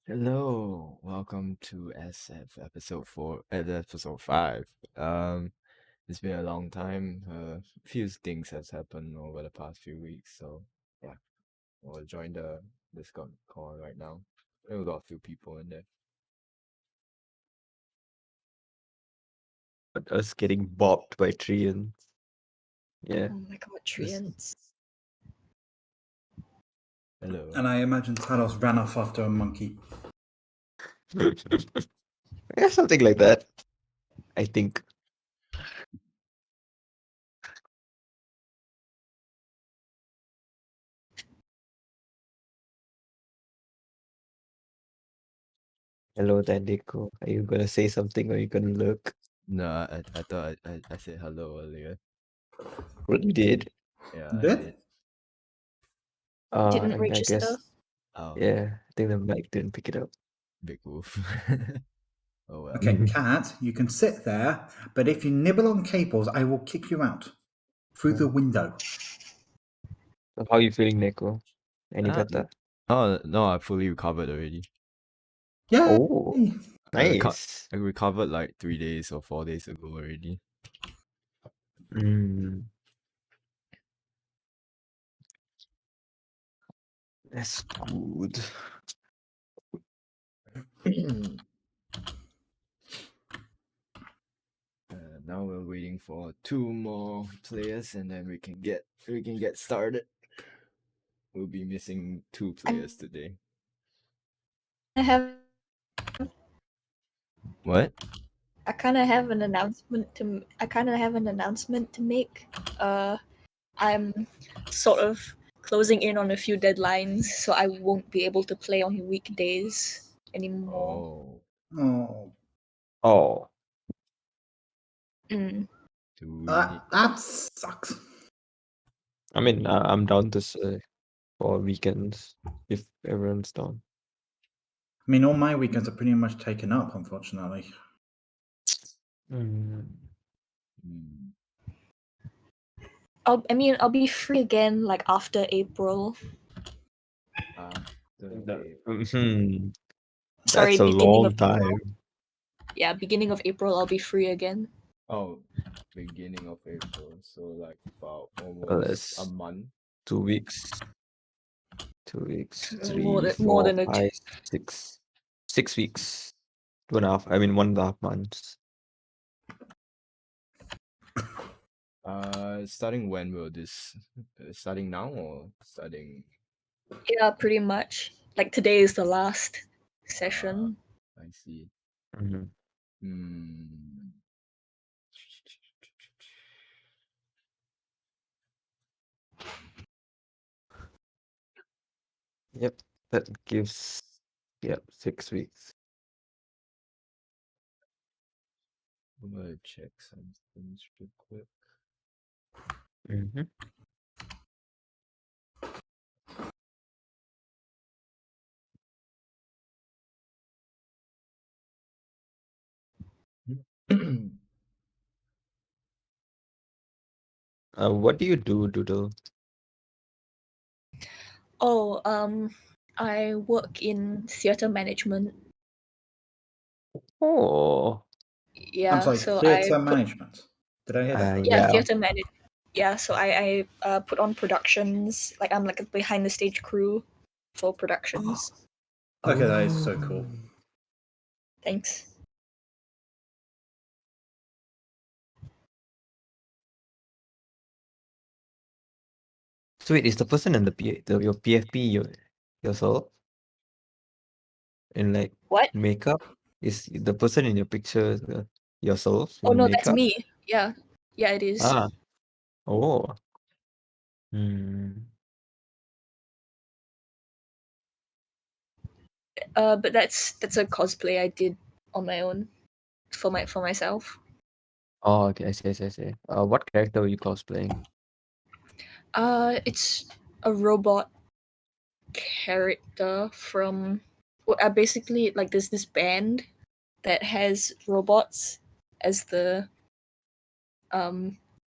Hello, welcome to SF episode 5. It's been a long time. Few things has happened over the past few weeks, so yeah, we'll join the Discord call right now. We've got a few people in there. But us getting bopped by treants. Yeah. Oh my god, This- treants. Hello. And I imagine Talos ran off after a monkey. Yeah, something like that. I think. Hello, Tandiko. Are you gonna say something or are you gonna look? No, I thought I said hello earlier. Well, you did. Yeah, You I did? did. Didn't And I register. guess, Oh, yeah, I think the mic didn't pick it up. big wolf. Oh well. Okay, cat, you can sit there, but if you nibble on cables, I will kick you out through the window. So how are you feeling, Neko? Any Ah, better? Oh no, I fully recovered already. Yeah. Oh, nice. I recovered like 3 days or 4 days ago already. Mm, that's good. Now we're waiting for 2 more players, and then we can get started. We'll be missing 2 players today. I have What? I kind of have an announcement to make. I'm sort of closing in on a few deadlines, so I won't be able to play on weekdays anymore. Oh, Oh, Oh, Mm. do we need? that sucks. I mean, I'm down to say for weekends if everyone's down. I mean, all my weekends are pretty much taken up, unfortunately. Mm. Hmm. I'll be free again like after April. After Mhm. Sorry, That's a beginning of long April. time. Yeah, beginning of April I'll be free again. Oh, beginning of April, so like about Well, almost that's a month. 2 weeks. 2 weeks, More 3, than more 4, than a 5, 6. 6 weeks. 2.5. I mean, 1.5 months. Starting when will this? Starting now or starting? yeah, pretty much. Like today is the last session. I see. Mhm. Hmm. Yep, that gives 6 weeks. I'm gonna check some things real quick. Mhm. What do you do, Doodle? Oh, I work in theater management. Oh, Yeah, I'm sorry, so theatre management. Did I hear that right? yeah. theater manage. Yeah, so I put on productions. Like I'm like a behind the stage crew for productions. Okay, that is so cool. Thanks. So wait, is the person in your PFP yourself in like What? makeup? Is the person in your picture yourself Oh in no, that's makeup? me. Yeah, yeah, it is. Ah, oh. Hmm. But that's a cosplay I did on my own for myself. Oh, okay, I see. What character were you cosplaying? It's a robot character from. Well, basically like there's this band that has robots as the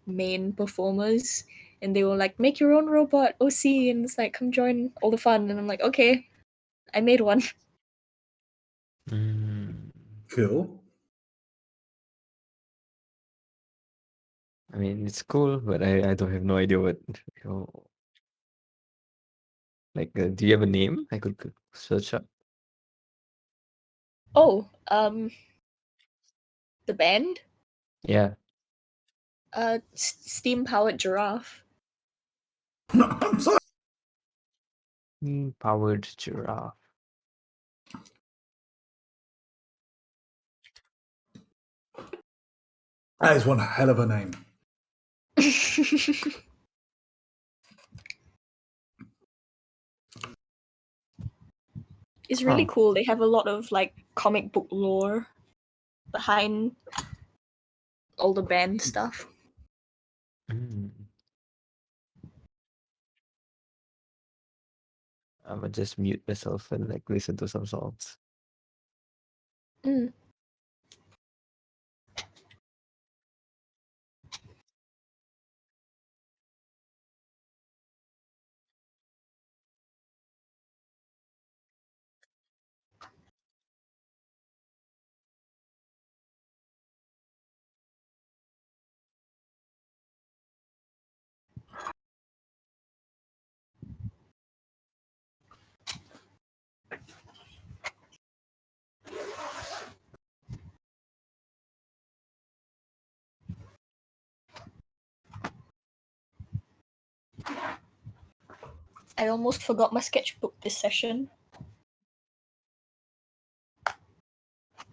main performers, and they were like, make your own robot OC, and it's like, come join all the fun, and I'm like, okay, I made one. Cool. I mean, it's cool, but I don't have no idea what. Like, do you have a name I could search up? Oh, the band? Yeah. Steam Powered Giraffe. I'm sorry. Powered giraffe. That is one hell of a name. It's really Huh. cool. They have a lot of like comic book lore behind all the band stuff. I'm gonna just mute myself and like listen to some songs. Mm. I almost forgot my sketchbook this session.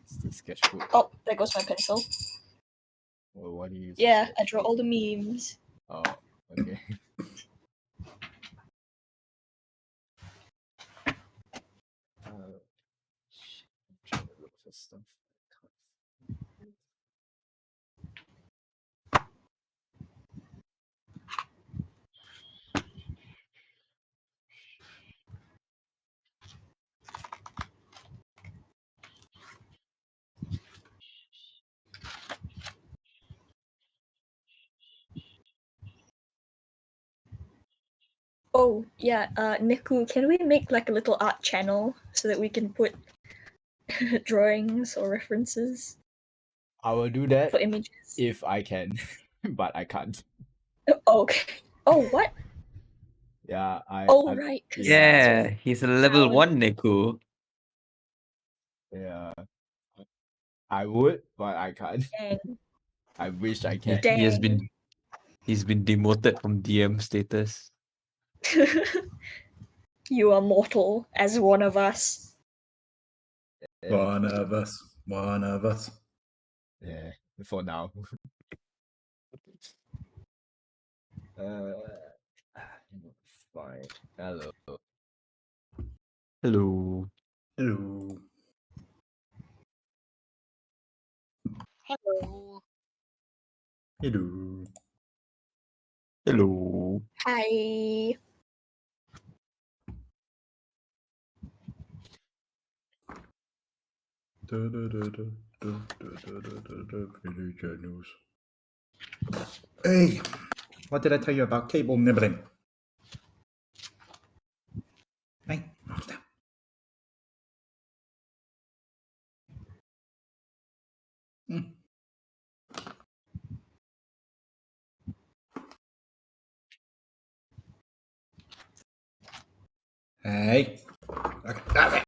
It's the sketchbook. Oh, there goes my pencil. Well, what do you use? Yeah, I draw all the memes. Oh, okay. Shit, I'm trying to look for stuff. Oh, yeah, Niku, can we make like a little art channel so that we can put drawings or references I will do that for images? if I can, but I can't. Oh, okay. Oh, what? Yeah, Oh, right. 'cause Yeah, he's a level Alan- 1 Neku. yeah. I would, but I can't. Dang. I wish I He, can. he has Dang. he's been demoted from DM status. You are mortal as one of us. Yeah, One of us. One of us. yeah, for now. Fine. Hello. Hello. Hello. Hello. Hello. Hello. Hi. Village news. Hey, what did I tell you about cable nibbling? Hey, what's that? Hey. Okay, that's it.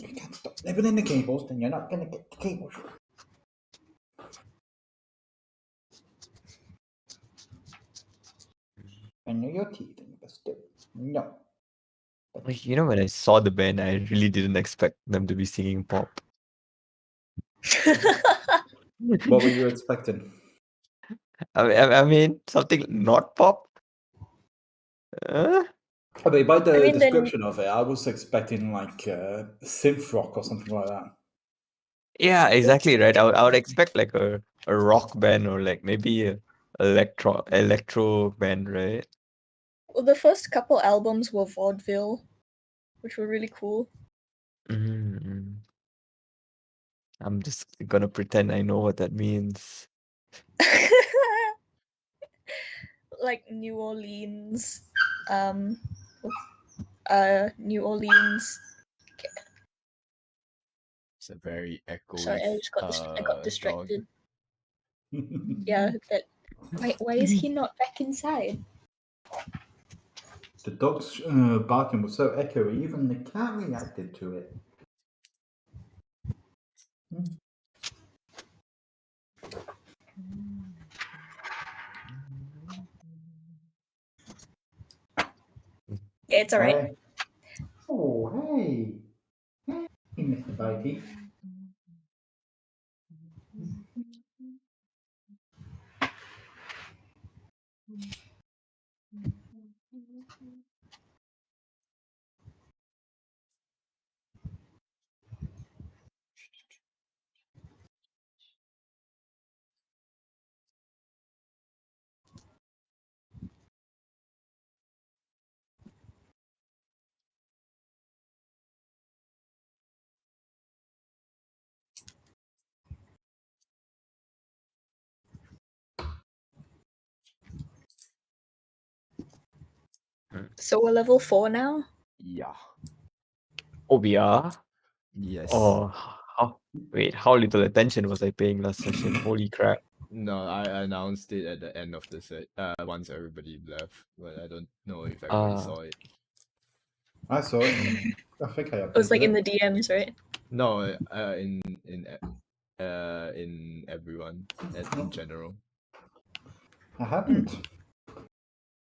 You can't stop nibbling the cables, then you're not going to get the cables. I know your teeth, but still, no. Like, you know, when I saw the band, I really didn't expect them to be singing pop. What were you expecting? I mean, something not pop? I mean, by the I mean, then- description of it, I was expecting like synth rock or something like that. Yeah, exactly right. I would expect like a rock band or like maybe a electro band, right? Well, the first couple albums were vaudeville, which were really cool. Mm-hmm. I'm just gonna pretend I know what that means. Like New Orleans, um, New Orleans. It's a very echoey Sorry, I got dog. distracted. Yeah, that. Why is he not back inside? The dog's barking was so echoey, even the cat reacted to it. Yeah, it's alright. Hey. Oh, hey. Hey, Mr. Bitey. So we're level 4 now. Yeah. Oh, we are? Yes. Oh, how little attention was I paying last session? Holy crap. No, I announced it at the end of the set. Once everybody left, but I don't know if everybody saw it. I saw it. Mm. I think I updated It was like in it. the DMs, right? No, in everyone in general. I haven't.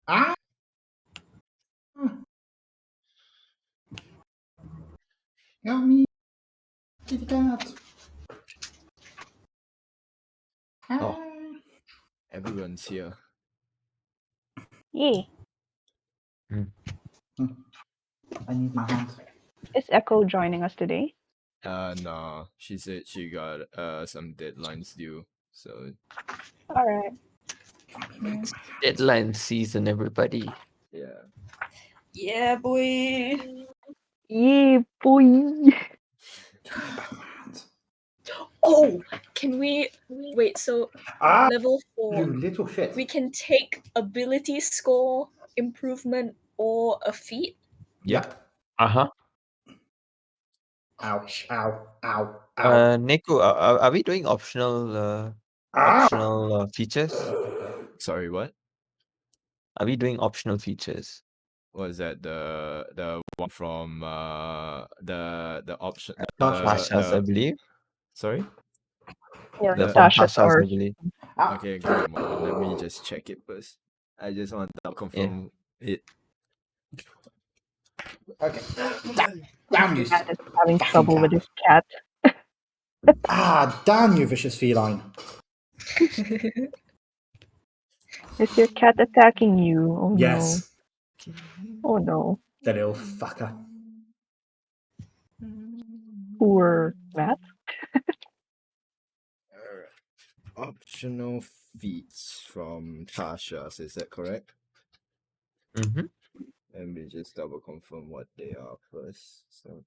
Ah! Help me! Kitty cat! Oh. Everyone's here. Yay. I need my hand. Is Echo joining us today? No, she said she got some deadlines due, so All right. It's deadline season, everybody. yeah. Yeah, boy. Yay, boy. Give me back my hand. Oh, can we wait? So Ah! level 4, You little shit. we can take ability score improvement or a feat. Yep. Uh-huh. Ow, ow, ow, ow. Nico, are we doing optional Ow! features? Sorry, what? Are we doing optional features? Was that the one from the option Tasha's, I believe. sorry? Yeah, The The- from Tasha's Tasha's, I or believe. Ow! Okay, give me a moment. Let me just check it first. I just want to confirm it. Okay. Damn you, Cat is having fucking trouble with cat. his cat. Ah, damn you, vicious feline. Is your cat attacking you? Oh Yes, no. Oh no. the little fucker. Poor Matt. Optional feats from Tasha's, is that correct? Mm-hmm. Let me just double confirm what they are first. So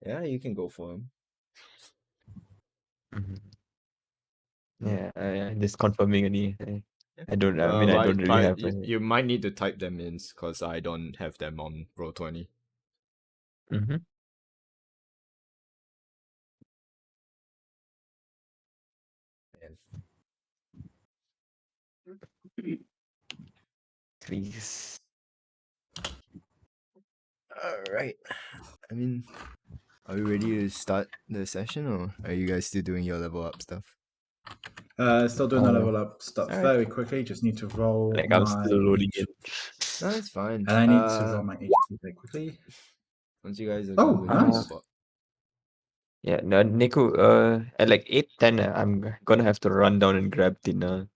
yeah, you can go for them. Yeah, just confirming any. I don't. I mean, I don't really have. You might need to type them in because I don't have them on Roll20. Mm-hmm. Please. All right. I mean, are we ready to start the session, or are you guys still doing your level up stuff? Still doing the level up stuff Alright. very quickly. Just need to roll Like my I'm still loading HP. it. No, it's fine. And I need to roll my HP very quickly. Once you guys are Oh, good with nice. it, Yeah, no, Nico. At like 8:10, I'm gonna have to run down and grab dinner.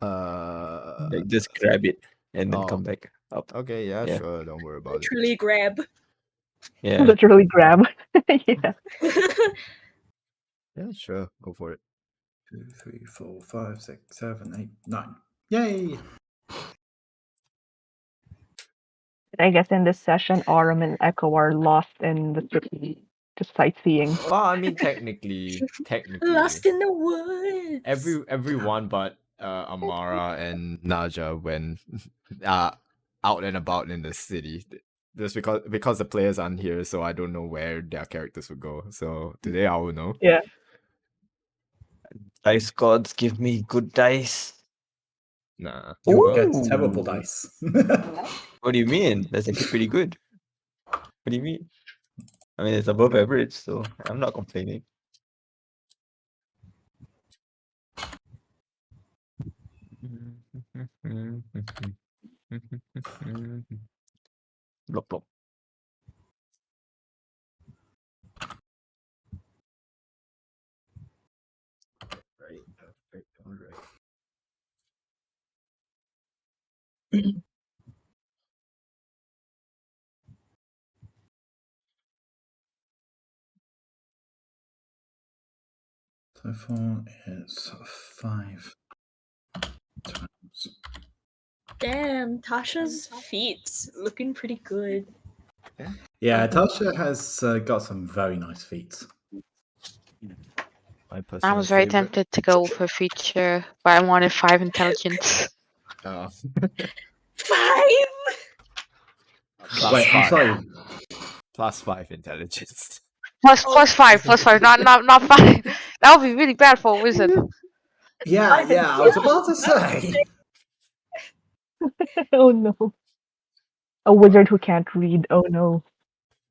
Like just grab it and then come back up. okay, yeah, Yeah. sure, don't worry about it. Literally grab. Yeah. Literally grab. Yeah. Yeah, sure, go for it. 2, 3, 4, 5, 6, 7, 8, 9. Yay! I guess in this session, Aurum and Echo are lost in the city Just sightseeing. Well, I mean, technically, Lost in the woods. everyone but Amara and Naja when out and about in the city. Just because the players aren't here, so I don't know where their characters would go. So today I will know. Yeah. Dice gods, give me good dice. Nah. You will Well, get terrible Ooh. dice. What do you mean? That's actually pretty good. What do you mean? I mean, it's above average, so I'm not complaining. Blop, blop. right, perfect, all right. So far, it's 5 times. Damn, Tasha's feet's looking pretty good. Yeah, Tasha has got some very nice feats. My I personal was very favorite. tempted to go for feature, but I wanted 5 intelligence. Five. Plus Wait, I'm 5. sorry. Plus 5 intelligence. Plus 5, not 5. That would be really bad for a wizard. Yeah, I was about to say. Oh no. A wizard who can't read. Oh no.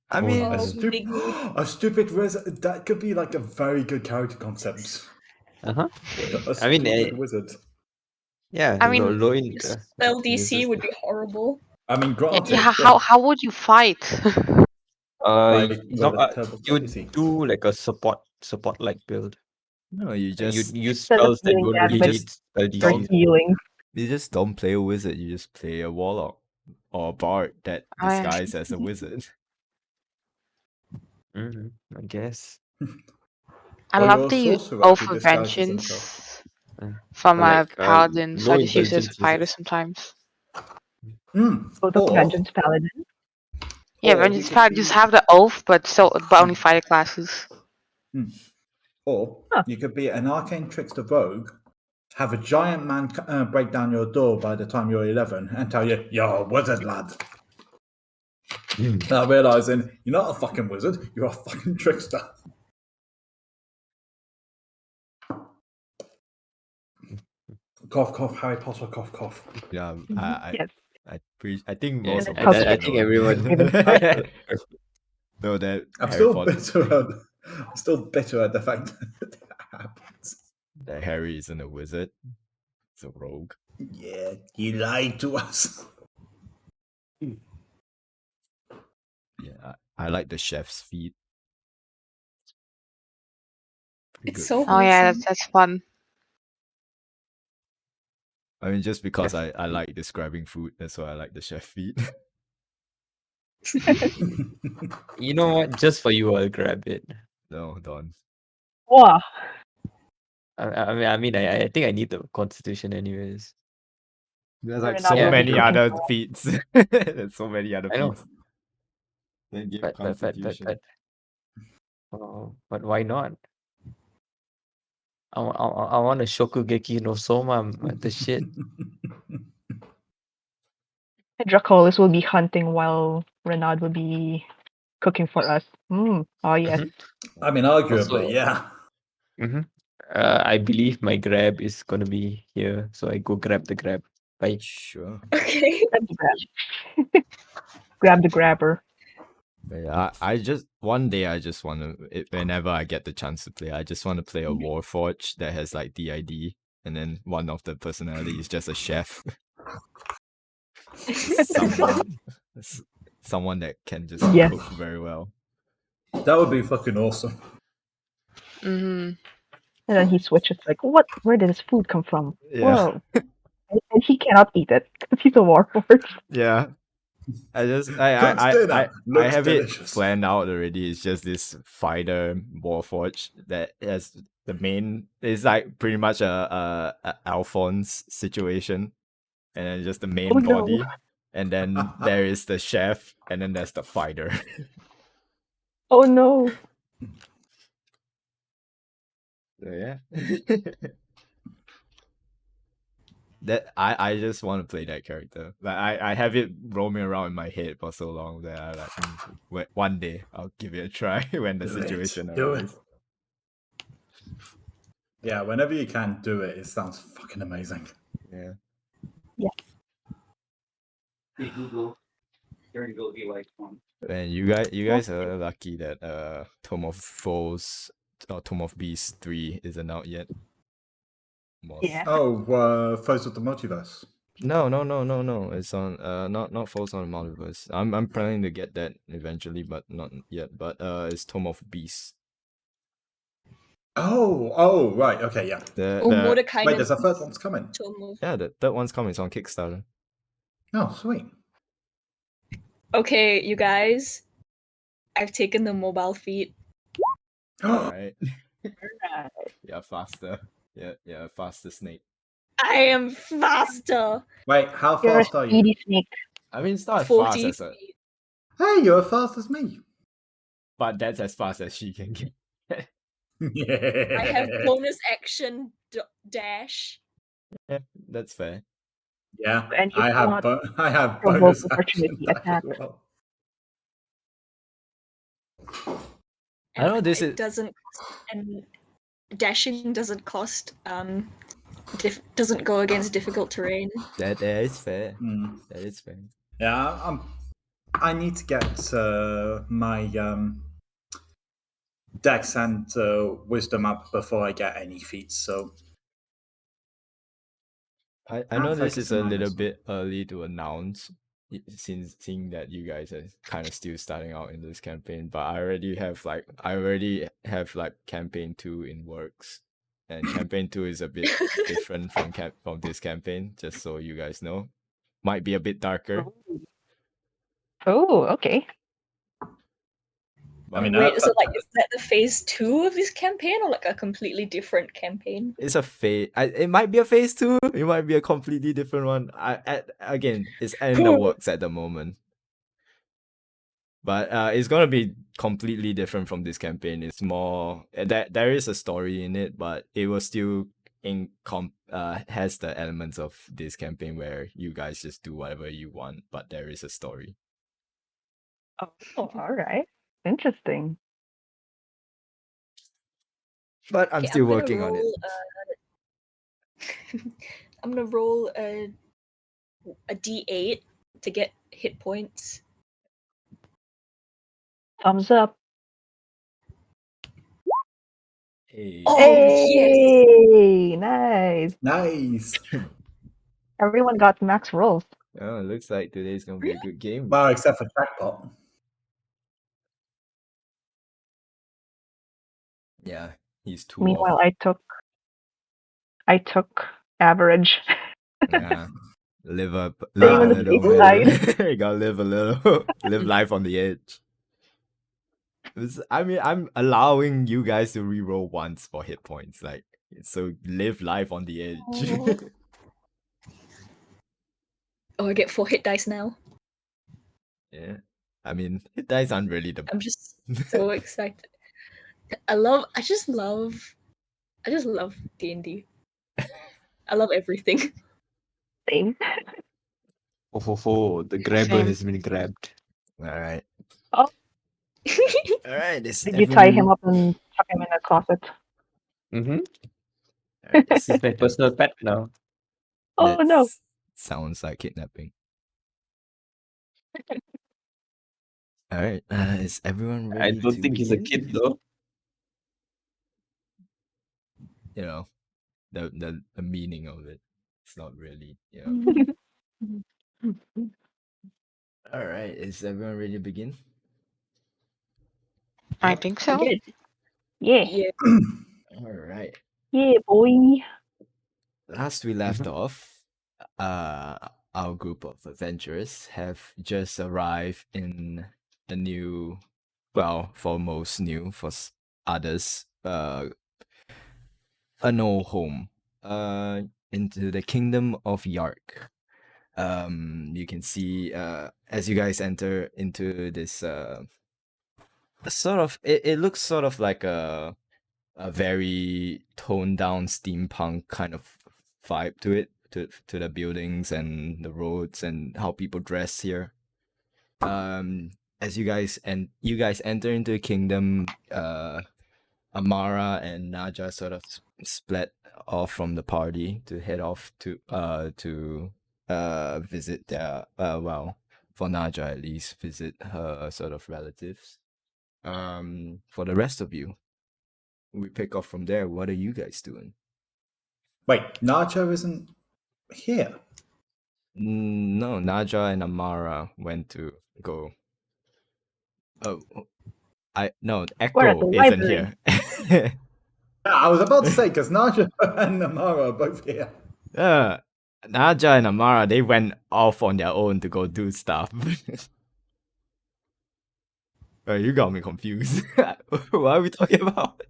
I Oh, mean, Oh, A, big mood. a stupid wizard. That could be like a very good character concept. Uh-huh. A I mean, stupid wizard. yeah, I mean, low in Spell DC would be horrible. I mean, granted, yeah, how would you fight? like no, with a terrible you DC. do like a support like build. no, you Like, you just use Instead of spells that healing don't really damage need spell or DC. healing. you just don't play a wizard. You just play a warlock or a bard that Oh, yeah. disguised as a wizard. I guess. I Or love you're a to use sorcerer Oath who of disguises himself. Vengeance Uh, for or my like paladin, so low I just use it as a intelligence fighter wizards. sometimes. Oath of Or, Vengeance Paladin. or Yeah, you Vengeance could Paladin be, just have the oath, but only fighter classes. or Huh. you could be an arcane trickster rogue, have a giant man break down your door by the time you're 11 and tell you, you're a wizard, lad. Now realizing you're not a fucking wizard, you're a fucking trickster. Cough, cough, Harry Potter, cough, cough. Yeah, Yes. I think Yeah, most of I- us I should think know. everyone- know that I'm Harry Potter, still bitter at the fact that happens. that Harry isn't a wizard. He's a rogue. Yeah, he lied to us. Yeah, I like the chef's feet. Pretty It's good so food. Oh yeah, wholesome. that's fun. I mean, just because I like describing food, that's why I like the chef feet. You know what? Just for you, I'll grab it. No, Don. Wow. I mean, I think I need the constitution anyways. There's We're like not so gonna be many cooking other for- feats. There's so many other I know. feats. Then give But constitution. but why not? I want a Shokugeki no Soma, the shit. Dracolis will be hunting while Renaud will be cooking for us. Oh yes. I mean, arguably, Also- yeah. I believe my grab is gonna be here, so I go grab the grab. Bye. Sure. Okay. Grab the grab. Grab the grabber. But yeah, I just one day I just want to whenever I get the chance to play, I just want to play a Warforge that has like DID, and then one of the personality is just a chef. someone, someone that can just Yes. cook very well. That would be fucking awesome. And then he switches like, what? Where did this food come from? Yeah. Whoa. And he cannot eat it because he's a warforged. Yeah. I just Cooked I dinner. Looks have delicious. it planned out already. It's just this fighter Warforge that has the main. It's like pretty much a Alphonse situation, and then just the main Oh, no. body, and then there is the chef, and then there's the fighter. Oh no. So yeah. That I just want to play that character. Like I have it roaming around in my head for so long that I like one day I'll give it a try when the Do it. situation Do it. arises. Yeah, whenever you can do it, it sounds fucking amazing. Yeah. Hey Google, here you go, be like one. And you guys are lucky that Tome of Foes or Tome of Beasts 3 isn't out yet. Well, Yeah. Oh, Foes of the Multiverse. No. It's on not Foes on the Multiverse. I'm planning to get that eventually, but not yet. But it's Tome of Beasts. Oh, right. Okay, yeah. Oh, The Mordecai. Wait, there's a third one's coming. yeah, the third one's coming. It's on Kickstarter. Oh, sweet. Okay, you guys. I've taken the mobile feat. Alright. Alright. Yeah, faster. Yeah, faster snake. I am faster. Wait, how You're a fast are you? speedy snake. I mean, it's not as fast 40 as a, feet. Hey, you're as fast as me. but that's as fast as she can get. I have bonus action dash. Yeah, that's fair. Yeah, And you I have cannot I have provoke bonus opportunity action attack. as well. I know And this it is doesn't and dashing doesn't cost doesn't go against difficult terrain. that is fair. Hmm. That is fair. Yeah, I need to get my Dex and Wisdom up before I get any feats. So I know I'm this is focusing a on little this one. bit early to announce, since seeing that you guys are kind of still starting out in this campaign, but I already have like campaign 2 in works, and campaign 2 is a bit different from this campaign. Just so you guys know, might be a bit darker. Oh, okay. I mean, but Wait, is it like is that the phase 2 of this campaign or like a completely different campaign? it's a phase. It might be a phase 2. It might be a completely different one. Again, it's in the works at the moment. But it's gonna be completely different from this campaign. It's more that there is a story in it, but it will still has the elements of this campaign where you guys just do whatever you want, but there is a story. Oh, all right. Interesting. But I'm Okay, still gonna working on it. roll, I'm gonna roll a d8 to get hit points. Thumbs up. Hey. Oh, Hey, nice. nice. Everyone got max rolls. Oh, it looks like today's gonna be a good game. Well, except for Jackpot. Yeah, he's too Meanwhile, off. I took average. Yeah. Live up, Staying live a on the little, safe man. side. You gotta live a little, live life on the edge. I mean, I'm allowing you guys to reroll once for hit points, like, so live life on the edge. Oh. Oh, I get 4 hit dice now. Yeah, I mean, hit dice aren't really the. I'm just so excited. I just love D&D. I love everything. Same. Oh, the grabber Same. has been grabbed. All right, Oh, all right. This did you tie him everyone. up and chuck him in a closet? Mm-hmm. All right, this He's my personal pet now. Oh no. sounds like kidnapping. All right, is everyone ready? I don't to think he's a begin? kid though. You know, the meaning of it. It's not really, you know. All right, is everyone ready to begin? I think so. Good. Yeah. Yeah. All right. Yeah, boy. Last we left off, our group of adventurers have just arrived in a new, well, for most new, for others, an old home, into the kingdom of Yark. You can see, as you guys enter into this sort of it looks sort of like a very toned down steampunk kind of vibe to it, to the buildings and the roads and how people dress here. As you guys enter into the kingdom, Amara and Naja sort of split off from the party to head off to visit their for Naja at least, visit her sort of relatives. For the rest of you, we pick off from there. What are you guys doing? Wait, Nacho isn't here. No, Naja and Amara went to go. Oh, no, We're at Echo the isn't library. here. Yeah, I was about to say because Nacho and Amara are both here. Naja and Amara, they went off on their own to go do stuff. Oh, you got me confused. What are we talking about?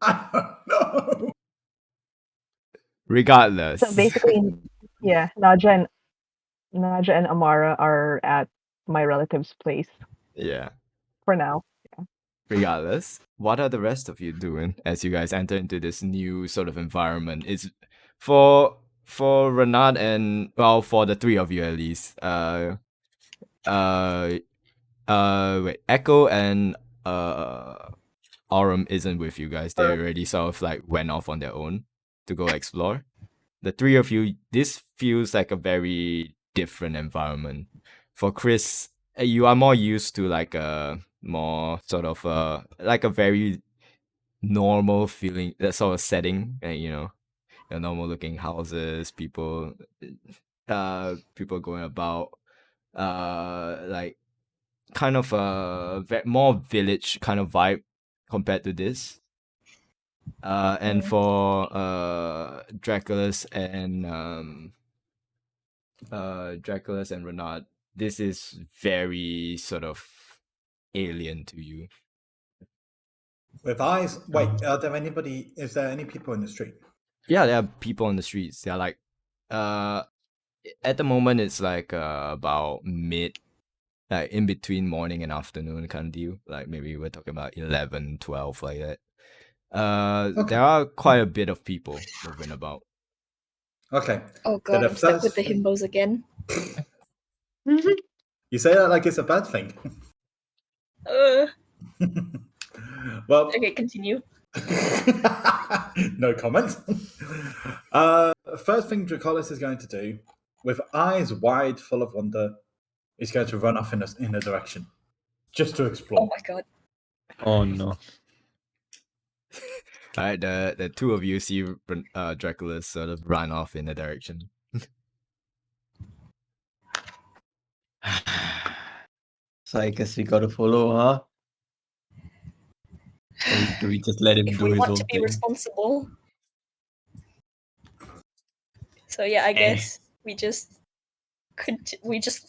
I don't know. Regardless. So basically, yeah, Naja and Amara are at my relative's place Yeah. for now. Regardless, what are the rest of you doing as you guys enter into this new sort of environment? It's for Renat and well, for the three of you at least. Uh wait, Echo and Aurum isn't with you guys. They already sort of like went off on their own to go explore. The three of you, this feels like a very different environment. For Chris, you are more used to like a more sort of like a very normal feeling, that sort of setting, you know, your normal looking houses, people going about, like kind of a more village kind of vibe compared to this. And for Dracula's and Renard, this is very sort of alien to you. With eyes. Wait, are there anybody? Is there any people in the street? Yeah, there are people on the streets. They're like, at the moment it's like about mid, like in between morning and afternoon kind of deal. Like maybe we're talking about 11, 12, like that. Okay. There are quite a bit of people moving about. Okay. Oh So god, the I'm stuck with first the himbos again. You say that like it's a bad thing. Uh, Well, okay, continue. no comment. First thing Dracolis is going to do, with eyes wide full of wonder, is going to run off in a direction, just to Oh explore. my god. Oh no. Alright, the two of you see Dracula sort of run off in a direction. So I guess we gotta follow, huh? Or do we just let him If do we his want own to be thing? responsible. So yeah, I guess we just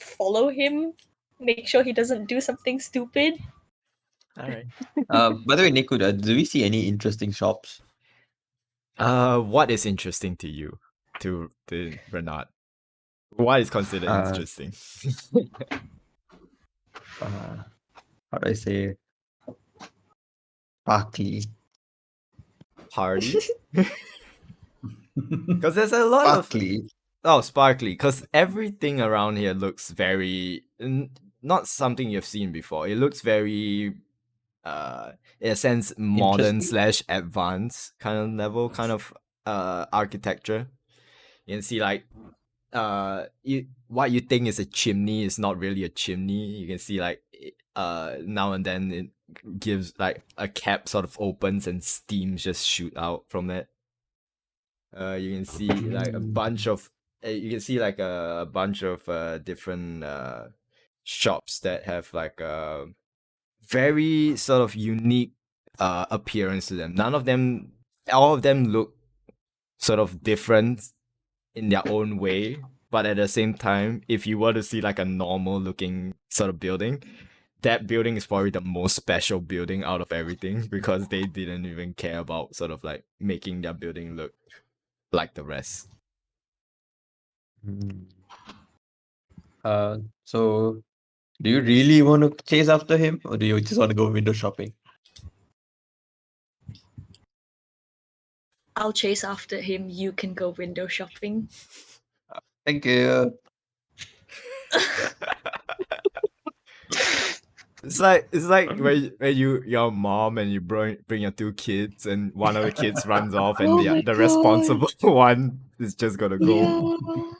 follow him, make sure he doesn't do something stupid. Alright. By the way, Niku, do we see any interesting shops? What is interesting to you, to Renat? What is considered Uh, interesting? How do I say? Sparkly. Party? Because there's a lot of Sparkly. sparkly. Because everything around here looks very not something you've seen before. It looks very in a sense modern Interesting. / advanced kind of level, kind of architecture. You can see like what you think is a chimney is not really a chimney. You can see like now and then it gives like a cap sort of opens and steam just shoot out from it. You can see like a bunch of different shops that have like a very sort of unique appearance to them. All of them look sort of different in their own way, but at the same time, if you were to see like a normal looking sort of building, that building is probably the most special building out of everything because they didn't even care about sort of like making their building look like the rest. So Do you really want to chase after him, or do you just want to go window shopping? I'll chase after him. You can go window shopping. Thank you. It's like when your mom and you bring your two kids and one of the kids runs off and Oh my the responsible one is just gonna go. Yeah.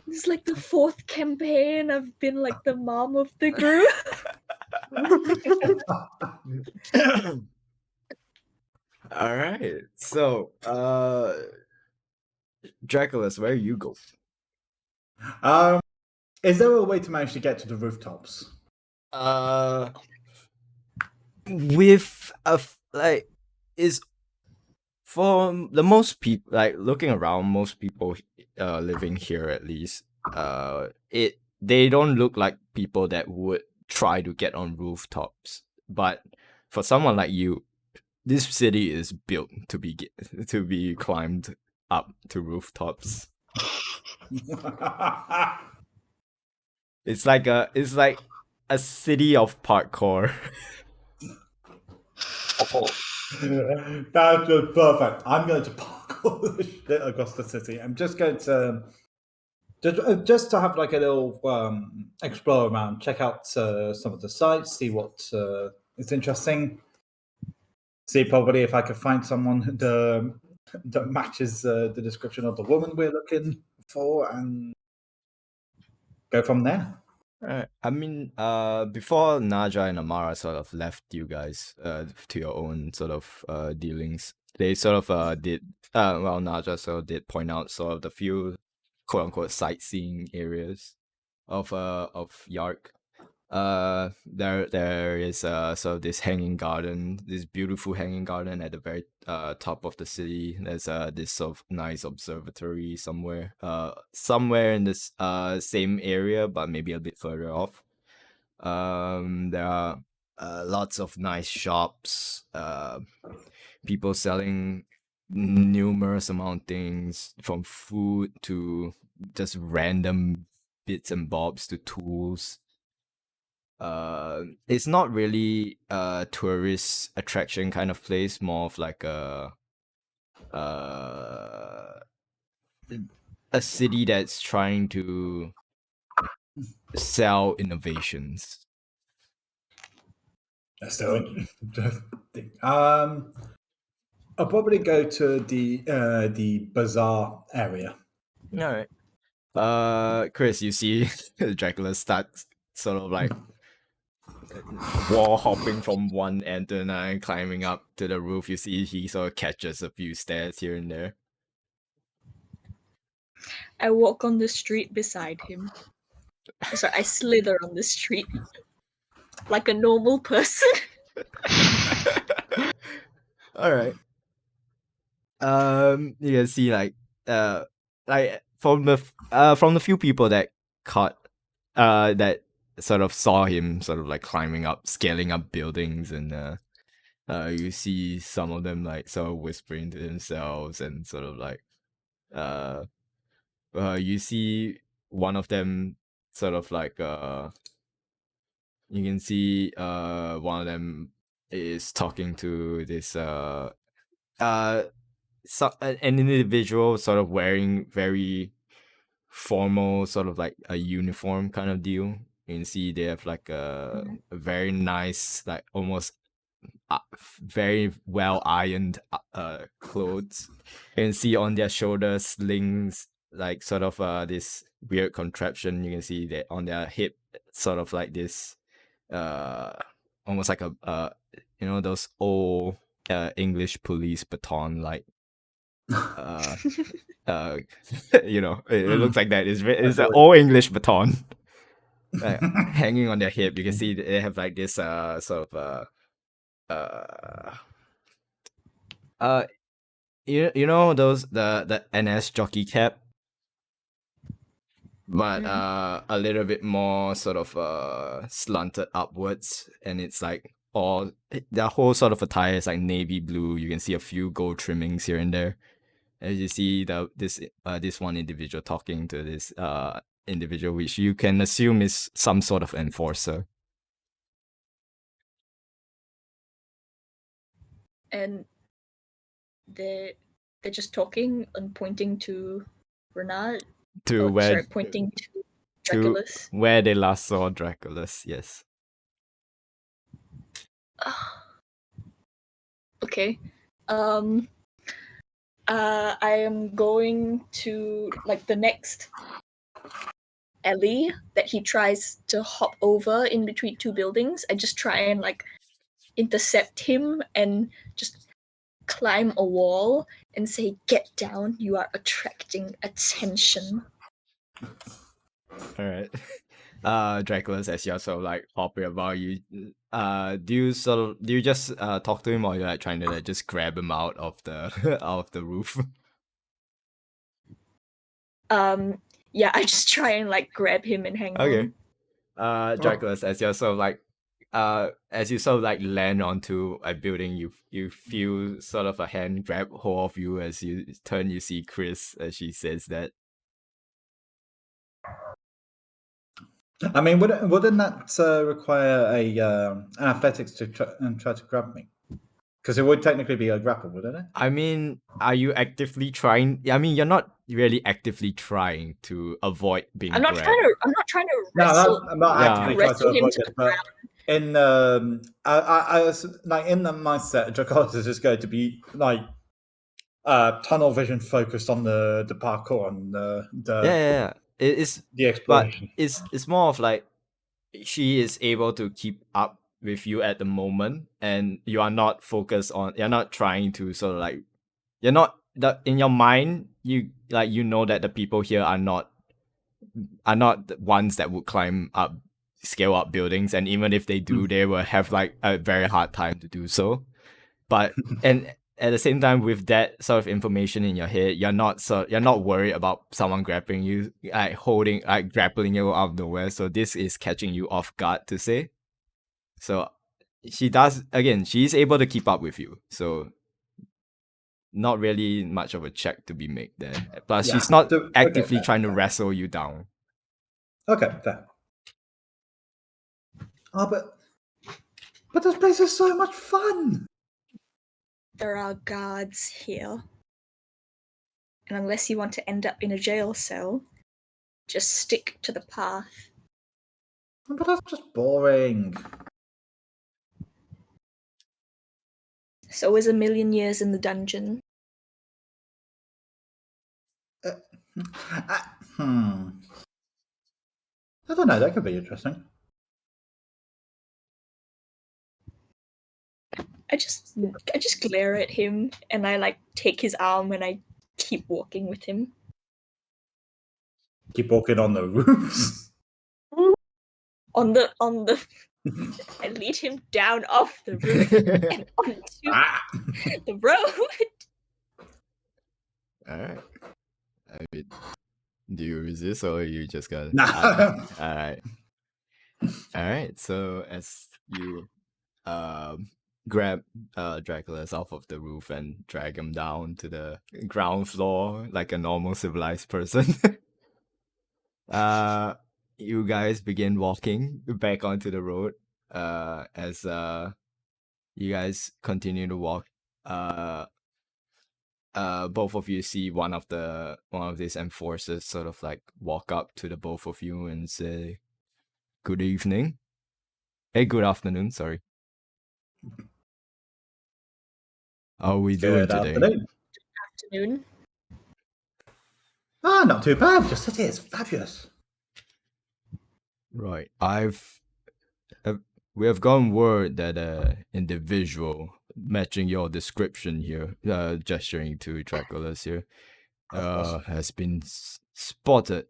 This is like the 4th campaign. I've been like the mom of the group. All right. So, Draculus, where you go? Is there a way to manage to get to the rooftops? With like is for the most people, like looking around, most people living here at least, they don't look like people that would try to get on rooftops. But for someone like you, this city is built to be climbed up to rooftops. It's like a city of parkour. That's just perfect. I'm going to parkour the shit across the city. I'm just going to just to have like a little explore around, check out some of the sites, see what is interesting. See probably if I could find someone that matches the description of the woman we're looking for, and go from there. Right. I mean, before Naja and Amara sort of left you guys to your own sort of dealings, they sort of did well, Naja sort of did point out sort of the few quote unquote sightseeing areas of Yark. There is sort of this hanging garden, this beautiful hanging garden at the very top of the city. There's this sort of nice observatory somewhere in this same area, but maybe a bit further off. There are lots of nice shops, people selling numerous amount of things, from food to just random bits and bobs to tools. It's not really a tourist attraction kind of place, more of like a city that's trying to sell innovations. That's still interesting. I'll probably go to the bazaar area. All right. Chris, you see Dracula starts sort of like wall hopping from one end to another and climbing up to the roof. You see he sort of catches a few stairs here and there. I walk on the street beside him. Sorry, I slither on the street like a normal person. All right. You can see like from the few people that caught that sort of saw him sort of like climbing up, scaling up buildings, and you see some of them like sort of whispering to themselves and sort of like you see one of them sort of like you can see one of them is talking to this an individual sort of wearing very formal, sort of like a uniform kind of deal. You can see they have like a very nice, like almost very well ironed clothes. You can see on their shoulders slings, like sort of this weird contraption. You can see that on their hip, sort of like this almost like a those old English police baton, like it looks like that. It's an old English baton hanging on their hip. You can see they have like this sort of you know those the NS jockey cap, but a little bit more sort of slanted upwards, and it's like all the whole sort of attire is like navy blue. You can see a few gold trimmings here and there. As you see this one individual talking to this individual, which you can assume is some sort of enforcer. And they're just talking and pointing to Renard. To Oh, where sorry, pointing to to Draculus. where they last saw Draculus, yes. Okay. I am going to like the next alley that he tries to hop over in between two buildings. I just try and like intercept him and just climb a wall and say, "Get down! You are attracting attention." Alright. Draculus, as you're sort of like hopping about, you do you just talk to him, or you're like trying to like just grab him out of the out of the roof? Yeah, I just try and like grab him and hang Okay. on. Draculus, as you're sort of like as you sort of like land onto a building, you feel sort of a hand grab hold of you. As you turn, you see Chris as she says that. I mean, wouldn't that require an athletics to try to grab me? Because it would technically be a grapple, wouldn't it? I mean, are you actively trying? I mean, you're not really actively trying to avoid being I'm not grabbed. trying to No, wrestle. I'm not Yeah. actively trying to Wrestle him avoid to it, the but in I was like in the mindset, Draconis is just going to be like tunnel vision focused on the parkour and Yeah. It's the but exploration. it's more of like she is able to keep up with you at the moment, and you are not focused on. You're not trying to sort of like. You're not in your mind. You know that the people here are not the ones that would climb up, scale up buildings, and even if they do, they will have like a very hard time to do so. But and at the same time, with that sort of information in your head, you're not worried about someone grabbing you, like grappling you out of nowhere. So this is catching you off guard, to say. So she's able to keep up with you. So not really much of a check to be made there. Plus, Yeah. she's not Okay, actively fair, trying to fair. wrestle you down. Okay, fair. Oh, but this place is so much fun. There are guards here. And unless you want to end up in a jail cell, just stick to the path. But that's just boring. So is a million years in the dungeon. I, hmm. I don't know. That could be interesting. I just glare at him and I like take his arm and I keep walking with him. Keep walking on the roofs. On the I lead him down off the roof and onto Ah! the road. Alright. I mean, do you resist, or you just gotta... Nah. Alright. Alright, so as you grab Dracula's off of the roof and drag him down to the ground floor like a normal civilized person, you guys begin walking back onto the road. As you guys continue to walk, both of you see one of these enforcers sort of like walk up to the both of you and say, "Good evening." Hey, good afternoon. Sorry. How are we doing Good today? afternoon. Afternoon. Ah, not too bad. Just it is fabulous. Right. We have gotten word that individual matching your description here, gesturing to Dracula's here, Of course. has been spotted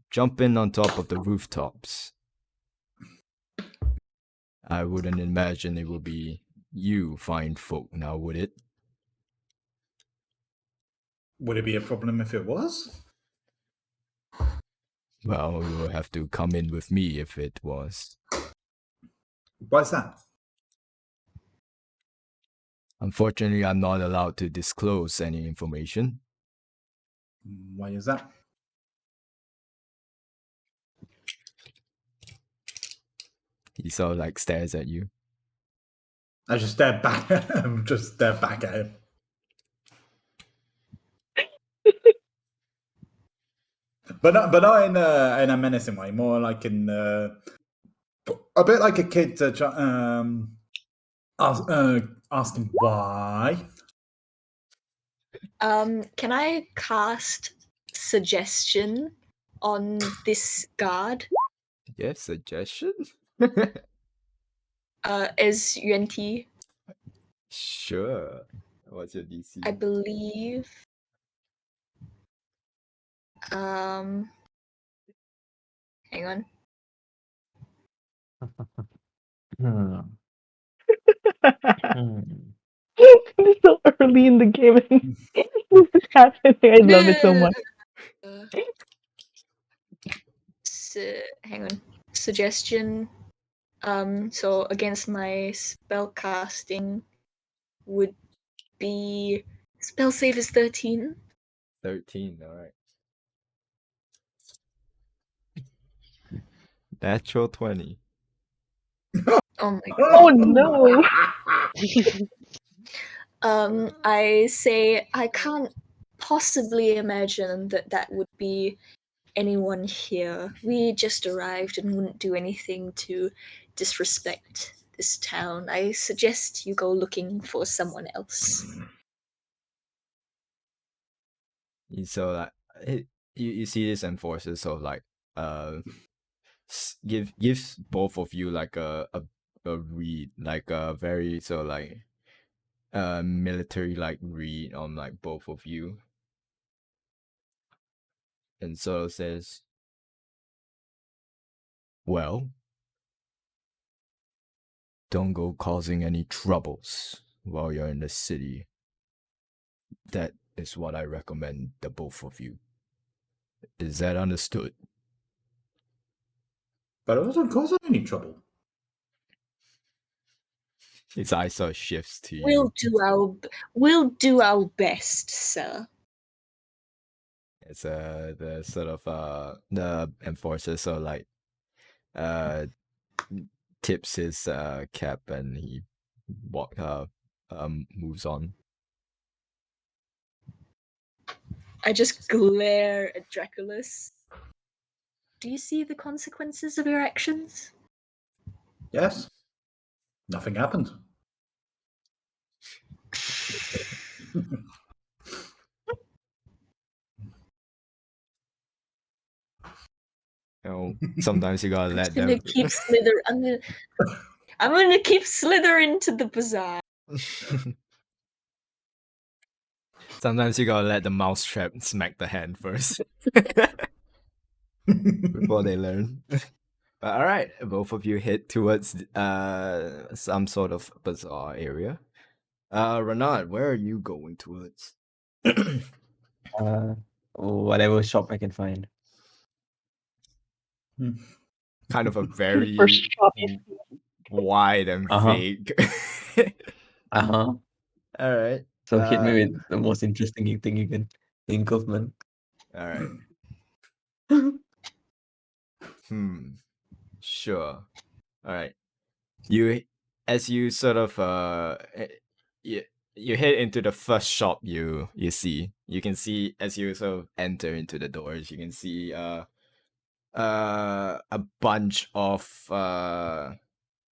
jumping on top of the rooftops. I wouldn't imagine it would be you, fine folk, now would it? Would it be a problem if it was? Well, you will have to come in with me if it was. Why's that? Unfortunately, I'm not allowed to disclose any information. Why is that? He sort of like stares at you. I just stare back at him. Just stare back at him. But not in a menacing way. More like in a bit like a kid asking why. Can I cast suggestion on this guard? You have suggestion? Is UNT? Sure. What's your DC? I believe. Hang on. Hmm. Hmm. It's so early in the game and this is happening. I love it so much. Uh, hang on. Suggestion. So against my spell casting would be spell save is 13. 13, alright. Natural 20. Oh my Oh god. no! I say I can't possibly imagine that that would be anyone here. We just arrived and wouldn't do anything to disrespect this town. I suggest you go looking for someone else. So like you see this enforcer sort of like gives both of you like a read, like a very sort of like military like read on like both of you, and so says, well, don't go causing any troubles while you're in the city. That is what I recommend the both of you. Is that understood? But it wasn't causing any trouble. His eyes sort of shifts to you. We'll do our best, sir. It's the sort of the enforcer sort of like tips his cap and he moves on. I just glare at Draculus. Do you see the consequences of your actions? Yes. Nothing happened. Sometimes you gotta let them. I'm gonna keep slithering to the bazaar. Sometimes you gotta let the mousetrap smack the hand first before they learn. All right, both of you head towards some sort of bazaar area. Renard, where are you going towards? Whatever shop I can find. Kind of a very First shop. wide and vague. Uh-huh. All right. So hit me with the most interesting thing you can think of, man. All right. Sure. All right. As you sort of you head into the first shop you see. You can see as you sort of enter into the doors, you can see a bunch of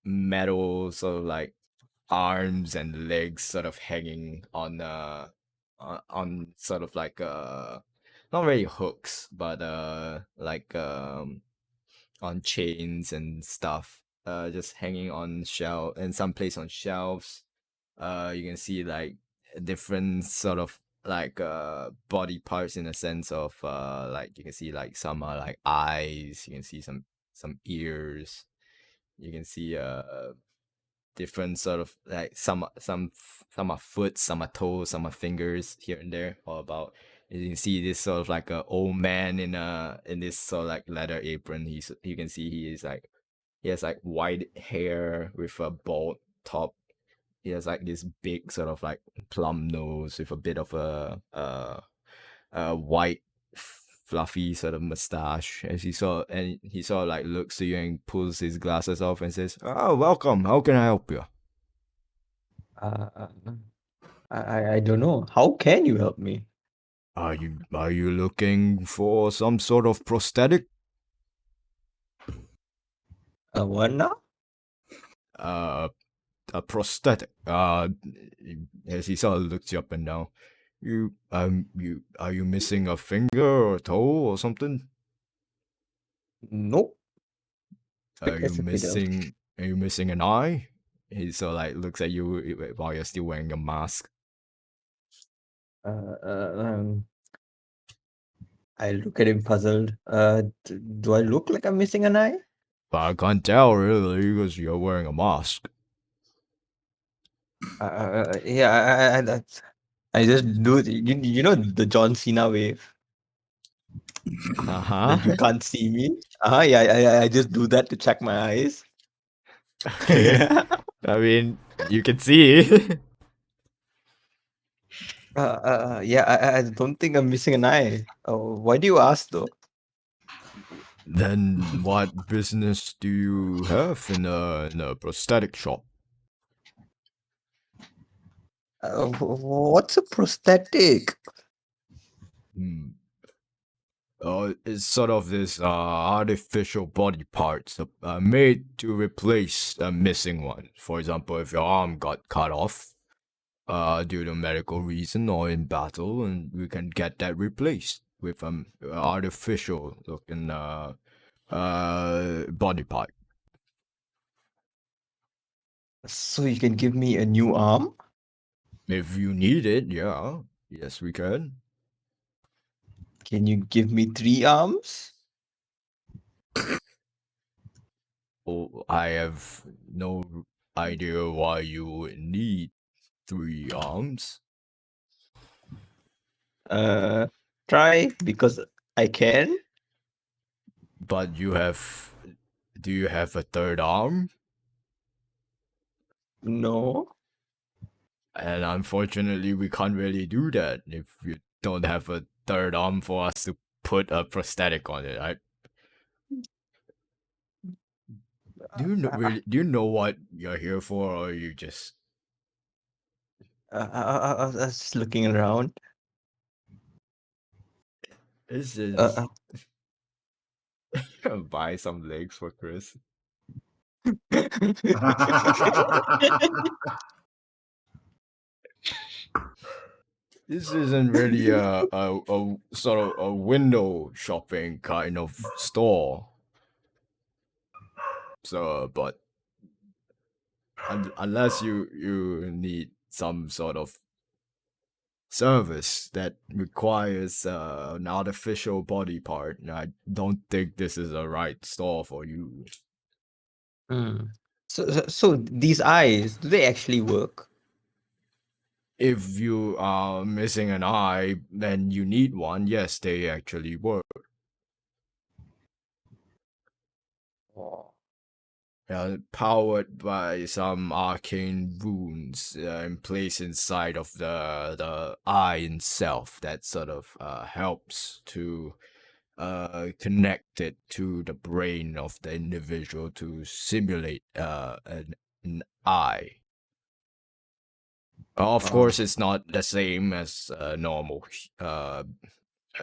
metal sort of like arms and legs sort of hanging on sort of like not really hooks, but like on chains and stuff, just hanging on shelf and some place on shelves. You can see like different sort of like body parts in a sense of like you can see like some are like eyes, you can see some ears, you can see different sort of like some are foot, some are toes, some are fingers here and there, all about. You can see this sort of like a old man in this sort of like leather apron. You can see he has like white hair with a bald top. He has like this big sort of like plum nose with a bit of a white fluffy sort of mustache. As he sort of like looks to you and pulls his glasses off and says, "Oh, welcome. How can I help you?" Uh, uh, I don't know. How can you help me? Are you looking for some sort of prosthetic? What now? Uh, a prosthetic. As he sort of looks you up and down. You are you missing a finger or a toe or something? Nope. Are you As if we don't. missing an eye? He sort of like looks at you while you're still wearing a mask. Uh, uh, um, I look at him puzzled. Do I look like I'm missing an eye? But I can't tell really because you're wearing a mask. Yeah, I just do it. You know the John Cena wave Uh-huh. that you can't see me. Yeah, I just do that to check my eyes. I mean, you can see. Yeah, I don't think I'm missing an eye. Why do you ask though? Then what business do you have in a prosthetic shop? What's a prosthetic? Hmm. It's sort of this artificial body parts made to replace a missing one. For example, if your arm got cut off due to medical reason or in battle, and we can get that replaced with artificial looking body part. So you can give me a new arm? If you need it, yeah, yes, we can. Can you give me 3 arms? Oh, I have no idea why you would need 3 arms. Try because I can. But do you have a third arm? No. And unfortunately, we can't really do that if you don't have a third arm for us to put a prosthetic on it. Do you know what you're here for, or you just I was just looking around. this Uh, is uh. buy some legs for Chris? This isn't really a sort of a window shopping kind of store. So, but unless you need some sort of service that requires an artificial body part, I don't think this is the right store for you. Hmm. So these eyes, do they actually work? If you are missing an eye and you need one, yes, they actually work. Oh. Powered by some arcane runes in place inside of the eye itself that sort of helps to connect it to the brain of the individual to simulate an eye. Of course, it's not the same as a normal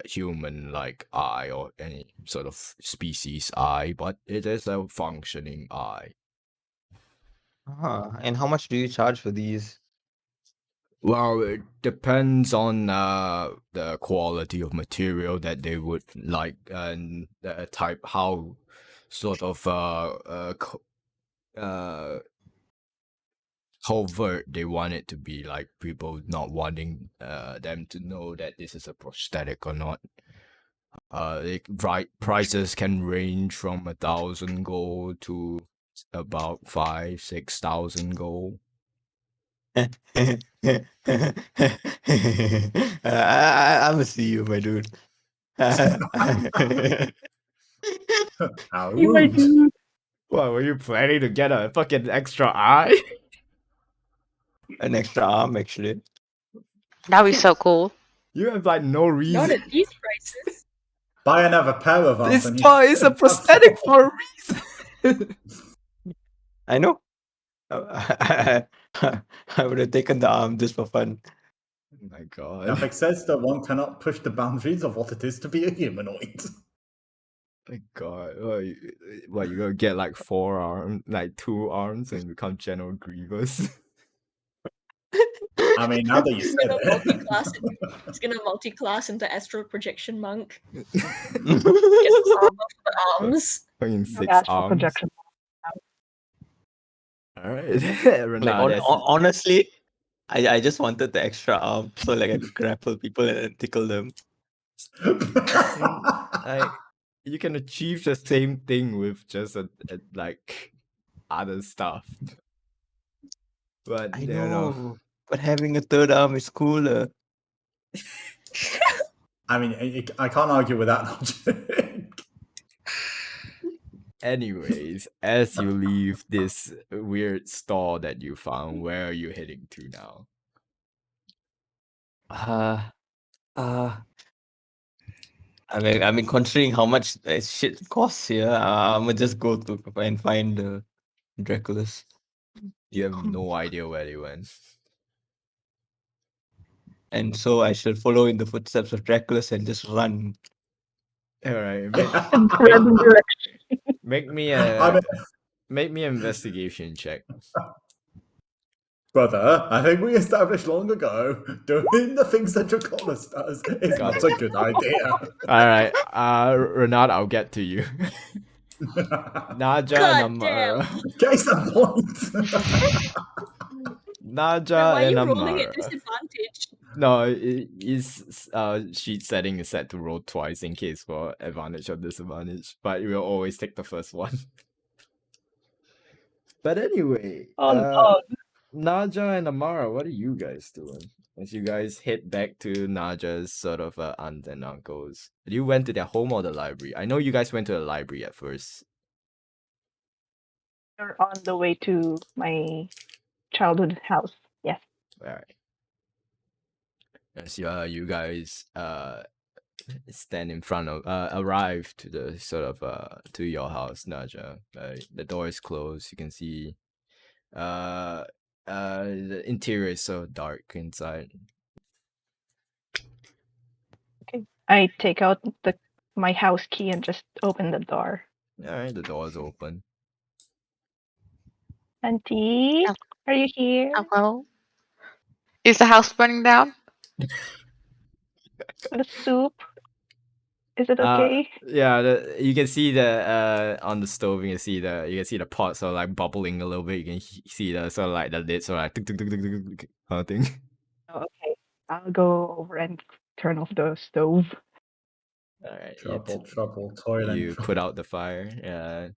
human like eye or any sort of species eye, but it is a functioning eye. And how much do you charge for these? Well, it depends on the quality of material that they would like and the type, how sort of covert they want it to be, like people not wanting them to know that this is a prosthetic or not. Prices can range from 1,000 gold to about 5,000-6,000 gold. I'm gonna see you, my dude. How You my rude. dude. What, were you planning to get a fucking extra eye? An extra arm, actually. That'd be so cool. You have like no Not reason. at these prices. Buy another pair of arms. This and you part is a shouldn't have prosthetic to. for a reason. I know. I would have taken the arm just for fun. Oh my god. Nothing says that one cannot push the boundaries of what it is to be a humanoid. My god. What, you gonna get like 4 arms, like 2 arms and become General Grievous? I mean, now that you He's said gonna it. multi-class. He's gonna multi-class into astral projection monk. Get Like, the armor for the arms. Fucking 6 Astral arms. projection. Alright. Renard, honestly, I just wanted the extra arm so like I could grapple people and then tickle them. like, you can achieve the same thing with just like other stuff. But I you know. know, but having a third arm is cooler. I mean, I can't argue with that logic. Anyways, as you leave this weird store that you found, where are you heading to now? I mean, considering how much shit costs here, I'm gonna just go to and find the Draculas. You have no idea where they went. And so I shall follow in the footsteps of Draculus and just run. Alright, Random direction. make me I a mean, make me an investigation check. brother, I think we established long ago doing the things that Draconis does is not a good idea. Alright, Renard, I'll get to you. Naja and God damn. Amara. Case in point. Naja Why are and you rolling Amara. at disadvantage? No, is sheet setting is set to roll twice in case for advantage or disadvantage, but we'll always take the first one. But anyway, Naja and Amara, what are you guys doing? As you guys head back to Naja's sort of aunt and uncles. You went to their home or the library? I know you guys went to the library at first. You're on the way to my childhood house. Yes. Alright. As you guys stand in front of arrive to the sort of to your house, Naja. The door is closed. You can see the interior is so dark inside. Okay. I take out my house key and just open the door. Alright, the door is open. Auntie, Oh. are you here? Hello? Is the house burning down? The soup? Is it okay? Yeah, you can see the on the stove. You can see the pot sort of like bubbling a little bit. You can see the sort of like the lid sort of like tuk, tuk, tuk, tuk, tuk, tuk, kind of thing. Oh, okay. I'll go over and turn off the stove. All right, Trouble, toilet. you put out the fire.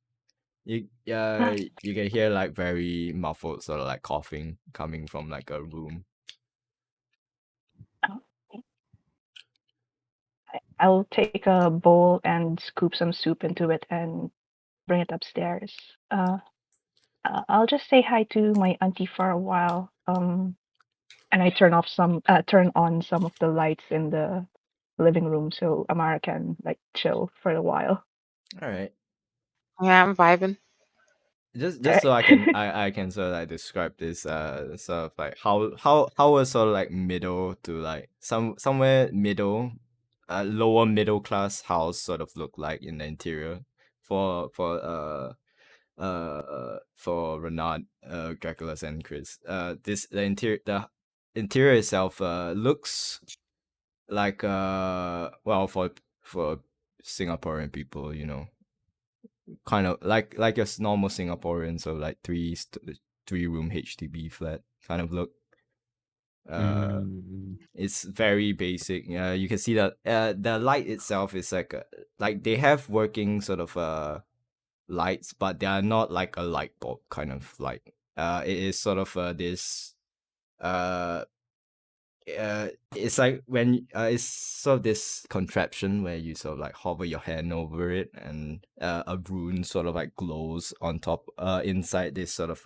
You can hear like very muffled sort of like coughing coming from like a room. I'll take a bowl and scoop some soup into it and bring it upstairs. I'll just say hi to my auntie for a while. And I turn on some of the lights in the living room so Amara can like chill for a while. All right. Yeah, I'm vibing. Just so I can sort of like describe this sort of like how a sort of like middle to like somewhere middle, lower middle class house sort of look like in the interior for Renard, Dracula's and Chris. The interior itself looks like well for Singaporean people, you know, kind of like your normal Singaporean, so like three room HDB flat kind of look. It's very basic. You can see that the light itself is like they have working sort of lights, but they are not like a light bulb kind of light. It is sort of this it's like when it's sort of this contraption where you sort of like hover your hand over it and a rune sort of like glows on top inside this sort of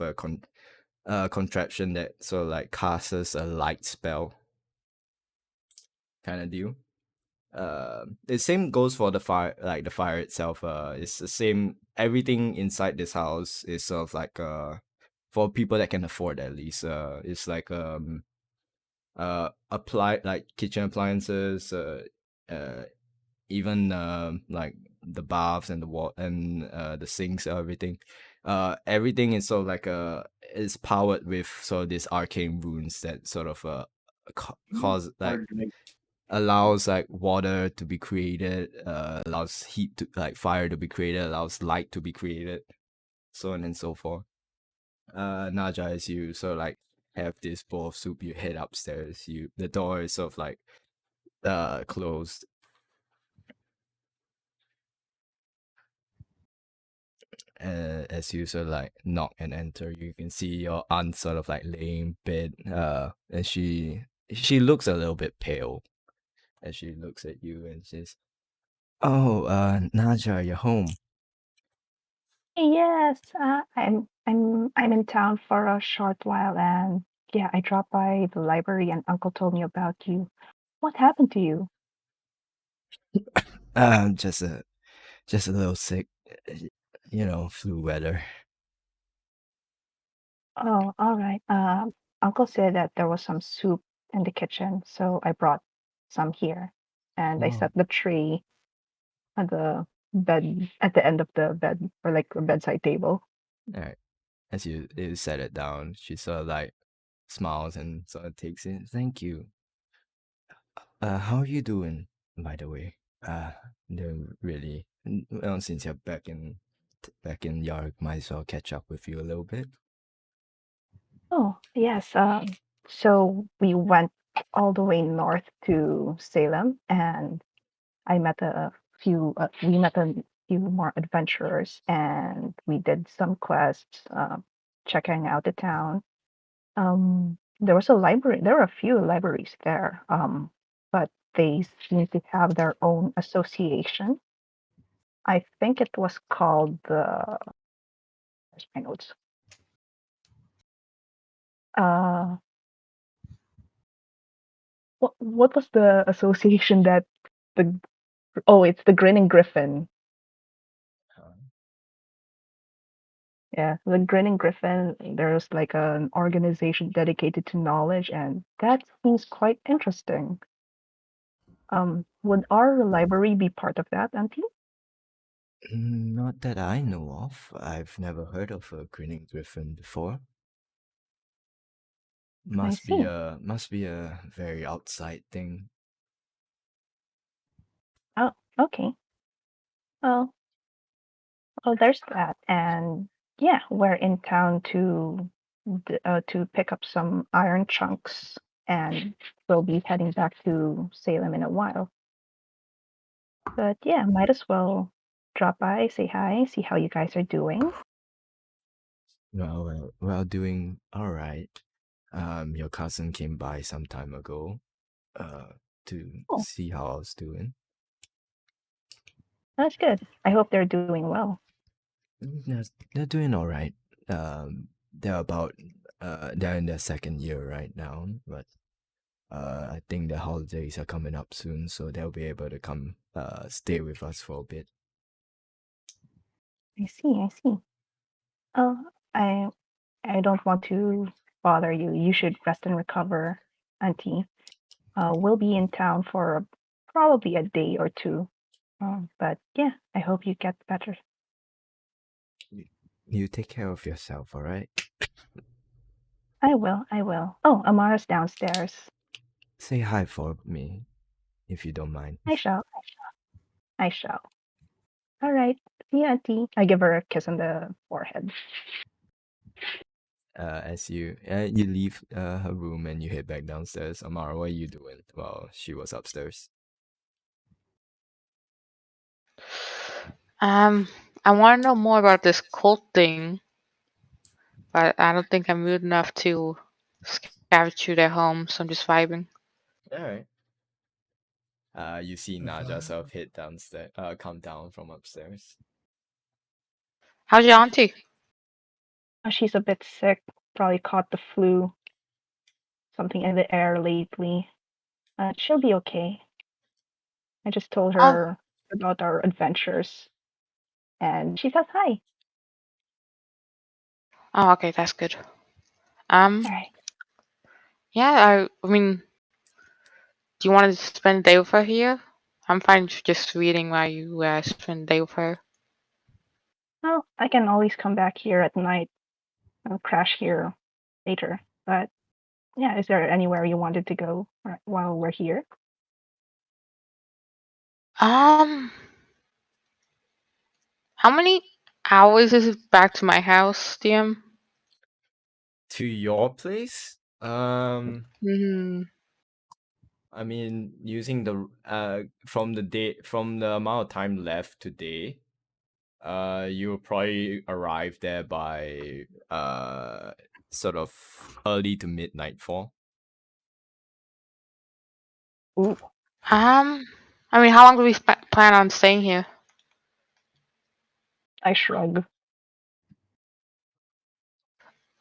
contraption that sort of like casts a light spell kind of deal. the same goes for the fire, like the fire itself. It's the same. Everything inside this house is sort of like for people that can afford at least. It's like apply like kitchen appliances. Uh, even like the baths and the water and the sinks, everything. Everything is sort of like is powered with sort of these arcane runes that sort of cause like Hard to make. allows like water to be created, allows heat to like fire to be created, allows light to be created, so on and so forth. Naja, as you sort of like have this bowl of soup, you head upstairs. The door is sort of like closed. As you sort of like knock and enter, you can see your aunt sort of like laying in bed. And she looks a little bit pale as she looks at you and says, "Oh, Naja, you're home." Yes, I'm in town for a short while, and yeah, I dropped by the library, and Uncle told me about you. What happened to you? Just a little sick, flu weather. Oh, all right. Uncle said that there was some soup in the kitchen, so I brought some here, and I Oh, set the tray at the bed at the end of the bed, or like a bedside table. all right. As you set it down, she sort of like smiles and sort of takes it. Thank you. How are you doing, by the way? Doing really well. Since you're back in York, might as well catch up with you a little bit. Oh, yes. So we went all the way north to Salem, and I met we met a few more adventurers, and we did some quests, checking out the town. There was a library. There were a few libraries there, but they seem to have their own association. I think it was called the. Where's my notes? Uh, what was the association that the oh, it's the Grinning Griffin. Yeah, the Grinning Griffin, there's like an organization dedicated to knowledge, and that seems quite interesting. Would our library be part of that, Auntie? Not that I know of. I've never heard of a grinning griffin before. I see. Must be a very outside thing. Oh, okay. Well, there's that, and yeah, we're in town to pick up some iron chunks, and we'll be heading back to Salem in a while. But yeah, might as well drop by, say hi, see how you guys are doing. Well, doing all right. Your cousin came by some time ago, uh, to Oh, see how I was doing. that's good. I hope they're doing well. They're doing all right. They're about they're in their second year right now, but I think the holidays are coming up soon, so they'll be able to come stay with us for a bit. I see, I see. Oh, I don't want to bother you. You should rest and recover, Auntie. We'll be in town for probably a day or two. But yeah, I hope you get better. You take care of yourself, all right? I will, I will. Oh, Amara's downstairs. Say hi for me, if you don't mind. I shall, I shall. All right. See you, Auntie. I give her a kiss on the forehead. As you leave her room and you head back downstairs, Amara, what are you doing while she was upstairs? I want to know more about this cult thing, but I don't think I'm rude enough to scavenge through their home, so I'm just vibing. All right. You see Naja Fine. sort of head downstairs, come down from upstairs. How's your auntie? She's a bit sick. Probably caught the flu. Something in the air lately. She'll be okay. I just told Oh, her about our adventures, and she says hi. oh, okay, that's good. All right. Yeah, I mean, do you want to spend the day with her here? I'm fine just reading while you spend the day with her. Well, I can always come back here at night and crash here later. But yeah, is there anywhere you wanted to go while we're here? Um, how many hours is it back to my house, DM? To your place? Hmm. I mean, using the from the day from the amount of time left today, you'll probably arrive there by sort of early to mid nightfall. Ooh, I mean, how long do we plan on staying here? I shrug.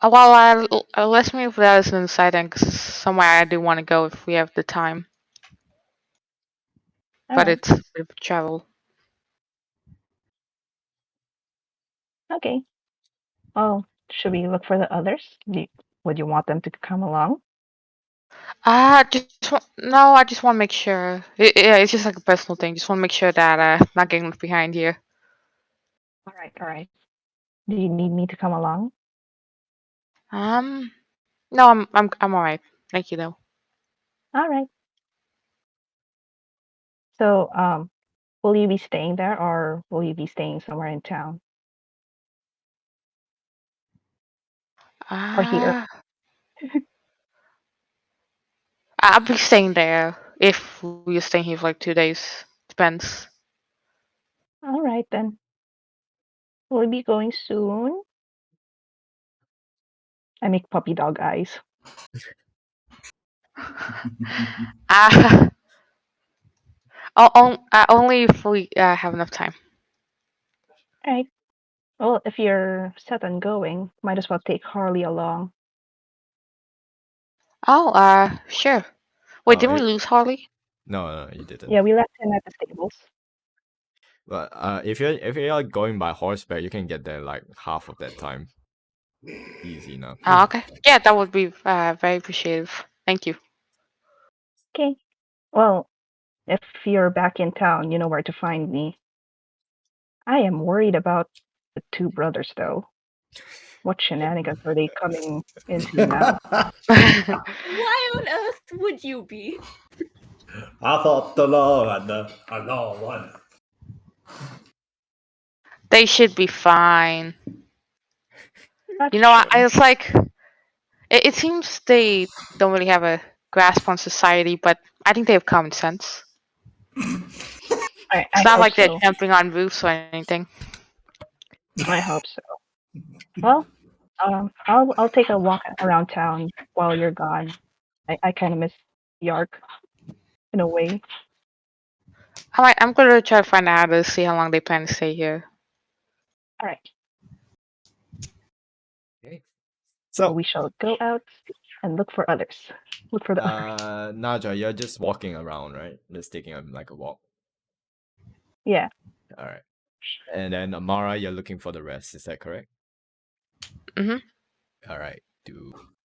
Well, let's move that as an inside then, 'cause somewhere I do want to go if we have the time. All But right. it's a bit of travel. Okay. Well, should we look for the others? Would you want them to come along? No, I just want to make sure. Yeah, it's just like a personal thing. Just want to make sure that not getting left behind here. All right. All right. Do you need me to come along? Um, no, I'm all right. Thank you though. All right. So, will you be staying there, or will you be staying somewhere in town or here? Uh, I'll be staying there if we're staying here for like 2 days. Depends. All right then. Will we be going soon? I make puppy dog eyes. Uh, only if we have enough time. All right. Well, if you're set on going, might as well take Harley along. Oh, sure. Wait, Oh, didn't we lose Harley? no, you didn't. Yeah, we left him at the stables. But if you're going by horseback, you can get there like half of that time. Easy enough. Oh, okay. Yeah, that would be very appreciative. Thank you. Okay. Well, if you're back in town, you know where to find me. I am worried about the two brothers, though. What shenanigans are they coming into now? Why on earth would you be? I thought the law and the law won. They should be fine. Not You know, I sure. was like, it seems they don't really have a grasp on society, but I think they have common sense. I It's not hope like they're so. jumping on roofs or anything. I hope so. Well, I'll take a walk around town while you're gone. I kind of miss Yark in a way. Alright, I'm gonna try to find out to see how long they plan to stay here. All right. Okay. So So, we shall go out and look for others. Look for the others. Naja, you're just walking around, right? Just taking like a walk. Yeah. All right. And then Amara, you're looking for the rest. Is that correct? Mhm. All right.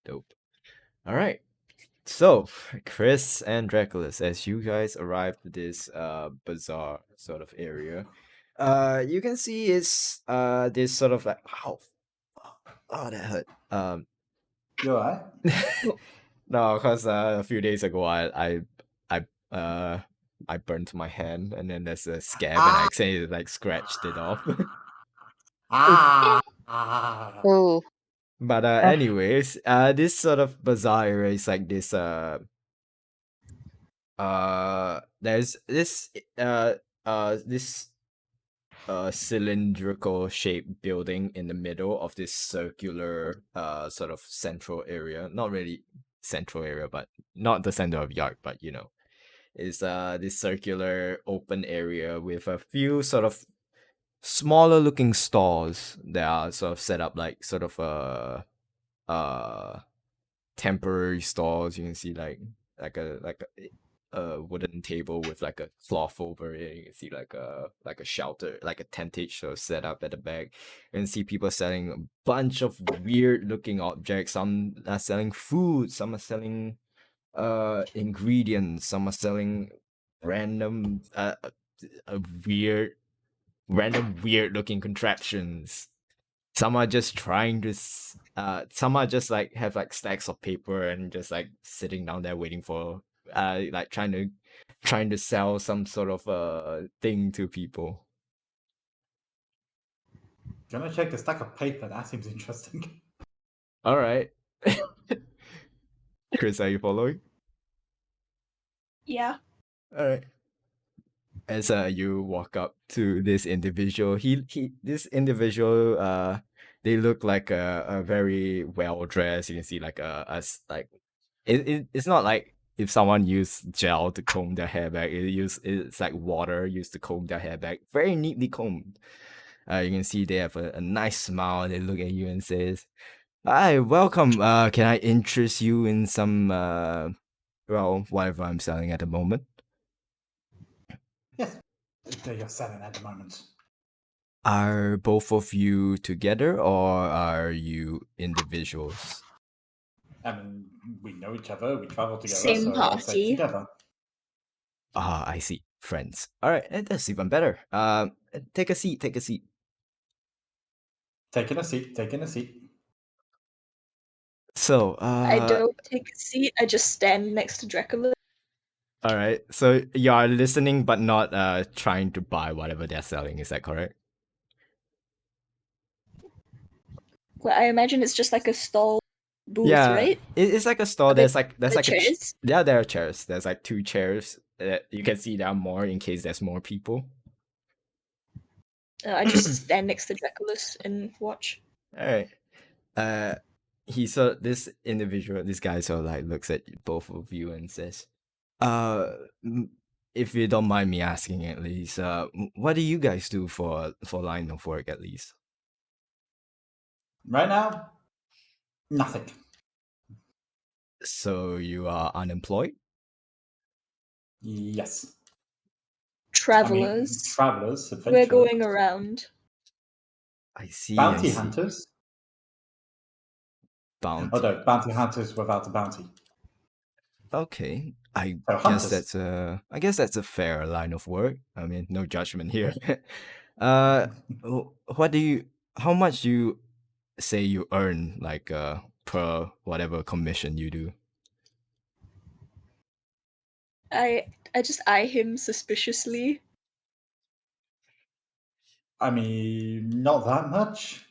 Dope. All right. So, Chris and Draculus, as you guys arrive to this bazaar sort of area, you can see it's this sort of like oh that hurt. You alright? No, because a few days ago I uh I burnt my hand and then there's a scab and I accidentally like scratched it off. Ooh. But F. anyways, this sort of bazaar area is like this there's this cylindrical shaped building in the middle of this circular sort of central area. Not really central area, but not the center of Yark, but you know. Is this circular open area with a few sort of smaller looking stores that are sort of set up like sort of uh temporary stores. You can see like a a wooden table with like a cloth over it. You can see like a shelter, like a tentage sort of set up at the back. You can see people selling a bunch of weird looking objects. Some are selling food, some are selling ingredients, some are selling random weird weird looking contraptions. Some are just trying to some are just like have like stacks of paper and just like sitting down there waiting for like trying to sell some sort of thing to people. Can I check the stack of paper? That seems interesting. All right. Chris, are you following? Yeah. All right. As you walk up to this individual, he this individual they look like a very well dressed. You can see like like it's not like if someone used gel to comb their hair back. It's like water used to comb their hair back, very neatly combed. You can see they have a nice smile. They look at you and says, "Hi, welcome. Can I interest you in some well, whatever I'm selling at the moment?" Yes, you're selling at the moment. Are both of you together or are you individuals? I mean, we know each other. We travel together, Same so I'll say party. together. Ah, I see. Friends. All right, that's even better. Take a seat. Take a seat. Taking a seat. Taking a seat. So, I don't take a seat. I just stand next to Dracula. all right. So you are listening, but not trying to buy whatever they're selling. Is that correct? Well, I imagine it's just like a stall booth, Yeah, right? it's like a store. Are they- There's the like chairs? yeah, there are chairs. There's like 2 chairs. You can see there are more in case there's more people. I just stand next to Dracula's and watch. All right. This individual, this guy sort of like looks at both of you and says, "Uh, if you don't mind me asking, at least, what do you guys do for line of work, at least?" Right now, nothing. So you are unemployed? Yes. Travelers. Travelers, We're adventurers, going around. I see. I bounty see. hunters. Bounty. Although bounty hunters without a bounty. Okay. I So guess hunters. I guess that's a fair line of work. I mean, no judgment here. What do you? How much do you say you earn, like per whatever commission you do? I just eye him suspiciously. I mean, not that much.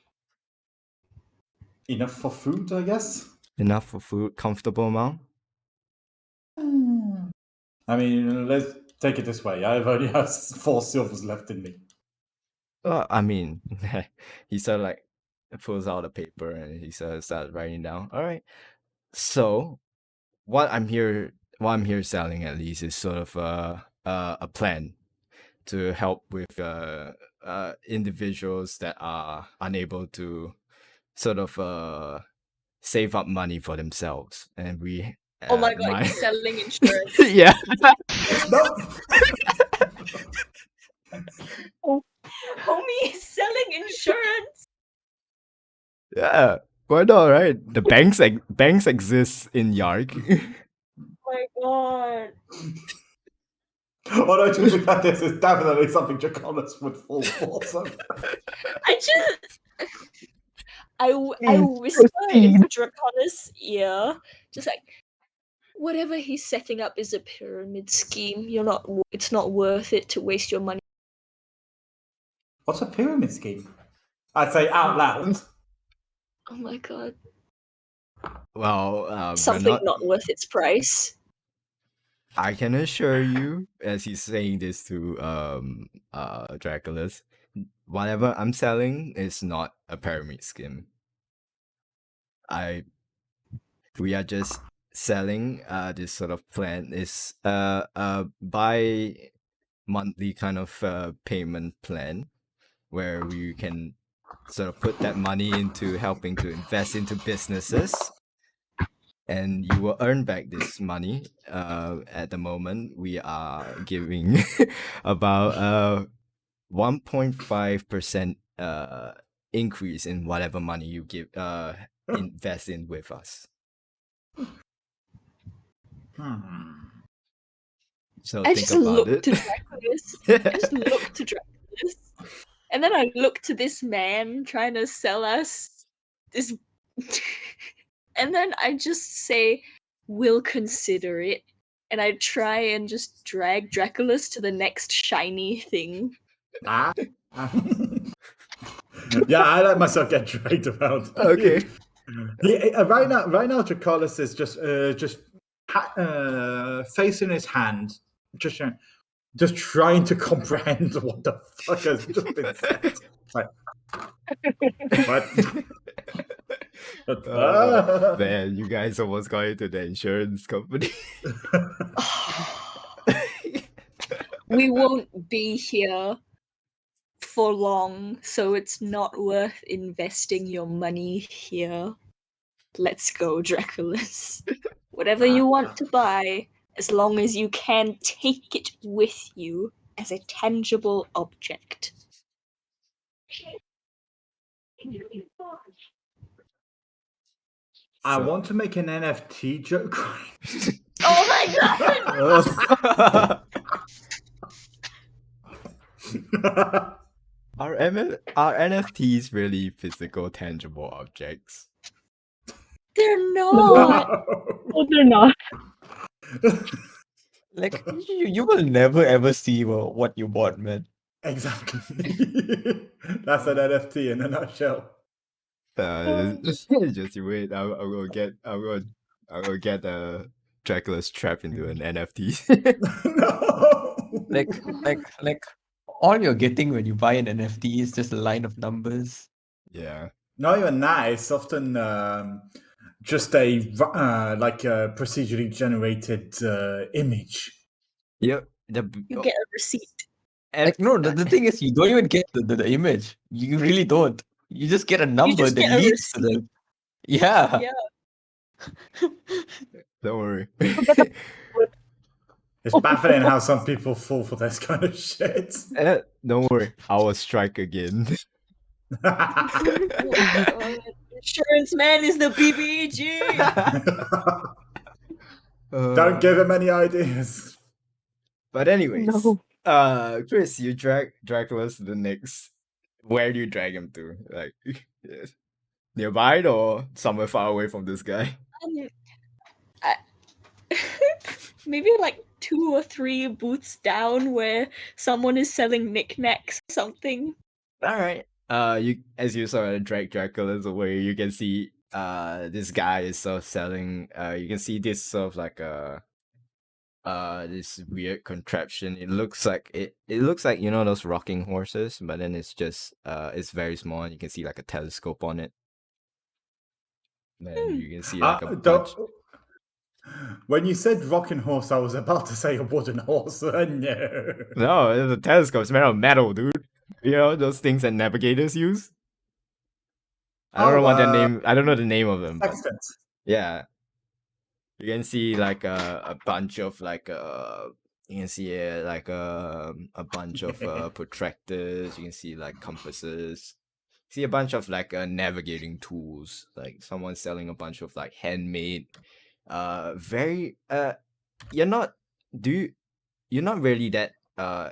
Enough for food, I guess. Enough for food, comfortable amount? I mean, let's take it this way. I've only have 4 silvers left in me. I mean, he sort of like pulls out a paper and he sort of starts writing down. All right. So what I'm here selling at least is sort of a plan to help with individuals that are unable to sort of save up money for themselves, and we Oh my god, my he's selling insurance. yeah. No! Homie is selling insurance. Yeah, why not, right? The banks exist in Yark. Oh my god. Although to be fair, this is definitely something Draconis would fall for. So. I just I Please whisper in proceed. Draconis' ear, just like whatever he's setting up is a pyramid scheme. It's not worth it to waste your money. What's a pyramid scheme? I'd say out loud. Oh my god. Well, we're Something not. not worth its price. I can assure you, as he's saying this to Dracula's, whatever I'm selling is not a pyramid scheme. We are just selling this sort of plan is by monthly kind of payment plan where we can sort of put that money into helping to invest into businesses and you will earn back this money. At the moment, we are giving about 1.5% increase in whatever money you give invest in with us. So I think just about looked to it. Draculus. I just looked to Draculus. And then I looked to this man trying to sell us this. And then I just say, we'll consider it. And I try and just drag Draculus to the next shiny thing. Ah. Yeah, I let myself get dragged around. Okay. Right now, Dracolis is just facing his hand, just trying to comprehend what the fuck has just been said. Like, what? Man, you guys almost got into the insurance company. We won't be here for long, so it's not worth investing your money here. Let's go, Draculus. Whatever you want to buy, as long as you can take it with you as a tangible object. I So- want to make an NFT joke. Oh my god! Are NFTs really physical, tangible objects? They're not! Oh, they're not. Like you will never ever see what you bought, man. Exactly. That's an NFT in a nutshell. Just you wait. I will get Dracula's trap into an NFT. No. Like all you're getting when you buy an NFT is just a line of numbers. Yeah. Not even that. It's often just a procedurally generated image. Yep. You get a receipt. Like no, the thing is you don't even get the image. You really don't. You just get a number just that get a leads to the. Yeah. Yeah. Don't worry. It's baffling how some people fall for this kind of shit. Don't worry. I will strike again. Insurance man is the BBG. Don't give him any ideas. But anyways, No. Chris, you drag Dracula's to the next. Where do you drag him to? Like nearby or somewhere far away from this guy? Maybe like 2 or 3 booths down where someone is selling knickknacks or something. All right. As you sort of drag Dracula's away, you can see this guy is sort of selling. You can see this sort of like this weird contraption. It looks like you know those rocking horses, but then it's just it's very small and you can see like a telescope on it. Then you can see like a bunch. When you said rocking horse, I was about to say a wooden horse. No. No, it's a telescope. It's made of metal, dude. You know those things that navigators use. I don't know what their name. I don't know the name of them. But Sextant. yeah, you can see like a bunch of like you can see like a bunch of protractors. You can see like compasses. See a bunch of like navigating tools. Like someone selling a bunch of like handmade. Very you're not you're not really that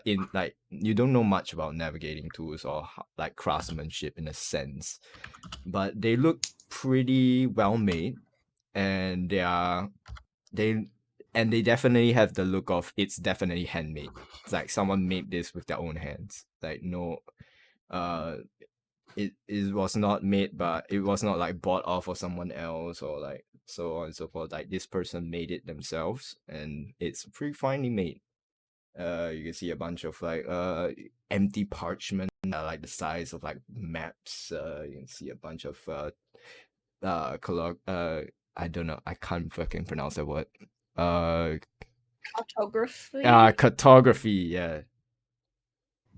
in like you don't know much about navigating tools or like craftsmanship in a sense, but they look pretty well made, and they definitely have the look of it's definitely handmade. It's like someone made this with their own hands. Like no, it was not made, but it was not like bought off of someone else or like so on and so forth. Like this person made it themselves, and it's pretty finely made. You can see a bunch of like empty parchment, like the size of like maps. You can see a bunch of I don't know, I can't fucking pronounce that word. Cartography. Cartography, yeah.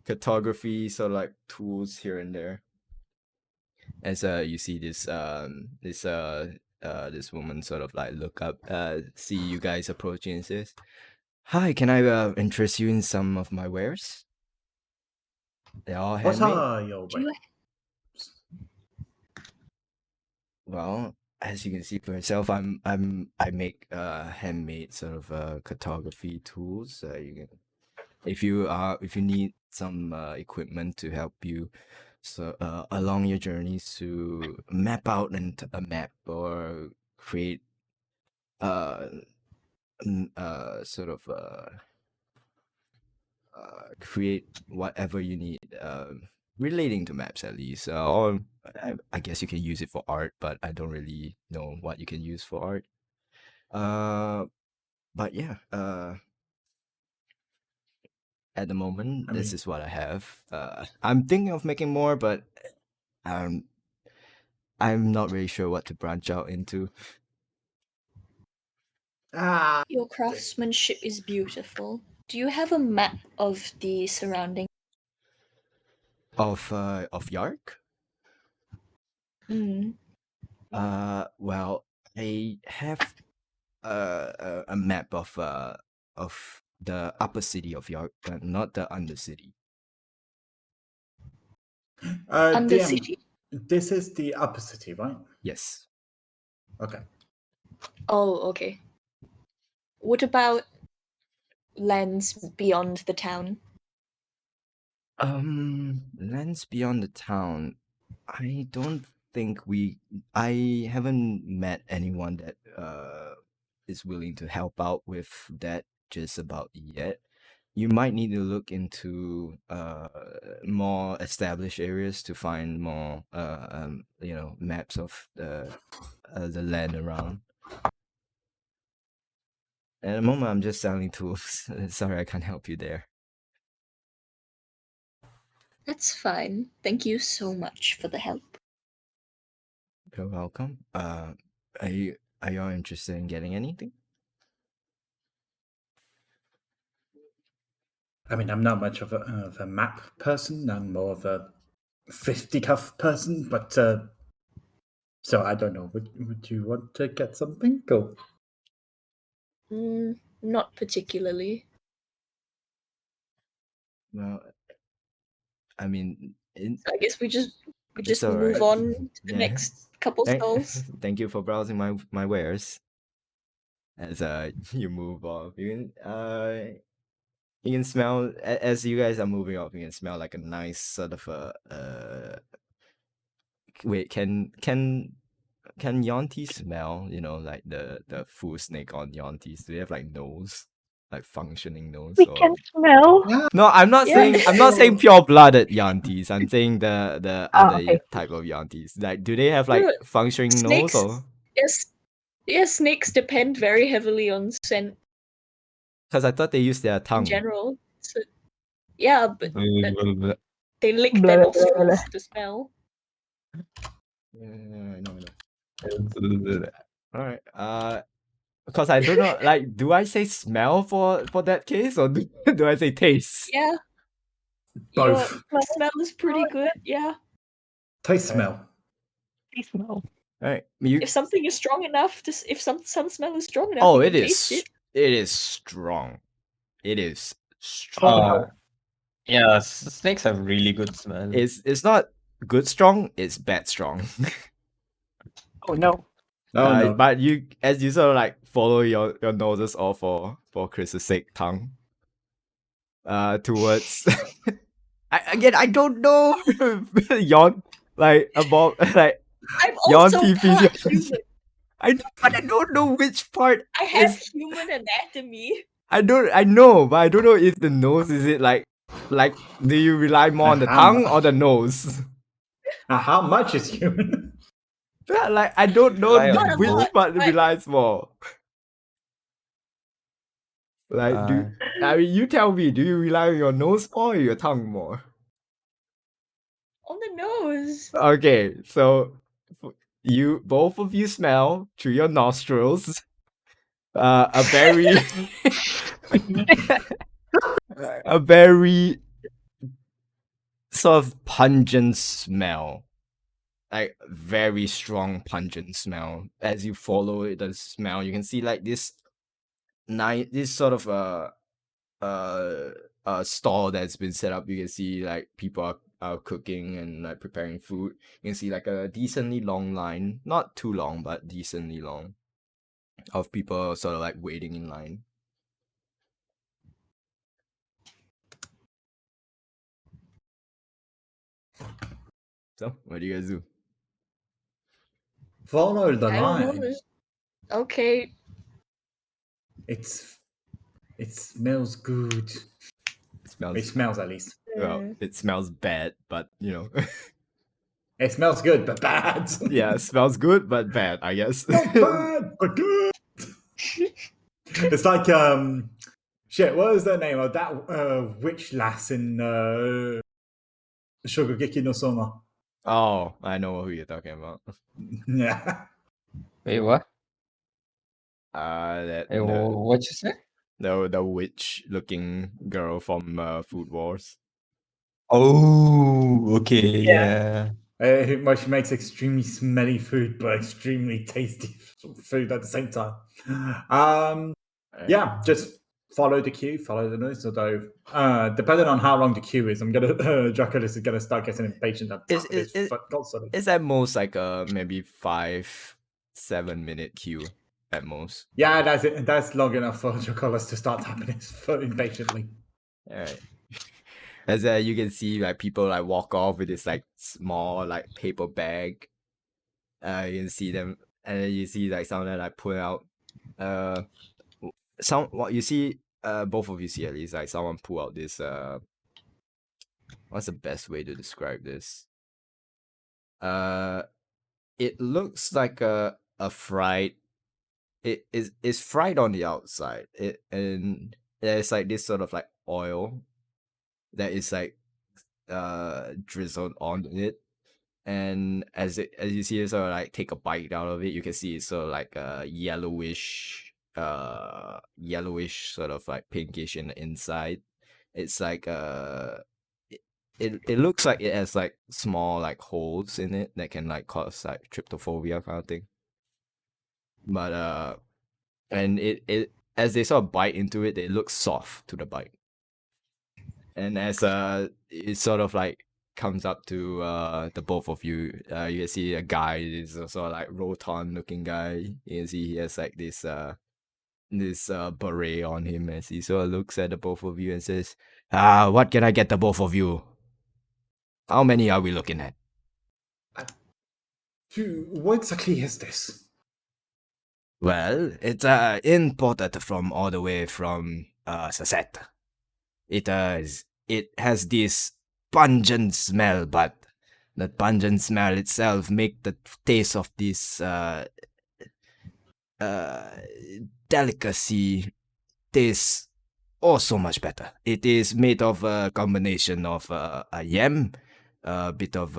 Cartography, so like tools here and there. As you see this this woman sort of like look up, see you guys approaching and says, "Hi, can I interest you in some of my wares? They're all What handmade." are your Do you wares? Well, as you can see for yourself, I make handmade sort of cartography tools. You can, if you need some equipment to help you along your journeys to map out a map or create uh sort of create whatever you need relating to maps at least, or I guess you can use it for art, but I don't really know what you can use for art. But yeah, at the moment, I this mean, is what I have. I'm thinking of making more, but um, I'm not really sure what to branch out into. Your craftsmanship is beautiful. Do you have a map of the surrounding? Of Yark. Mm. Well, I have a map of the upper city of York, not the undercity. DM, Undercity. this is the upper city, right? Yes. Okay. Oh, okay. What about lands beyond the town? Lands beyond the town. I don't think I haven't met anyone that is willing to help out with that just about yet. You might need to look into more established areas to find more maps of the land around. At the moment, I'm just selling tools. Sorry, I can't help you there. That's fine. Thank you so much for the help. You're welcome. Are you all interested in getting anything? I mean, I'm not much of a map person. I'm more of a fisticuff person, but so I don't know. Would you want to get something? Go. Not particularly. Well, I mean, So I guess we just it's all move right. on to the Yeah. next couple stalls. Thank you for browsing my wares. As you move off, you can smell as you guys are moving off. You can smell like a nice sort of wait. Can Yonti smell? You know, like the full snake on Yontis. Do they have like nose, like functioning nose? We Or can smell. no, I'm not Yeah. saying pure blooded Yantis. I'm saying the Ah, other okay. type of Yantis. Like, do they have like No, functioning nose snakes. or? Yes, snakes depend very heavily on scent Because I thought they use their in tongue. general. So, yeah, but Blah, they lick Blah, their blah, blah, blah. nostrils to smell. Yeah, I know. blah. All right. Because I don't know. Like, do I say smell for that case, or do I say taste? Yeah, your Both. smell is pretty good. Yeah, Taste smell. They smell. All right. You. if something is strong enough, if some smell is strong enough, Oh, you it can taste is. it. It is strong. It is Oh strong. Uh, no. yeah, snakes have really good smell. It's not good strong. It's bad strong. Oh no. Oh no. But you, as you sort of like follow your noses off for Chris's sake, tongue. Towards. I don't know. Yawn like about like I'm yawn also TV. part human. But I don't know which part I have is. human anatomy. I know, but I don't know if the nose is it like do you rely more on the How tongue or the nose? How much is human? Yeah, like I don't know Rely on which both. part but- relies more. Like I mean, you tell me, do you rely on your nose more or your tongue more? On the nose. Okay, so you both of you smell through your nostrils. A very a very sort of pungent smell. like very strong pungent smell. As you follow the smell, you can see like this this sort of stall that's been set up. You can see like people are cooking and like preparing food. You can see like a decently long line, not too long, but decently long, of people sort of like waiting in line. So what do you guys do? Follow the I don't know. line. Okay. It smells good. It smells at least. Well, Mm. it smells bad, but you know. It smells good, but bad. Yeah, it smells good but bad, I guess. Not bad, but good. It's like shit. What was the name of that witch lass in Shogugeki no Soma? Oh, I know who you're talking about. Yeah. Wait, what? That Hey, what you say? the witch looking girl from Food Wars. Oh, okay, yeah. Where she makes extremely smelly food, but extremely tasty food at the same time. Yeah, just follow the queue, follow the noise. Although, depending on how long the queue is, I'm gonna Draconis is gonna start getting impatient and It's, tapping his it, foot constantly. it's at most like a maybe 5-7 minute queue at most. Yeah, that's it. That's long enough for Draconis to start tapping his foot impatiently. All right. As you can see, like people like walk off with this like small like paper bag. You can see them, and then you see like some of them like pull out. Some what you see. Both of you see at least like someone pull out this. What's the best way to describe this? It looks like a fried. It is fried on the outside. And there's like this sort of like oil that is like drizzled on it, and as you see it sort of like take a bite out of it, you can see it's sort of like a yellowish sort of like pinkish in the inside. It's like it looks like it has like small like holes in it that can like cause like tryptophobia kind of thing. But and it as they sort of bite into it, it looks soft to the bite. And as it sort of like comes up to the both of you, you can see a guy is also like rotund looking guy. You can see he has like this beret on him as he sort of looks at the both of you and says, what can I get the both of you? How many are we looking at? What exactly is this? Well, it's imported from all the way from Aseth. It has this pungent smell, but the pungent smell itself make the taste of this delicacy taste oh so much better. It is made of a combination of a yam, a bit of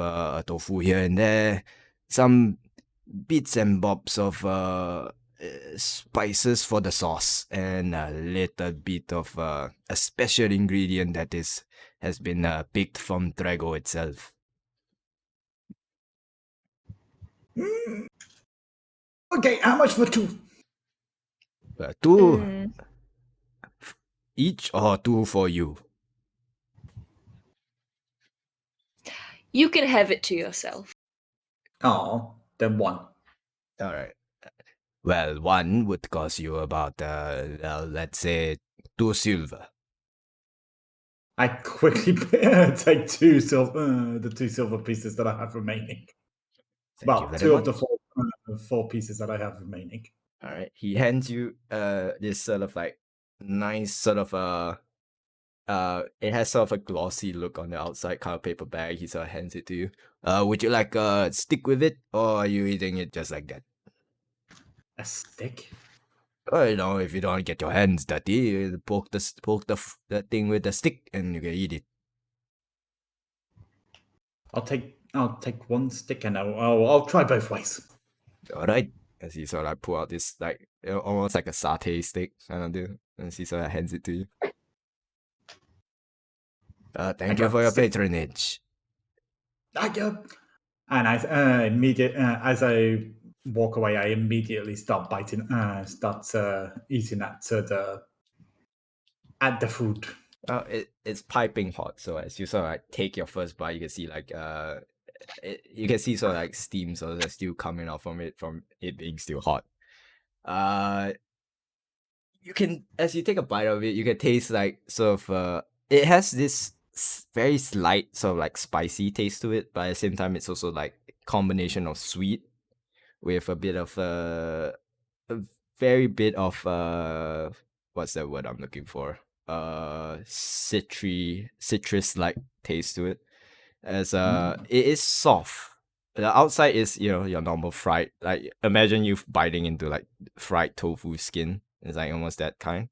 tofu here and there, some bits and bobs of spices for the sauce, and a little bit of a special ingredient that has been picked from Drago itself. Okay, how much for two? Two Mm. each or two for you? You can have it to yourself. Oh, then one. All right. Well, one would cost you about, let's say, 2 silver. I quickly take the 2 silver pieces that I have remaining. Thank you Well, very two of much. the four pieces that I have remaining. All right. He hands you this sort of like nice sort of it has sort of a glossy look on the outside kind of paper bag. He sort of hands it to you. Would you like stick with it, or are you eating it just like that? A stick? Well, you know, if you don't get your hands dirty, you poke the thing with the stick, and you can eat it. I'll take one stick and I'll try both ways. All right. As he sort of like pull out this like almost like a satay stick kind of deal, and he sort of hands it to you. Thank you grab for the your stick. patronage. I And I immediate as I walk away, I immediately start biting, eating at the food. It's piping hot. So as you sort of like take your first bite, you can see like you can see sort of like steam sort of still coming out from it being still hot. You can, as you take a bite of it, you can taste like sort of it has this very slight sort of like spicy taste to it, but at the same time it's also like combination of sweet with a bit of a very bit of what's that word I'm looking for? Citrus like taste to it. As it is soft. The outside is, you know, your normal fried, like imagine you biting into like fried tofu skin. It's like almost that kind.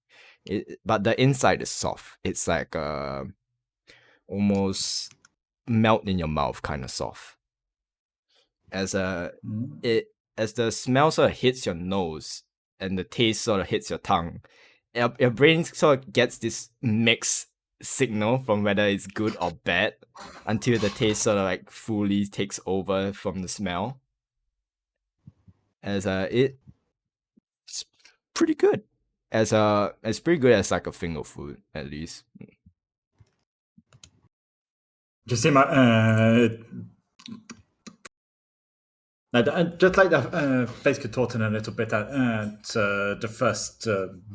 But the inside is soft. It's like almost melt in your mouth kind of soft. As as the smell sort of hits your nose and the taste sort of hits your tongue, your brain sort of gets this mixed signal from whether it's good or bad until the taste sort of like fully takes over from the smell. As it's pretty good. It's pretty good as like a finger food at least. Just see my just like the face contorting a little bit at the first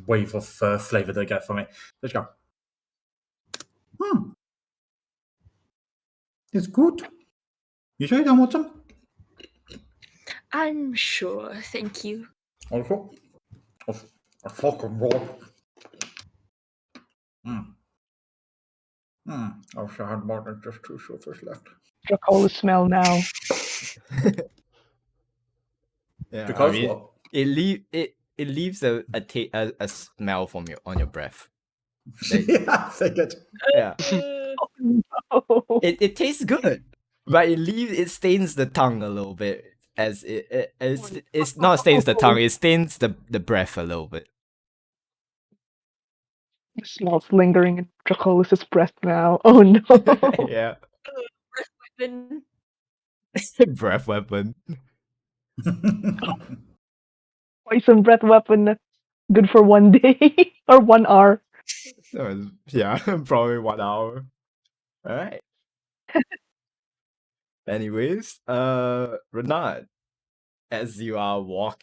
wave of flavor they get from it. Let's go. It's good. You sure you don't want some? I'm sure, thank you. Also, a fucking raw. I wish I had more than just 2 sulfurs left. Dracola smell now. Yeah, Because I mean, what? it leaves a smell from on your breath. Yeah, I figured. Yeah. Oh, It tastes good, but it stains the tongue a little bit. As it's not stains the tongue, it stains the breath a little bit. it smells lingering in Dracola's breath now. Oh no. Yeah, Then breath weapon. Poison breath weapon that's good for 1 day or 1 hour. Yeah, probably 1 hour. All right. Anyways, Renat, as you are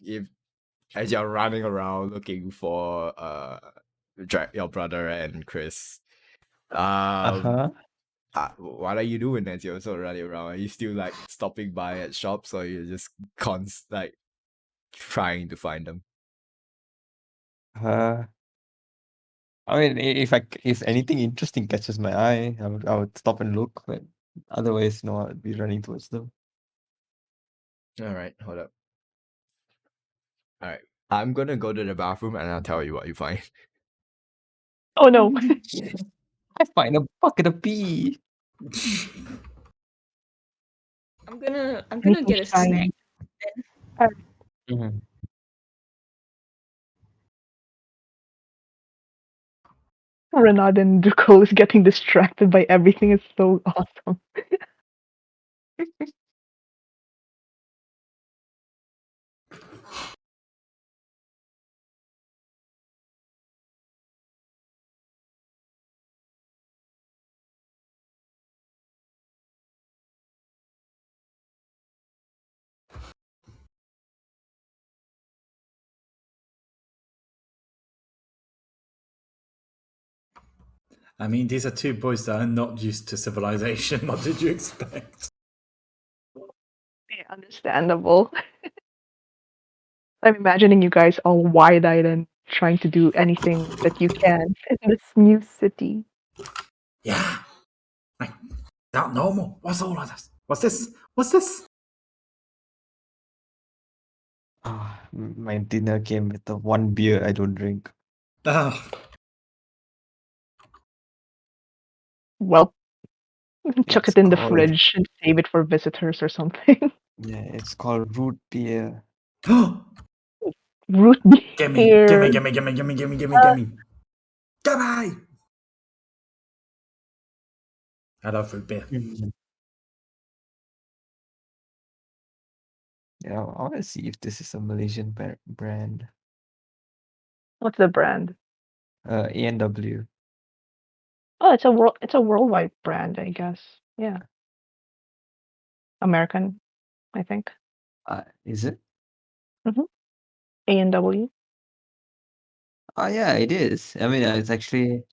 as you're running around looking for your brother and Chris, Uh-huh. what are you doing as you're also running around? Are you still like stopping by at shops, or you're just like trying to find them? Uh, I mean, if anything interesting catches my eye, I would stop and look. But otherwise, no, I'd be running towards them. All right, hold up. All right, I'm gonna go to the bathroom and I'll tell you what you find. Oh no. I find a bucket of pee. I'm gonna Anything get a snack. shiny. Mhm. Renard and Dracol is getting distracted by everything. It's so awesome. I mean, these are 2 boys that are not used to civilization. What did you expect? Yeah, understandable. I'm imagining you guys all wide-eyed and trying to do anything that you can in this new city. Yeah. Like, not normal. What's all of this? What's this? What's this? My dinner came with the 1 beer I don't drink. Ah, Well, chuck It's it in the called fridge and save it for visitors or something. it's called root beer. Root gimme, beer. gimme, gimme, gimme, gimme, gimme, gimme, gimme. Gimme! I love root beer. Mhm. Yeah, I want to see if this is a Malaysian brand. What's the brand? A&W. Oh, it's a worldwide brand, I guess. Yeah. American, I think. Is it? Mm-hmm. A&W. Oh yeah, it is. I mean, it's actually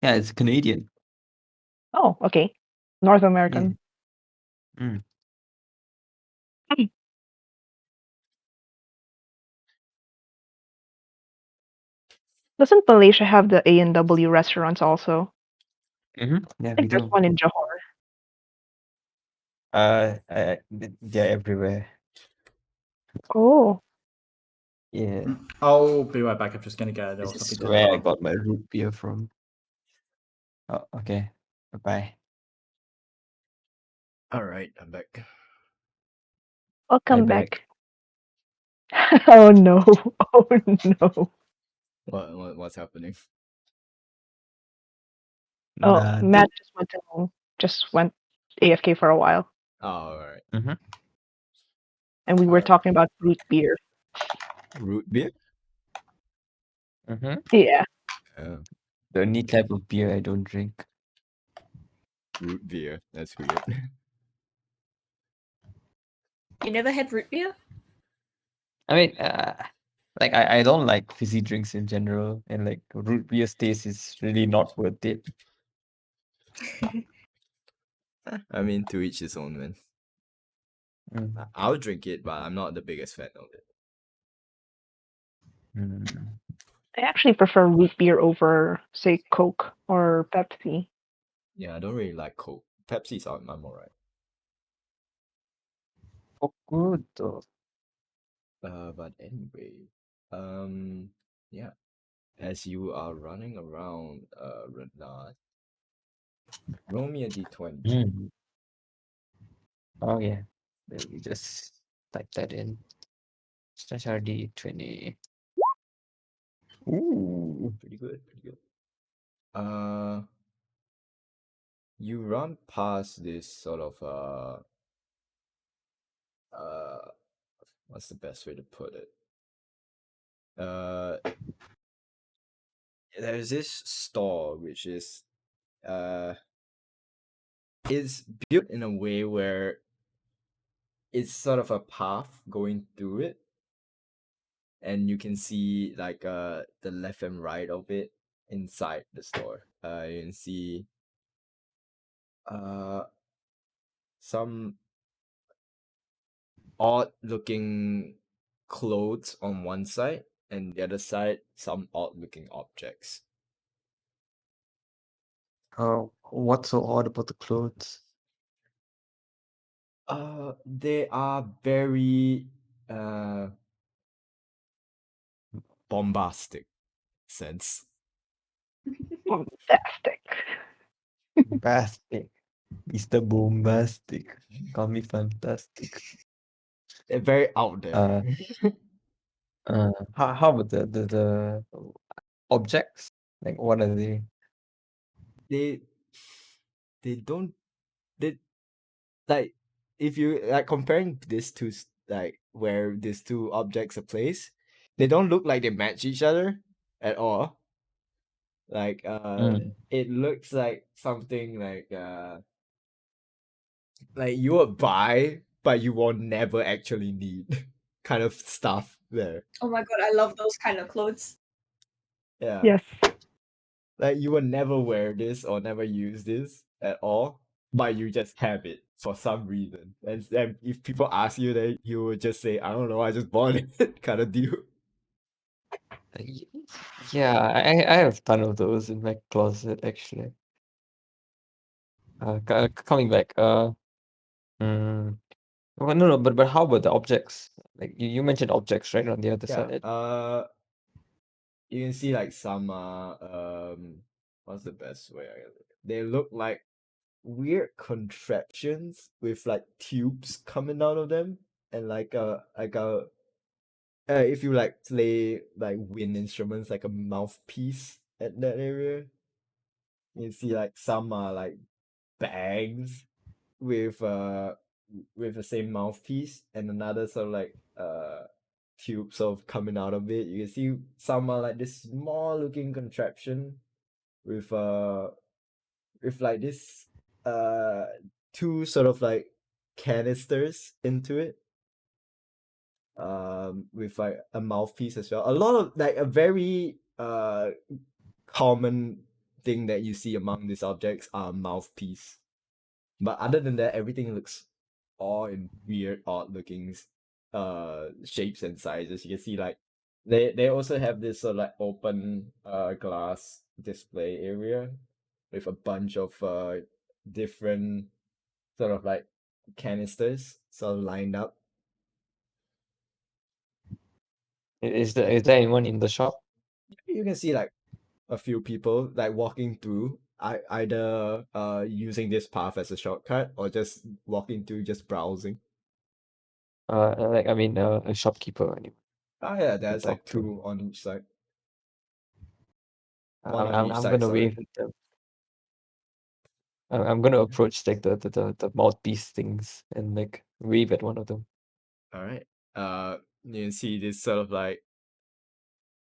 it's Canadian. Oh, okay. North Yeah. American. Mm. Doesn't Malaysia have the A&W restaurants also? Yeah, I we think there's do. one in Johor. They're everywhere. Oh, Yeah. I'll be right back. I'm just going to get a little This is something to where I drink. got my root beer from. Oh, okay. Bye-bye. All right, I'm back. Hi, welcome Derek. back. Oh no. Oh no. What's happening? Oh, Matt Nothing. just went AFK for a while, Oh, all right. Mm-hmm. and we All were right. talking about root beer. Root beer? Mm-hmm. Yeah. The only type of beer I don't drink. Root beer. That's weird. You never had root beer? I mean, like I don't like fizzy drinks in general, and like root beer taste is really not worth it. I mean, to each his own, man. Mm. I'll drink it, but I'm not the biggest fan of it. Mm. I actually prefer root beer over, say, Coke or Pepsi. Yeah, I don't really like Coke. Pepsi's I'm alright. Oh, good though. But anyway, yeah. As you are running around, Renard, roll me a d20. Mm. Oh yeah. Let me just type that in. Slash RD20. Ooh. Pretty good, pretty good. You run past this sort of what's the best way to put it? There's this store which is is built in a way where it's sort of a path going through it, and you can see like the left and right of it inside the store. You can see uh some odd looking clothes on one side, and the other side some odd looking objects. Oh, what's so odd about the clothes? They are very bombastic sense. Fantastic. Bombastic. Mr. Bombastic. Call me fantastic. They're very out there. How about the objects? Like what are they? they they don't they like if you like comparing this to like where these two objects are placed, they don't look like they match each other at all. Like Mm. it looks like something like you would buy but you will never actually need kind of stuff there. Oh my god, I love those kind of clothes. Yeah. Yes. Like you will never wear this or never use this at all, but you just have it for some reason. And if people ask you, then you would just say, "I don't know, I just bought it," kind of deal. Y- Yeah, I have a ton of those in my closet actually. Coming back. Mm, well, no, but how about the objects? Like you mentioned objects, right, on the other Yeah. side. You can see like some what's the best way? They look like weird contraptions with like tubes coming out of them, and like a if you like play like wind instruments, like a mouthpiece at that area. You see like some like bags with with the same mouthpiece, and another sort of like tube sort of coming out of it. You can see some are like this small looking contraption with like this two sort of like canisters into it, with like a mouthpiece as well. A lot of like a very common thing that you see among these objects are mouthpiece. But other than that, everything looks all in weird, odd looking shapes and sizes. You can see like they also have this sort of like open glass display area with a bunch of different sort of like canisters sort of lined up. Is there anyone in the shop? You can see like a few people like walking through, either using this path as a shortcut or just walking through, just browsing. Like I mean, a shopkeeper. Anyway, Yeah, there's like talk to. two on each side. I- One I'm on I'm, each I'm side, gonna sorry. wave at them. I'm gonna approach like the mouthpiece things and like wave at one of them. All right. You can see this sort of like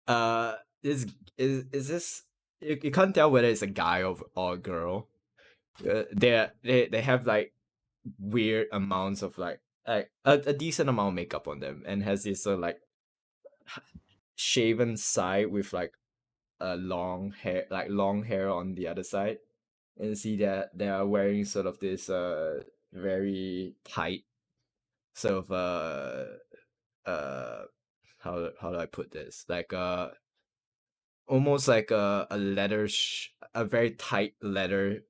uh, this is this you can't tell whether it's a guy or a girl. They have like weird amounts of like a decent amount of makeup on them, and has this sort of like shaven side with like a long hair on the other side, and see that they are wearing sort of this very tight sort of how do I put this, like almost like a leather a very tight leather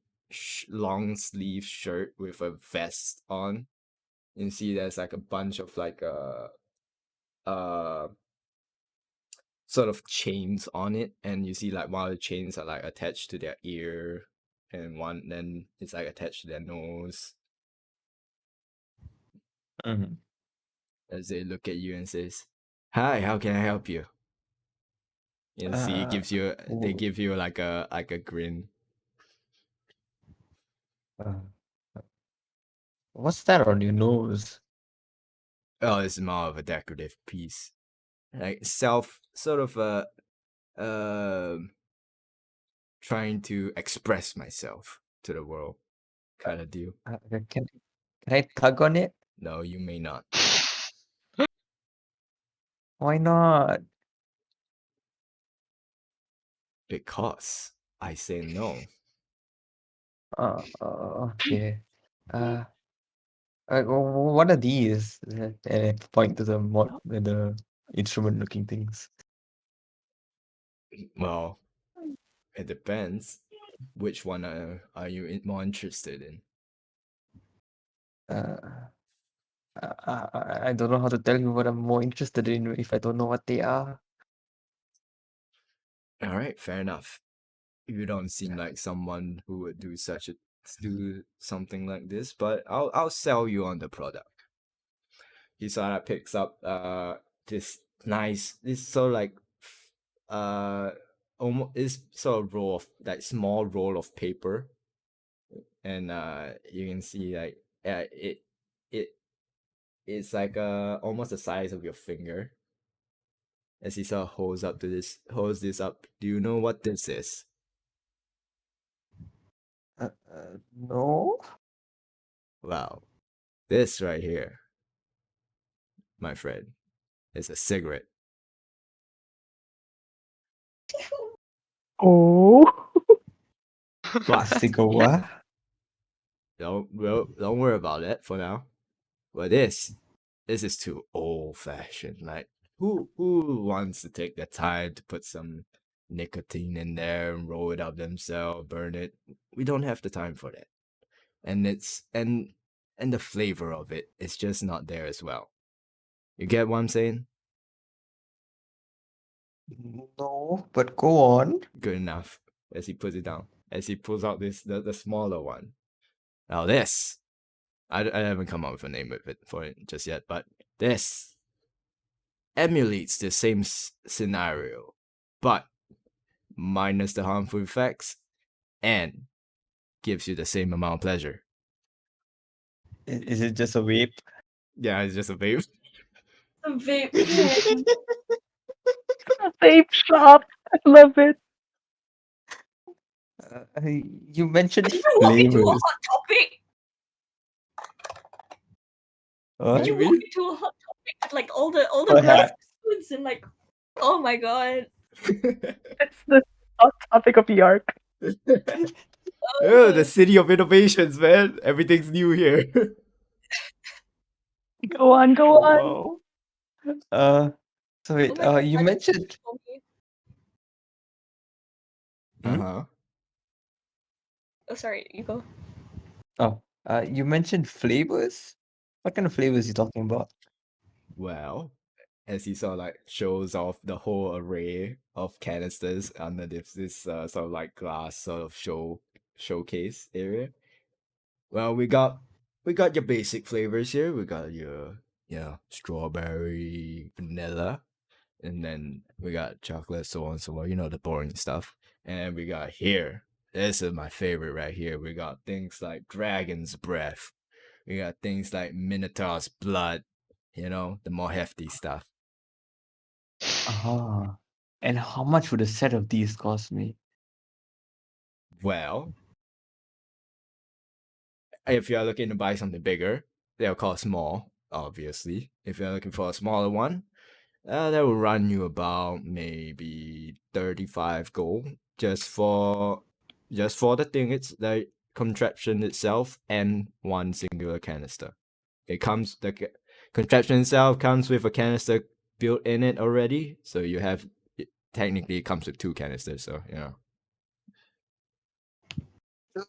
long sleeve shirt with a vest on. You see there's like a bunch of like uh sort of chains on it, and you see like one of the chains are like attached to their ear, and one then it's like attached to their nose, Mhm. as they look at you and says, "Hi, how can I help you?" You see, it gives you they w- give you like a grin. uh, what's that on your nose? Oh, it's more of a decorative piece, like self sort of um trying to express myself to the world kind of deal. Can I tug on it? No, you may not, Why not? because I say no. Okay. Uh, what are these? And I point to the instrument-looking things. Well, it depends. Which one are you more interested in? Uh, I don't know how to tell you what I'm more interested in if I don't know what they are. All right, fair enough. You don't seem like someone who would do something like this, but I'll sell you on the product. He sort of picks up this sort of like uh almost this sort of roll of like small roll of paper, and you can see like it it's like almost the size of your finger, as he sort of holds this up. Do you know what this is? No? Wow, this right here, my friend, is a cigarette. Oh. Plastic or what? Don't worry about that for now. But this is too old fashioned. Like who wants to take the time to put some nicotine in there and roll it up themselves, burn it? We don't have the time for that. And and the flavor of it is just not there as well. You get what I'm saying? No, but go on. Good enough. As he puts it down. As he pulls out the smaller one. Now this, I haven't come up with a name for it just yet, but this emulates the same scenario, but minus the harmful effects and gives you the same amount of pleasure. Is it just a vape? Yeah, it's just a vape. A vape pen. Vape shop. I love it. You mentioned Did you walk into a flavors. hot topic? What? Did you walk Maybe. into a hot topic? Like all the glass Perhaps. foods and like, oh my god. It's the hot topic of Yark. Oh, the city of innovations, man. Everything's new here. Go on, go on. Wow. So wait, Oh my god, you what did you mentioned tell me? Uh-huh. Oh, sorry, you go. you mentioned flavors. What kind of flavors you talking about? Well, as he sort of like shows off the whole array of canisters under this sort of like glass sort of showcase area. Well, we got your basic flavors here. We got your strawberry, vanilla, and then we got chocolate, so on and so on. You know the boring stuff. And we got here. This is my favorite right here. We got things like dragon's breath. We got things like minotaur's blood. You know, the more hefty stuff. Ah, and how much would a set of these cost me? Well, if you're looking to buy something bigger, they'll cost more, obviously. If you're looking for a smaller one, that will run you about maybe 35 gold just for the thing, it's the contraption itself and one singular canister. Contraption itself comes with a canister built in it already, so technically it comes with two canisters, so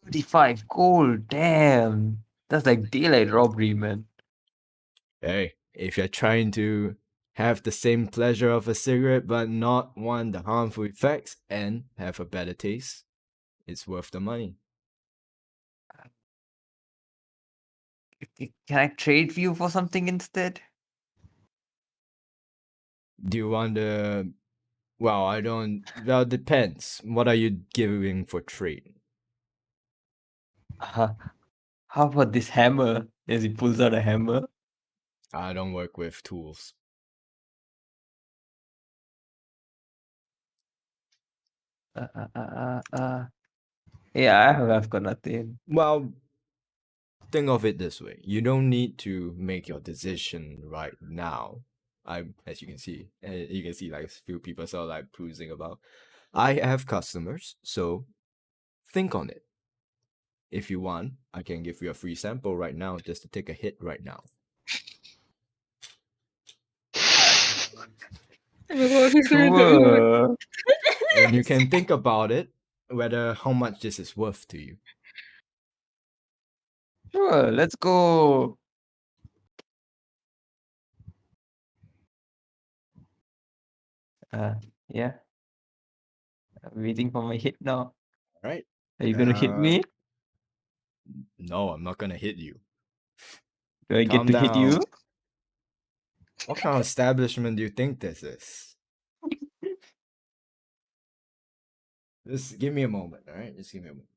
35 gold, damn. That's like daylight robbery, man. Hey, if you're trying to have the same pleasure of a cigarette but not want the harmful effects and have a better taste, it's worth the money. Can I trade you for something instead? Do you want the well, I don't well depends. What are you giving for trade? How about this hammer? As he pulls out a hammer. I don't work with tools. Yeah, I've got nothing. Well, think of it this way. You don't need to make your decision right now. As you can see like a few people sort of like cruising about. I have customers, so think on it. If you want, I can give you a free sample right now just to take a hit right now. Oh my god, he's gonna get me with Sure. And you can think about it, whether how much this is worth to you. Sure, let's go. Yeah. I'm waiting for my hit now. Right? Are you gonna hit me? No, I'm not gonna hit you. Do I get Calm to hit down. you? What kind of establishment do you think this is? Just give me a moment, alright? Just give me a moment.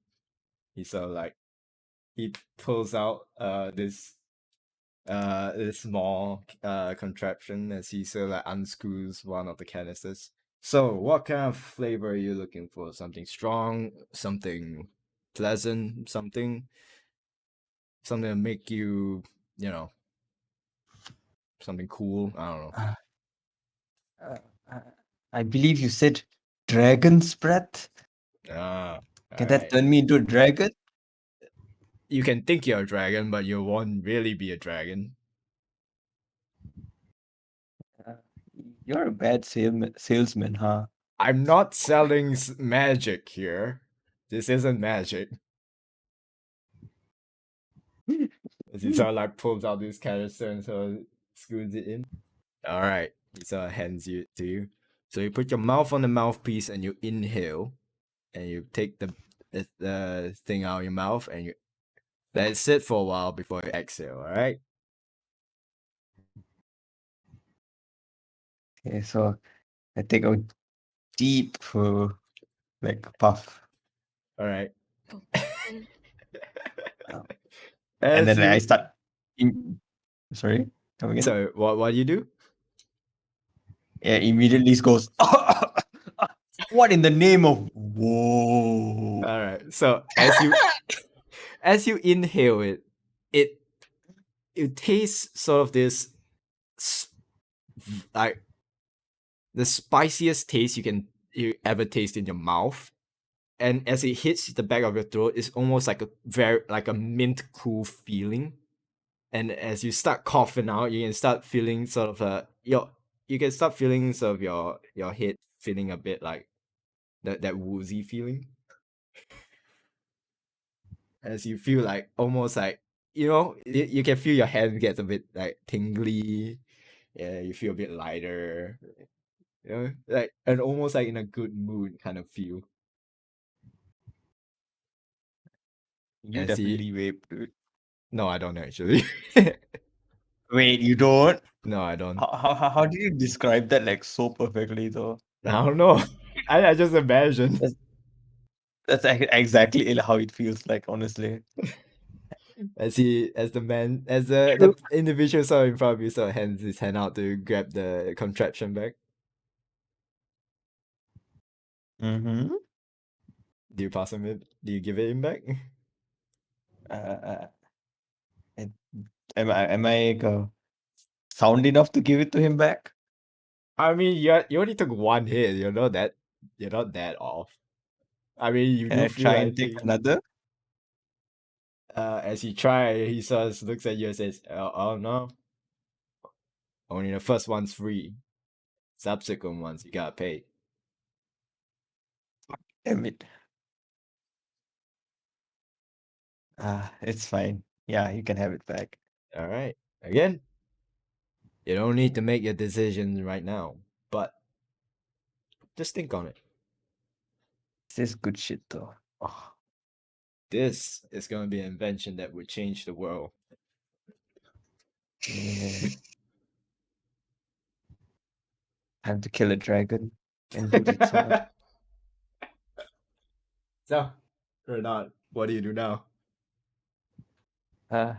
He sort of like he pulls out this small contraption as he sort of like unscrews one of the canisters. So, what kind of flavor are you looking for? Something strong, something pleasant, something to make you, you know, something cool. I don't know. Uh, uh, I believe you said dragon's breath. Ah, Can that alright. turn me into a dragon? You can think you're a dragon, but you won't really be a dragon. Uh, you're a bad salesman, huh? I'm not selling magic here. This isn't magic. As he sort of like pulls out this canister and sort of screws it in. All right, he sort of hands it to you. So you put your mouth on the mouthpiece and you inhale, and you take the thing out of your mouth and you let it sit for a while before you exhale. All right. Okay, so I take a deep like puff. All right. And As then I you start Sorry, come again. So what do you do? Yeah, immediately goes. What in the name of whoa? All right. So as you inhale it, it it tastes sort of this like the spiciest taste you ever taste in your mouth. And as it hits the back of your throat, it's almost like a mint cool feeling. And as you start coughing out, you can start feeling sort of you can start feeling sort of your head feeling a bit like that woozy feeling. As you feel like almost like you can feel your hand gets a bit like tingly. Yeah, you feel a bit lighter. Like and almost like in a good mood kind of feel. You As he definitely vape, dude. No, I don't actually. Wait, you don't? No, I don't. How did you describe that like so perfectly though? I don't know. I just imagine. That's exactly how it feels like, honestly. As True. the individual saw in front of you sort of hands his hand out to grab the contraption back. Mm-hmm. Do you pass him it? Do you give it him back? Uh, and- am I sound enough to give it to him back? I mean, you only took one hit. You're not that off. I mean, you Can do I feel try like and take another? as you try, he sort of looks at you and says, "Oh no, only the first one's free. Subsequent ones you gotta pay." Damn it. It's fine. Yeah, you can have it back. All right. Again, you don't need to make your decisions right now, but just think on it. This is good shit though. Oh, This is going to be an invention that would change the world. yeah. Time to kill a dragon and do its sword. So, or not, what do you do now? Uh,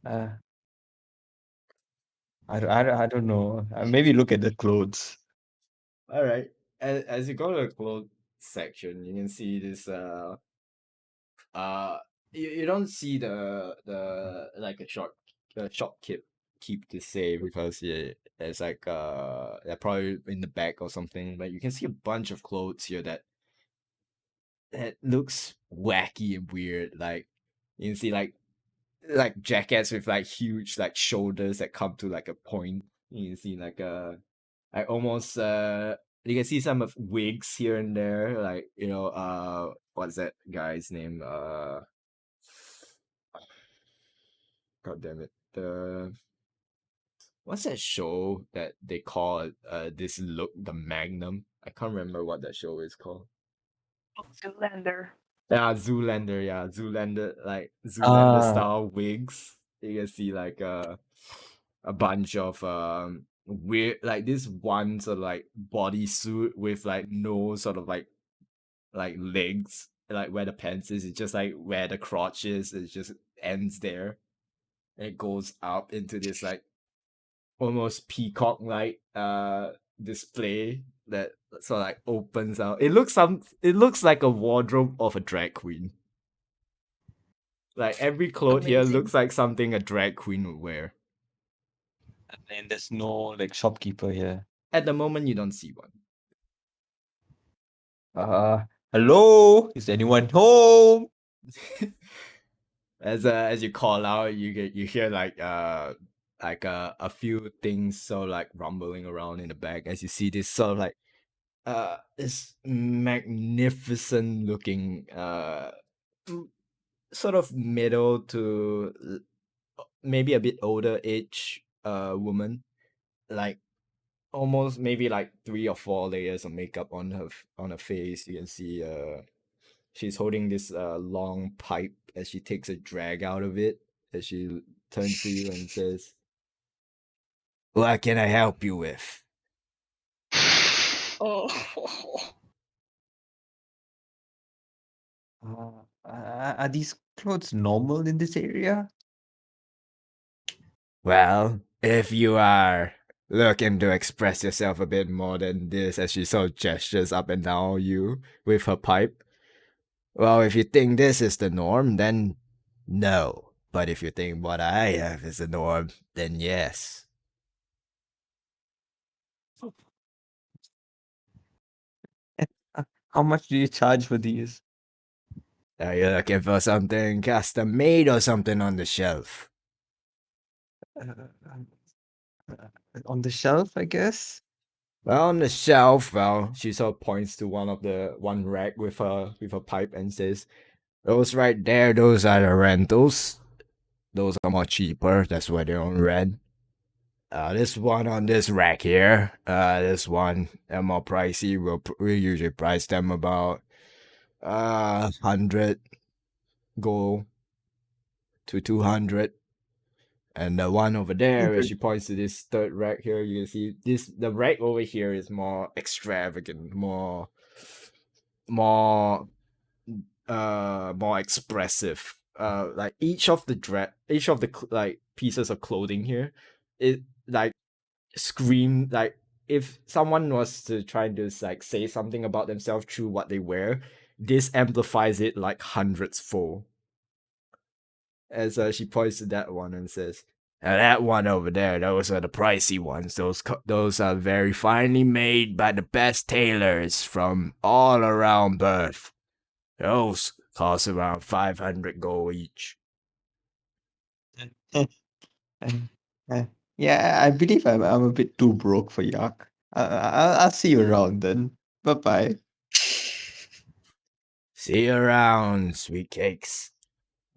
uh, I don't know. Maybe look at the clothes. All right. As you go to the clothes section, you can see this. Uh, you don't see the like a shop the keep to say because it's like they're probably in the back or something. But you can see a bunch of clothes here that looks wacky and weird. Like you can see like jackets with like huge like shoulders that come to like a point. You can see like almost you can see some of wigs here and there, like what's that guy's name? God damn it. What's that show that they call this look the Magnum? I can't remember what that show is called. Zoolander. Yeah, Zoolander, yeah. Zoolander, like Zoolander Ah, style wigs. You can see like a bunch of weird like this one sort of like bodysuit with like no sort of like legs, like where the pants is, it's just like where the crotch is, it just ends there. And it goes up into this like almost peacock like display that sort of like opens out. It looks like a wardrobe of a drag queen. Like every cloth here Amazing. looks like something a drag queen would wear. and there's no like shopkeeper here. At the moment, you don't see one. Hello? Is anyone home? As you call out, you hear like a few things sort of like rumbling around in the back as you see this sort of like this magnificent looking sort of middle to maybe a bit older age woman, like almost maybe like 3 or 4 layers of makeup on her face. You can see she's holding this long pipe as she takes a drag out of it as she turns to you and says, "What can I help you with?" Oh. Are these clothes normal in this area? Well, if you are looking to express yourself a bit more than this, as she sort of gestures up and down you with her pipe, well, if you think this is the norm, then no. But if you think what I have is the norm, then yes. How much do you charge for these? Are you looking for something custom made or something on the shelf? On the shelf, I guess. Well, on the shelf, well, she sort of points to one rack with her pipe and says, "Those right there, those are the rentals. Those are more cheaper. That's why they're on rent. This one on this rack here, this one, they're more pricey. We usually price them about 100 gold to 200. And the one over there, as she points to this third rack here, you can see the rack over here is more extravagant, more more expressive. Like each of the like pieces of clothing here, it like scream like if someone was to try to like say something about themselves through what they wear, this amplifies it like hundreds full. As she points to that one and says, "Now that one over there, those are the pricey ones. Those are very finely made by the best tailors from all around Perth. Those cost around 500 gold each." Uh, yeah, I believe I'm a bit too broke for Yak. I'll see you around then. Bye bye. See you around, sweet cakes.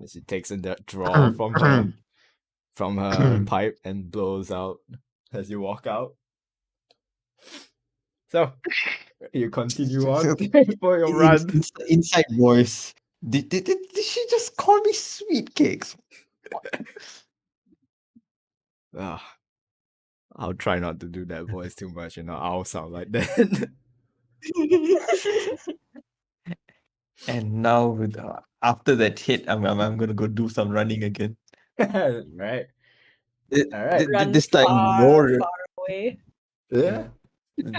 And she takes a draw from her pipe and blows out as you walk out. So you continue on for your run. Inside voice. Did she just call me sweet cakes? Ah, I'll try not to do that voice too much, I'll sound like that. And now with after that hit, I'm gonna go do some running again. Right. All right. Run This time far, far away. Yeah.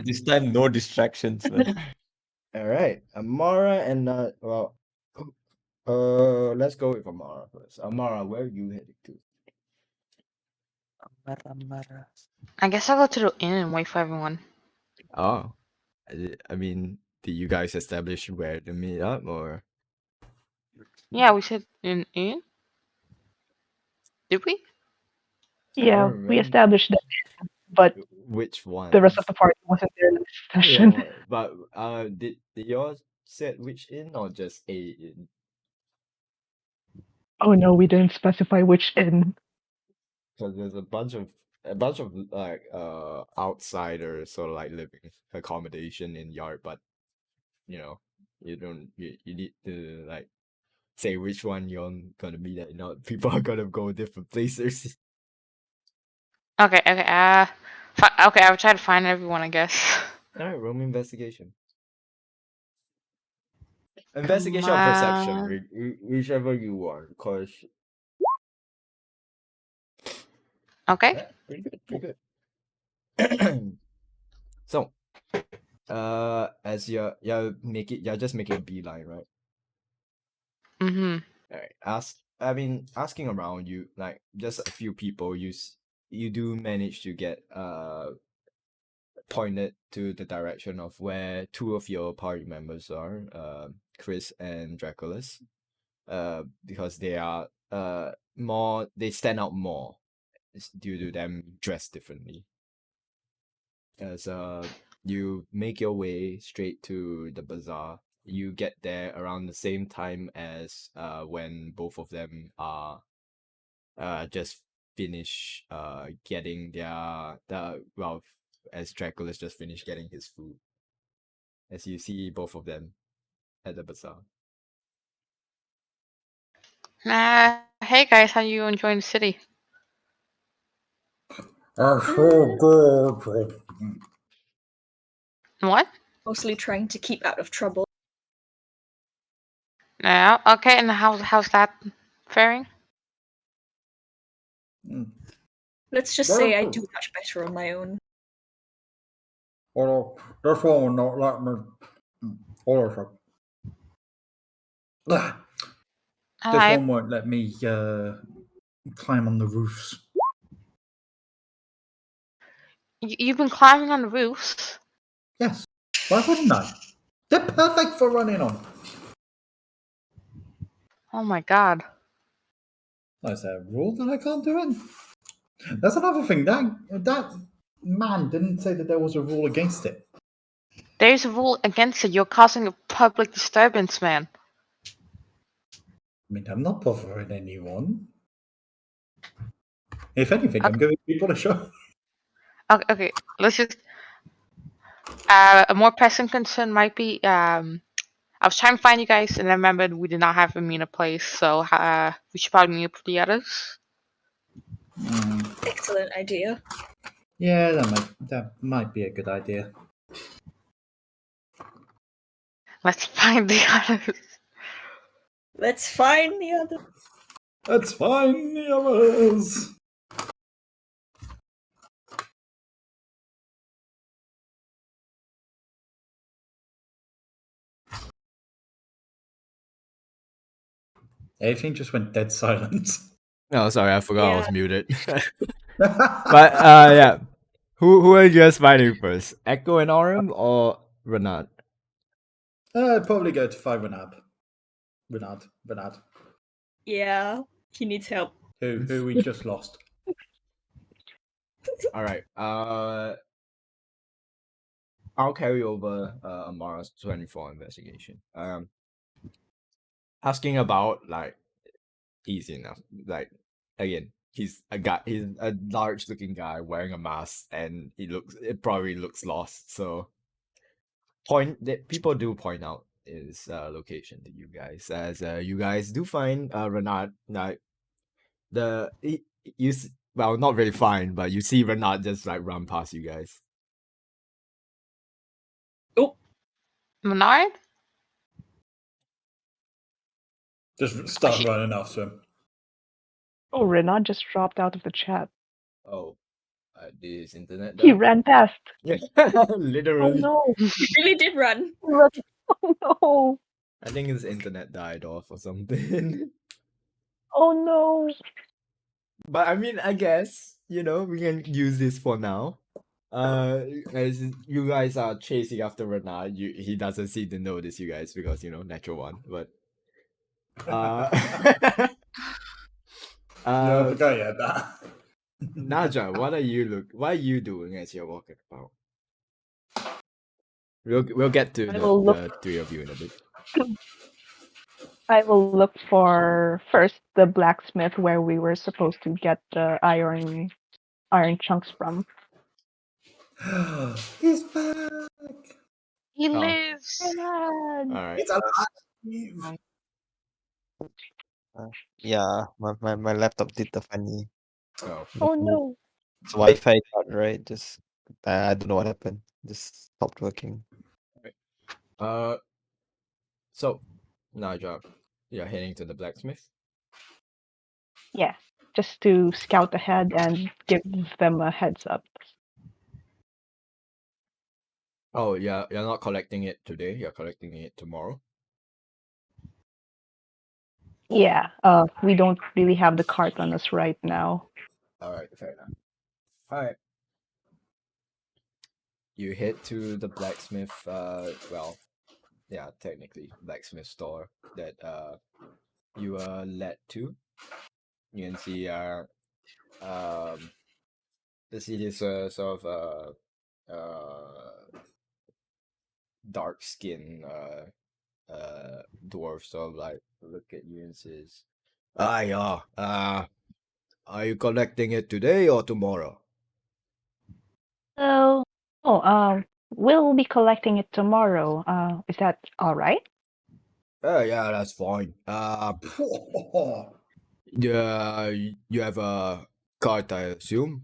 This time no distractions, man. All right. Amara and let's go with Amara first. Amara, where are you heading to? I guess I'll go to the inn and wait for everyone. Oh, I mean, did you guys establish where to meet up, or Yeah, we said an inn. Did we? I don't Yeah, we remember established that, but which one? the rest of the party wasn't there last session. Yeah, but did yours said which inn or just a inn? Oh no, we didn't specify which inn. Because there's a bunch of like outsiders sort of like living accommodation in yard, but you know you don't you need to like say which one you're gonna be at. People are gonna go different places. Okay, okay. Okay, I'll try to find everyone, I guess. All right, roll me investigation. Investigation or perception, whichever you want. Cause Okay. yeah, pretty good, pretty good. So, as you're just making a beeline, right? Mm-hmm. All right. Asking around you, like just a few people, you do manage to get pointed to the direction of where two of your party members are, Chris and Draculus, because they are they stand out more due to them dressed differently. As you make your way straight to the bazaar, you get there around the same time as when both of them are just finish getting as Dracula's just finished getting his food. As you see both of them at the bazaar. Hey guys, how you enjoying the city? So good. What? Mostly trying to keep out of trouble. Yeah. Okay, and how's that faring? Let's just say I do much better on my own. Well, this one will not let me. Hold on a sec. Ah, this I one won't let me climb on the roofs. you've been climbing on the roofs. Yes. Why wouldn't I? They're perfect for running on. Oh my god. Is there a rule that I can't do it? That's another thing. That man didn't say that there was a rule against it. There's a rule against it. You're causing a public disturbance, man. I mean, I'm not bothering anyone. If anything, I'm giving people a show. Okay, let's just. A more pressing concern might be. I was trying to find you guys, and I remembered we did not have a meet a place, so we should probably meet up with the others. Excellent idea. Yeah, that might be a good idea. Let's find the others. Let's find the other. Let's find the others. Everything just went dead silent. No, sorry, I forgot I was Yeah. muted. But yeah, who are you guys fighting first? Echo and Aurum or Renat? I'd probably go to fight Renard. Yeah, he needs help. Who we just lost. All right. I'll carry over Amara's 24 investigation. Asking about like easy enough. Like again, he's a guy. He's a large-looking guy wearing a mask, and it probably looks lost. So people do point out his location to you guys, as you guys do find Renat like well, not really fine, but you see Renat just like run past you guys. Oh, Menard? Just start running after him. Oh, Renat just dropped out of the chat. Oh, did his internet He die? ran past. Yeah, Oh literally. no! he really did run. Oh no! I think his internet died off or something. Oh no! But I mean, I guess, we can use this for now. As you guys are chasing after Renard, he doesn't seem to notice you guys because, natural one. But Yeah, I forgot you had that. Naja, what are you doing as you're walking about? We'll get to I will the three of you in a bit. I will look for first the blacksmith where we were supposed to get the iron chunks from. He's back. He Oh. lives. All right. It's alive. Yeah, my laptop did the funny. Oh. Oh no! It's Wi-Fi cut, right? Just I don't know what happened. Just stopped working. So, Naja, you're heading to the blacksmith. Yeah, just to scout ahead and give them a heads up. Oh, yeah, you're not collecting it today. You're collecting it tomorrow. Yeah, we don't really have the cart on us right now. All right, fair enough. All right. You head to the blacksmith. Well, yeah, technically blacksmith store that you are led to. You can see this sort of dark skin dwarf sort of like look at you and says, yeah. Are you collecting it today or tomorrow? So, we'll be collecting it tomorrow. Is that all right? Yeah, that's fine. Yeah, you have a cart, I assume.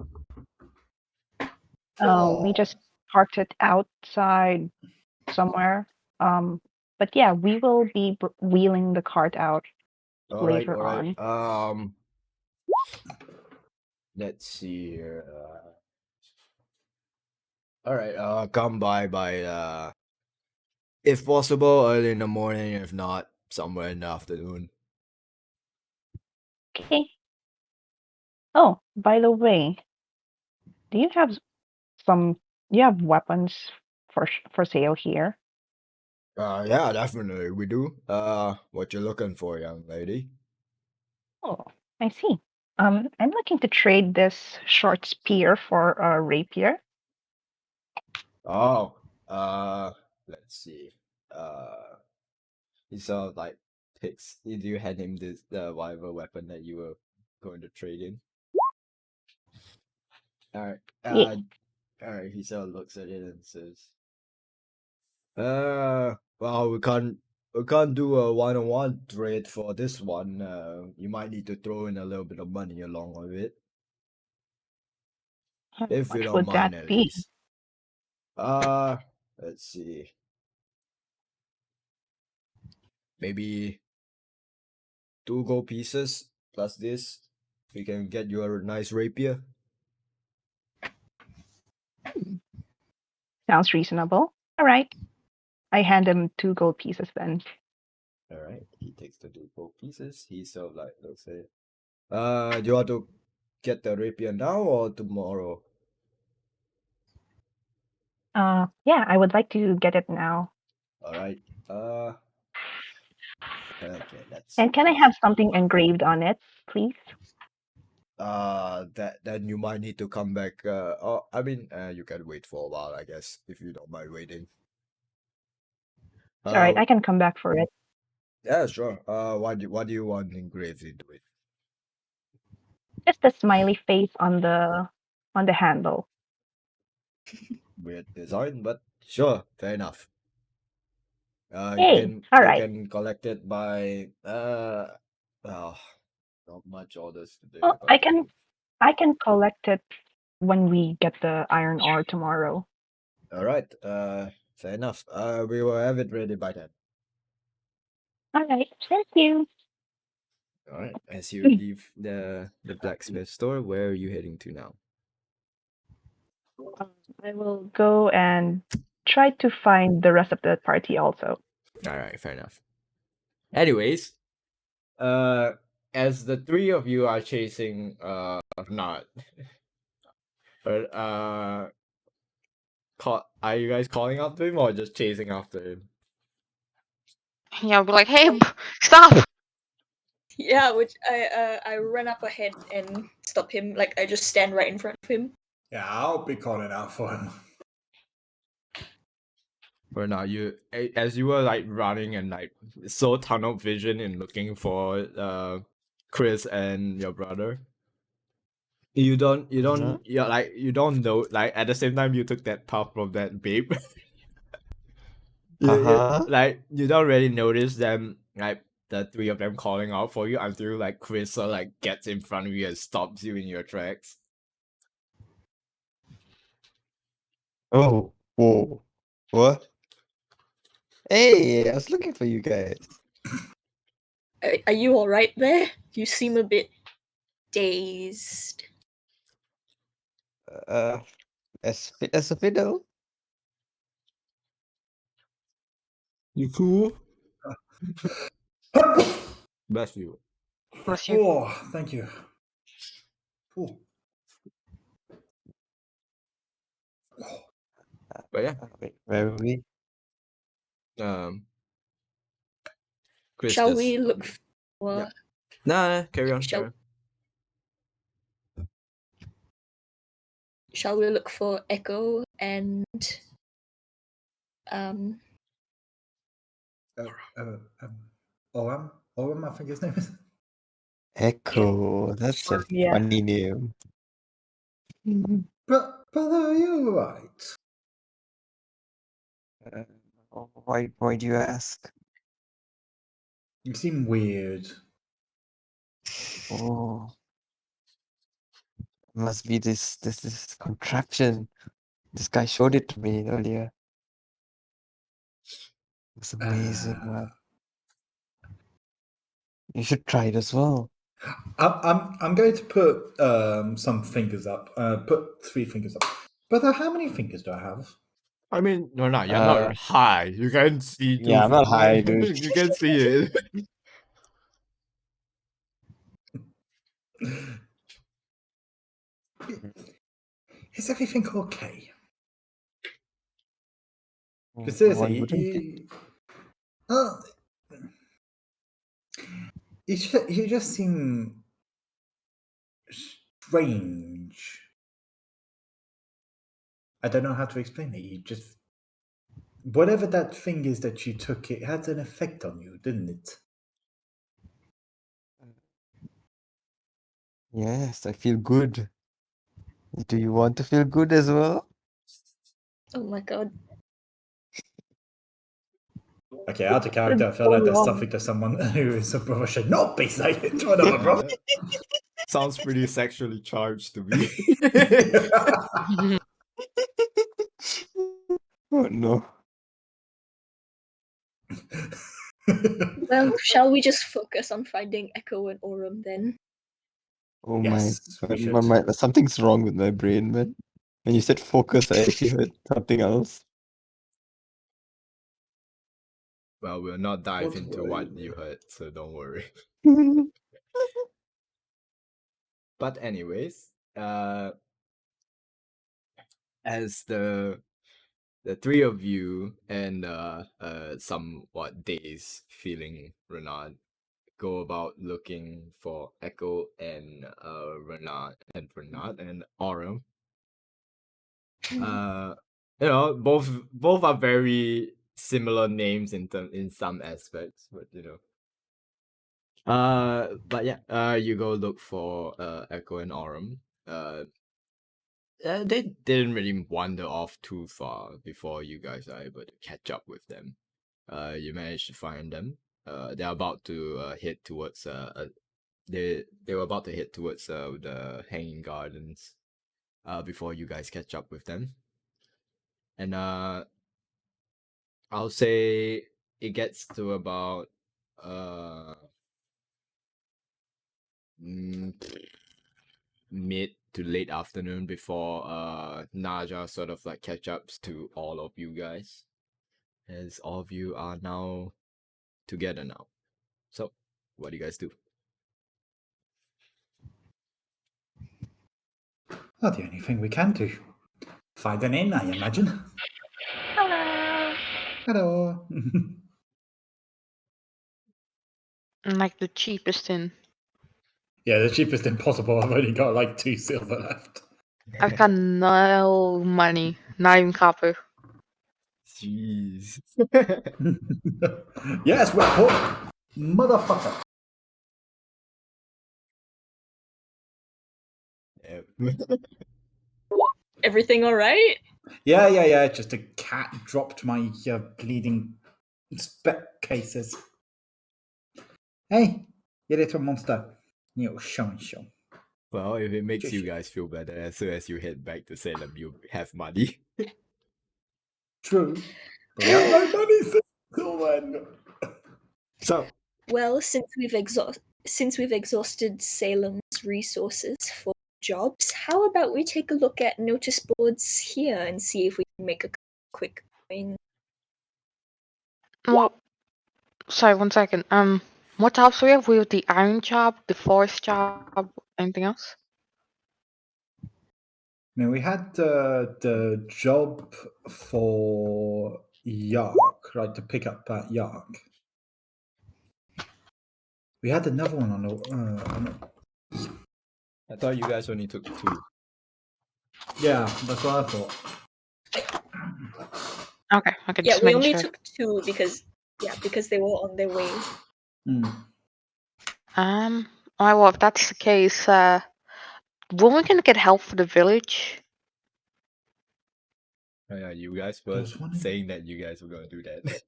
We just parked it outside somewhere. But yeah, we will be wheeling the cart out All right, later all right. on. let's see here. All right. Come by if possible early in the morning. If not, somewhere in the afternoon. Okay. Oh, by the way, do you have some? Do you have weapons for sale here? Yeah, definitely we do. What you looking for, young lady? Oh, I see. I'm looking to trade this short spear for a rapier. Oh, let's see. He sort of like picks. Do you hand him this the whatever weapon that you were going to trade in? All right. Yeah. All right. He sort of looks at it and says, well, we can't do a one-on-one trade for this one. You might need to throw in a little bit of money along with it, How if you much don't would that mind, at be? least. Uh, let's see. Maybe 2 gold pieces plus this. We can get you a nice rapier. Sounds reasonable. All right. I hand him 2 gold pieces then. All right. He takes the 2 gold pieces. He sort of like looks at it. Do you want to get the rapier now or tomorrow? Yeah, I would like to get it now. All right. Okay. Let's And can I have something engraved on it, please? that then you might need to come back. Oh, I mean, you can wait for a while, I guess, if you don't mind waiting. It's all right. Uh, I can come back for it. yeah, sure. What do you want engraved into it? Just a smiley face on the handle. Weird design, but sure, fair enough. You Hey, can all you right. can collect it by oh, not much orders today, Well, but I can collect it when we get the iron ore tomorrow. all right. Fair enough. We will have it ready by then. All right. Thank you. All right. As you leave the blacksmith store, where are you heading to now? I will go and try to find the rest of the party also. All right, fair enough. Anyways, uh, as the three of you are chasing, not, but are you guys calling after him or just chasing after him? Yeah, I'll be like, hey, stop! Yeah, which I run up ahead and stop him. Like I just stand right in front of him. Yeah, I'll be calling out for him. Or not? As you were like running and like so tunnel vision and looking for Chris and your brother. You don't you don't know, like at the same time you took that puff from that babe. Uh-huh. Like you don't really notice them, like the three of them calling out for you until like Chris like gets in front of you and stops you in your tracks. Oh, whoa. What? Hey, I was looking for you guys. Are you all right there? You seem a bit dazed. As fit as a fiddle. You cool? Bless you. Bless you. Oh, thank you. Oh. But yeah, Wait, where were we? Chris Shall just we look for? yeah. Nah, carry on, Shall carry on. Shall we look for Echo and um? Oram, I think his name is. Echo. That's a Yeah. funny name. But brother, are you alright? Uh, why do you ask? You seem weird. Oh, must be this contraption. This guy showed it to me earlier. It's amazing, man. You should try it as well. I'm going to put some fingers up. Put 3 fingers up. But how many fingers do I have? I mean, no, you're Uh, not high. You can see Yeah, I'm not high, dude. You can see it. Is everything okay? Because Why seriously, wouldn't it? you just seem strange. I don't know how to explain it. You just whatever that thing is that you took, it had an effect on you, didn't it? Yes, I feel good. Do you want to feel good as well? Oh my god. Okay, out of character, I feel like that's something that someone who is a brother should not be saying to another brother. Sounds pretty sexually charged to me. Oh no. Well, shall we just focus on finding Echo and Aurum then? Oh Yes, we should. something's wrong with my brain, man. When you said focus, I actually heard something else. Well, we'll not dive Don't into worry. what you heard, so don't worry. But anyways, as the 3 of you and somewhat dazed feeling Renard go about looking for Echo and Renard and Aurum. You know, both are very similar names in some aspects, but you know. But yeah, you go look for Echo and Aurum. They didn't really wander off too far before you guys are able to catch up with them. You managed to find them. They're about to head towards they were about to head towards the Hanging Gardens. Before you guys catch up with them, and I'll say it gets to about mm, mid to late afternoon before Naja sort of like catch ups to all of you guys, as all of you are now together now. So, what do you guys do? Well, the only thing we can do. Find an inn, I imagine. Hello. Hello. Like the cheapest in. Yeah, the cheapest impossible. I've only got like 2 silver left. I've got no money, not even copper. Jeez. Yes, we're poor. Motherfucker. Yep. Everything alright? Yeah. Just a cat dropped my bleeding spec cases. Hey, you little monster. You show. Well, if it makes you Just- guys feel better, as soon as you head back to Salem, you have money. True. But we have no money till then. So, Well, since we've exhausted Salem's resources for jobs, how about we take a look at notice boards here and see if we can make a quick coin? Well, sorry, 1 second. What jobs do we have? We have the iron job, the forest job, anything else? I mean, we had the job for Yark, right, to pick up at Yark. We had another one on the. I thought you guys only took 2. Yeah, that's what I thought. Okay, Yeah, just we making only sure. took 2 because they were on their way. Alright, well, if that's the case, when we gonna get help for the village? Oh yeah, you guys were was one- saying that you guys were gonna do that.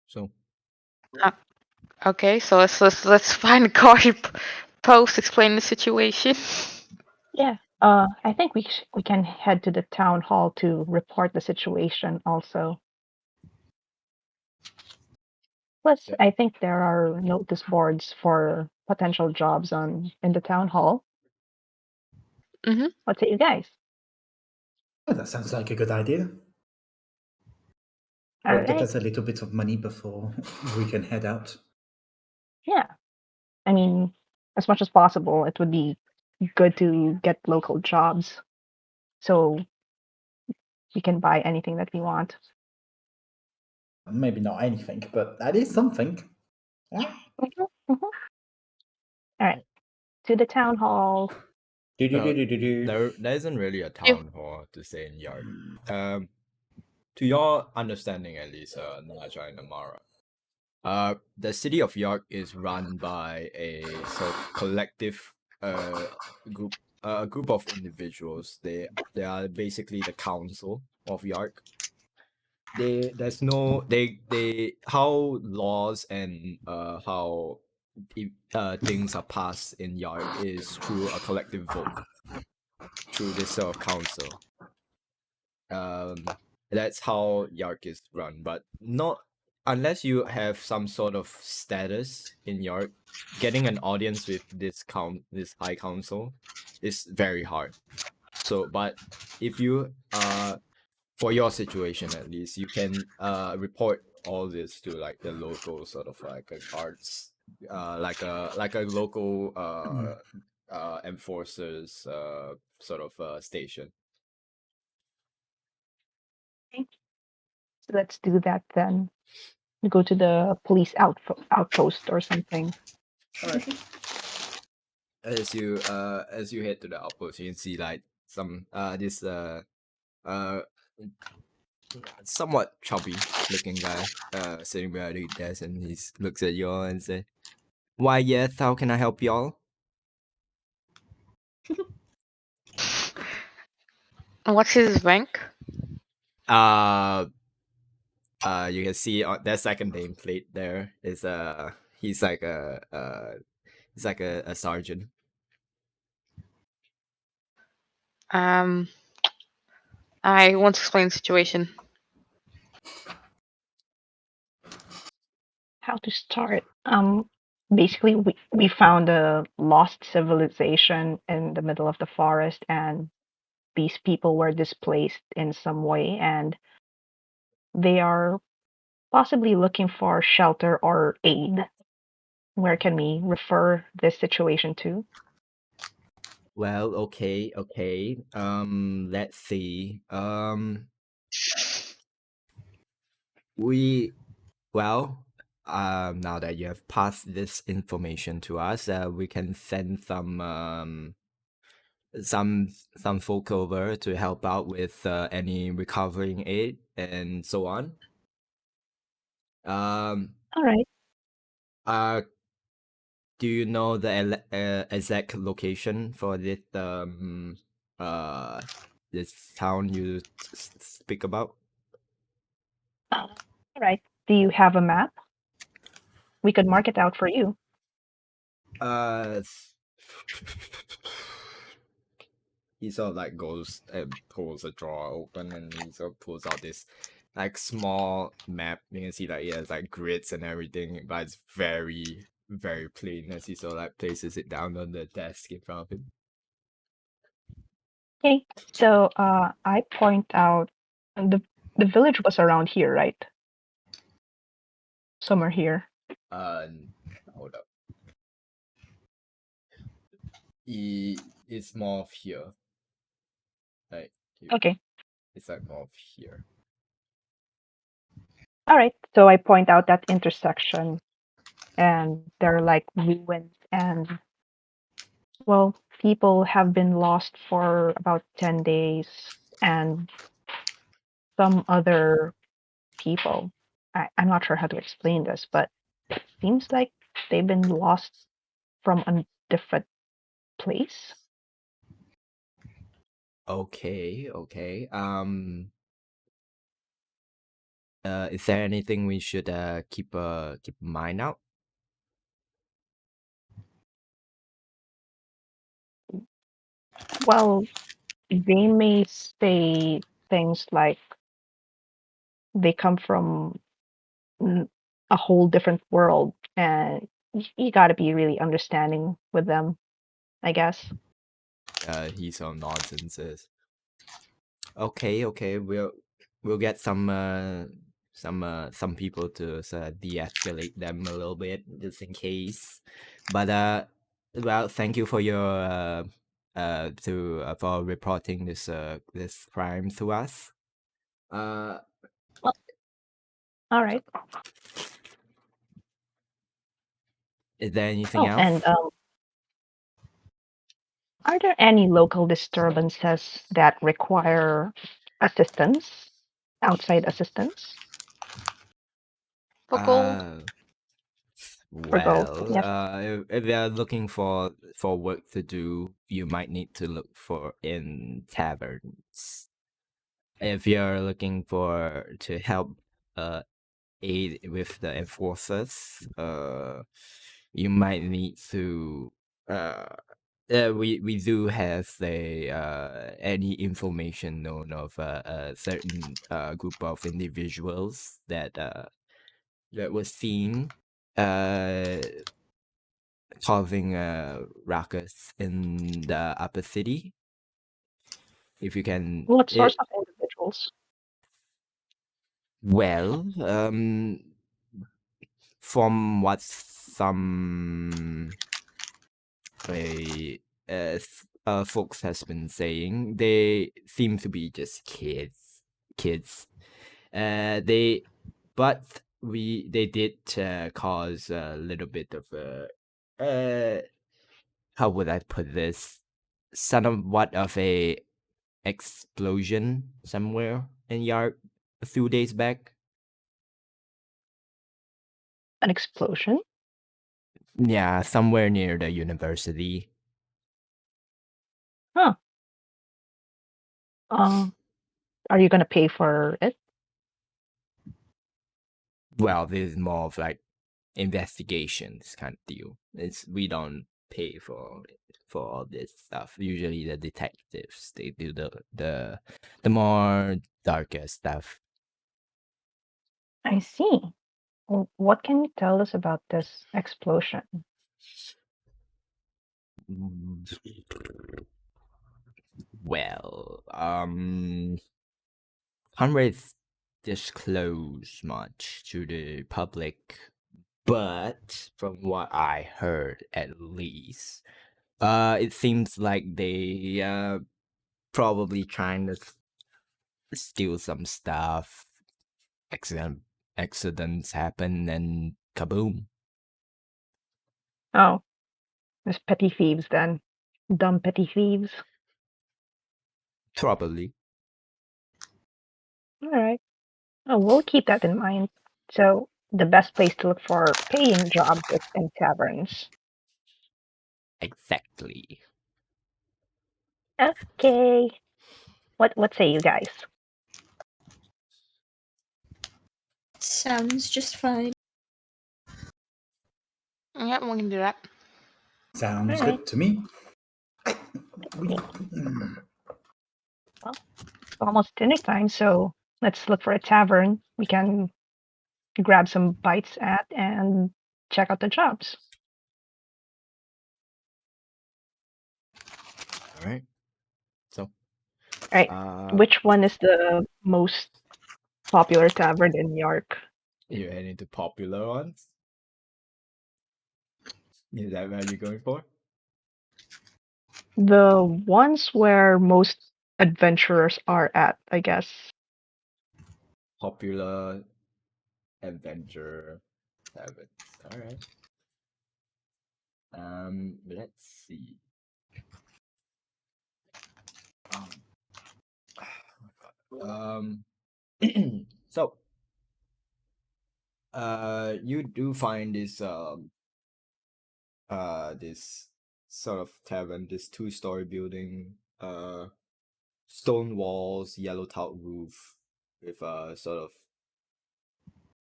So, Okay, so let's find a card post explain the situation. Yeah. I think we can head to the town hall to report the situation also. Plus, Yeah. I think there are notice boards for potential jobs on in the town hall. Mm-hmm. What say you guys? Oh, that sounds like a good idea. All Well, get right. us a little bit of money before we can head out. Yeah. I mean, as much as possible, it would be good to get local jobs so we can buy anything that we want. Maybe not anything, but that is something. Ah. Mhm, mhm. All right. To the town hall. Well, Do-do-do-do-do-do. there isn't really a You. town hall to say in York. To your understanding, at least, Naja and Amara, the city of York is run by a sort of collective uh group a group of individuals. They are basically the council of York. There's no they how laws and how things are passed in York is through a collective vote through this sort of council. um that's how York is run, but not unless you have some sort of status in York. Getting an audience with this high council is very hard. So but if you for your situation at least, you can report all this to like the local sort of like a guards, like a local enforcers sort of station. Okay. So let's do that then. Go to the police outpost or something. As you head to the outpost, you can see like some this uh somewhat chubby looking guy sitting behind the desk, and he looks at you all and say, "Why yes, how can I help y'all?" What's his rank? Uh you can see on that second nameplate there is he's like a sergeant. Um, I want to explain the situation. How to start? Basically, we found a lost civilization in the middle of the forest, and these people were displaced in some way, and they are possibly looking for shelter or aid. Where can we refer this situation to? Well, okay. Let's see. We well, now that you have passed this information to us, we can send some some folk over to help out with any recovering aid and so on. Um, All right. uh, do you know the exact location for uh this town you speak about? All right. Do you have a map? We could mark it out for you. Uh, he sort of like goes and pulls a drawer open, and he sort of pulls out this like small map. You can see like it has like grids and everything, but it's very very plain as he sort of like places it down on the desk in front of him. Okay. So I point out the village was around here, right? Somewhere here. Uh, hold up. It's more of here. Like Okay. it's like more of here. All right. So I point out that intersection, and there are like ruins, and well, people have been lost for about 10 days, and some other people. I'm not sure how to explain this, but it seems like they've been lost from a different place. Okay. Is there anything we should keep in mind out? Well, they may say things like they come from n- a whole different world, and you got to be really understanding with them, I guess. He's on nonsenses. Okay, we'll get some people to sort of de-escalate them a little bit just in case. But well, thank you for your to for reporting this crime to us. Uh, Well, all right. is there anything Oh, and else? are there any local disturbances that require assistance, outside assistance For gold. Uh, for gold? well, Yes. if you're looking for work to do, you might need to look for in taverns. If you're looking for to help uh aid with the enforcers, you might need to uh we do have any information known of a certain group of individuals that was seen uh causing ruckus in the upper city. If you can, What sorts it of individuals? well, from what some a folks has been saying, they seem to be just kids. They but they did cause a little bit of a how would I put this? Somewhat of a explosion somewhere in Yard a few days back. An explosion? Yeah, somewhere near the university. Huh. Uh, are you gonna pay for it? Well, this is more of like investigations kind of deal. It's we don't pay for all this stuff. Usually the detectives they do the more darker stuff. I see. What can you tell us about this explosion? Well, can't really disclose much to the public, but from what I heard, at least, it seems like they probably trying to steal some stuff. Accident accidents happen, and kaboom. Oh, it's petty thieves then. Dumb petty thieves. Probably. All right. Oh, we'll keep that in mind. So the best place to look for paying jobs is in taverns. Exactly. Okay. What say you guys? Sounds just fine. Yeah, we can do that. Sounds All right. good to me. Okay. Well, it's almost dinner time, so let's look for a tavern we can grab some bites at and check out the jobs. All right. So, All right. uh, Which one is the most popular tavern in New York? you're heading to popular ones. Is that what you're going for? The ones where most adventurers are at, I guess. Popular adventure habits. All right. Let's see. Um, um, so, you do find this sort of tavern, this two-story building, stone walls, yellow tiled roof, with sort of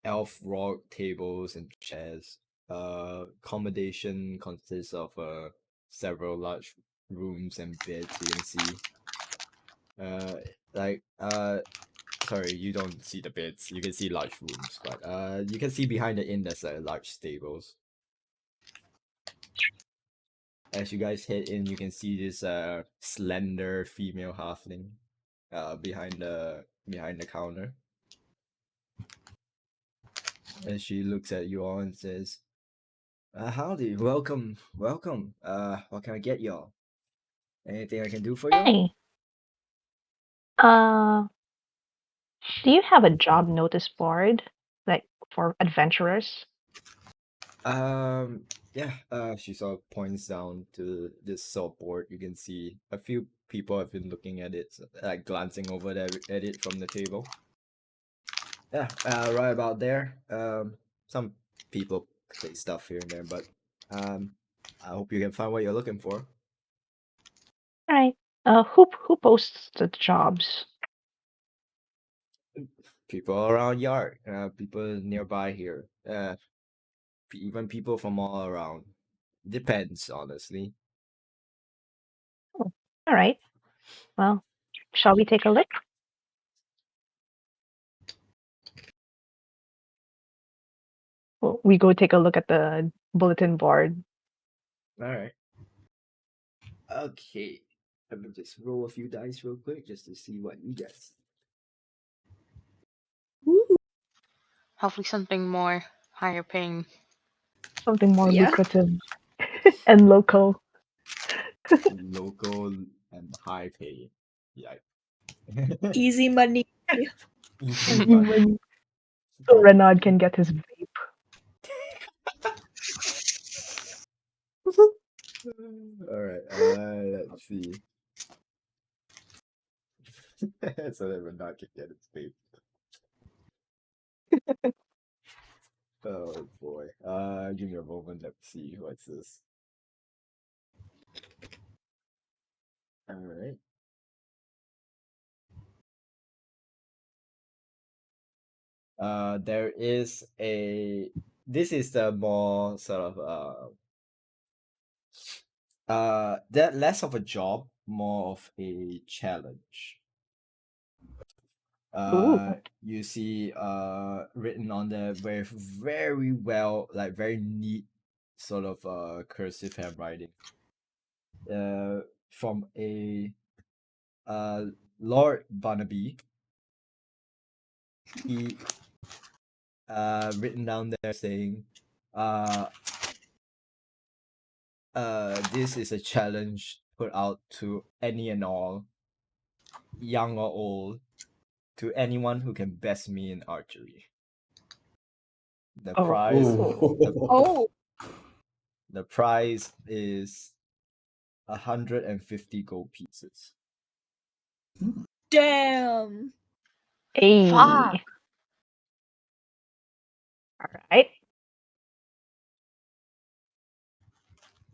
elf rock tables and chairs. Accommodation consists of several large rooms and beds. You can see, like sorry, you don't see the beds. You can see large rooms, but you can see behind the inn there's large stables. As you guys head in, you can see this slender female halfling behind the counter. And she looks at you all and says, howdy, welcome. What can I get y'all? Anything I can do for y'all? Hey, uh, do you have a job notice board, like for adventurers? Yeah, she sort of points down to this board. You can see a few people have been looking at it, like glancing over there at it from the table. Yeah, right about there. Some people say stuff here and there, but I hope you can find what you're looking for. All right. Who posts the jobs? People around yard, people nearby here, even people from all around. Depends, honestly. Oh, all right. Well, shall we take a look? Well, we go take a look at the bulletin board. All right. Okay. Let me just roll a few dice real quick just to see what you guess. Ooh, Hopefully something more higher paying. Something more Yeah. lucrative and local. Local and high pay. Yeah. Easy money. Easy Easy money. money. So Renaud can get his vape. All right. Let's see. So that Renat can get its vape. Oh boy. Give me a moment. Let's see. What's this? All right. There is a. This is the more sort of that less of a job, more of a challenge. Ooh. You see written on there with very well, like very neat sort of cursive handwriting. From a Lord Barnaby. He written down there saying, this is a challenge put out to any and all, young or old, to anyone who can best me in archery. The Oh. prize, Oh, the prize is 150 gold pieces. damn. Hey. Fuck. All right.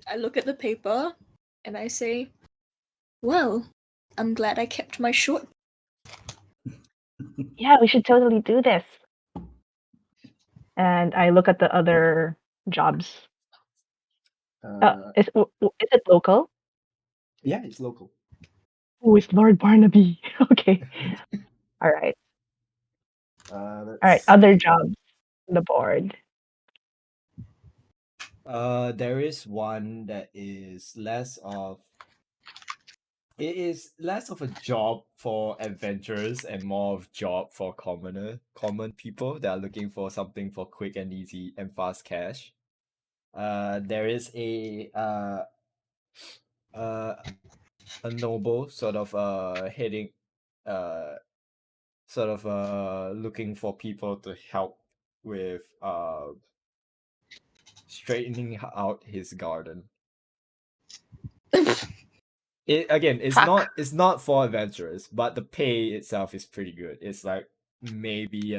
I look at the paper and I say, well, I'm glad I kept my short. Yeah, we should totally do this. And I look at the other jobs. Is it local? Yeah, it's local. Oh, it's Lord Barnaby. Okay. All right. All right. Other jobs on the board. There is one that is less of. It is less of a job for adventurers and more of job for common people that are looking for something for quick and easy and fast cash. There is a noble sort of heading sort of looking for people to help with straightening out his garden. It again, Fuck. it's not for adventurers, but the pay itself is pretty good. It's like maybe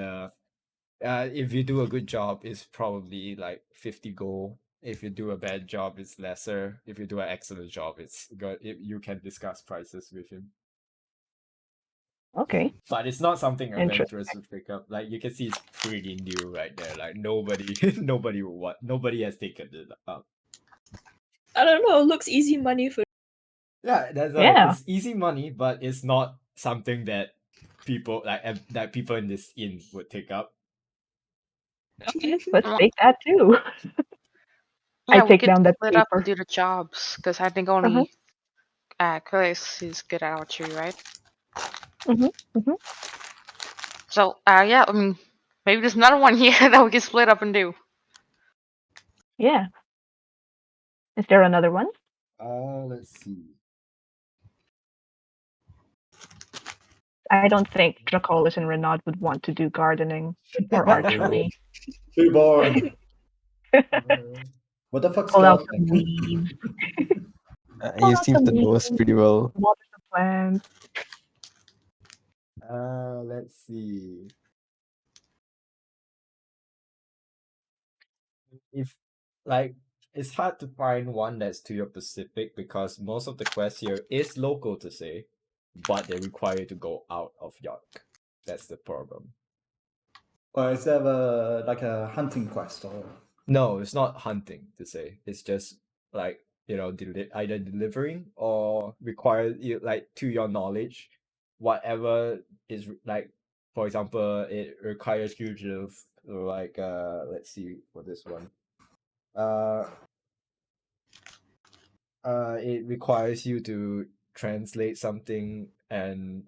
if you do a good job, it's probably like 50 gold. If you do a bad job, it's lesser. If you do an excellent job, it's good. You can discuss prices with him. Okay. But it's not something Interesting. adventurers would pick up. Like you can see, it's pretty new right there. Like nobody, nobody has taken it up. I don't know, it looks easy money for Yeah, that's Yeah. it's easy money, but it's not something that people that people in this inn would take up. Okay, let's Well, take that too. I yeah, we take could down that split up and paper. do the jobs because I think Uh-huh. only Chris is good at archery, right? Mhm. Mhm. So yeah, I mean, maybe there's another one here that we can split up and do. Yeah. Is there another one? Let's see. I don't think Dracolis and Renaud would want to do gardening or archery. Too boring. What the fuck's Pull out some gardening? weeds. He Pull out seems some to know us weeds. pretty well. Water some plants. Let's see. If like it's hard to find one that's to your specific because most of the quests here is local to say, but they require you to go out of York. That's the problem. Or is there a hunting quest or? No, it's not hunting to say. It's just like either delivering or require you like to your knowledge, whatever is like. For example, it requires you to let's see for this one. Uh, it requires you to translate something and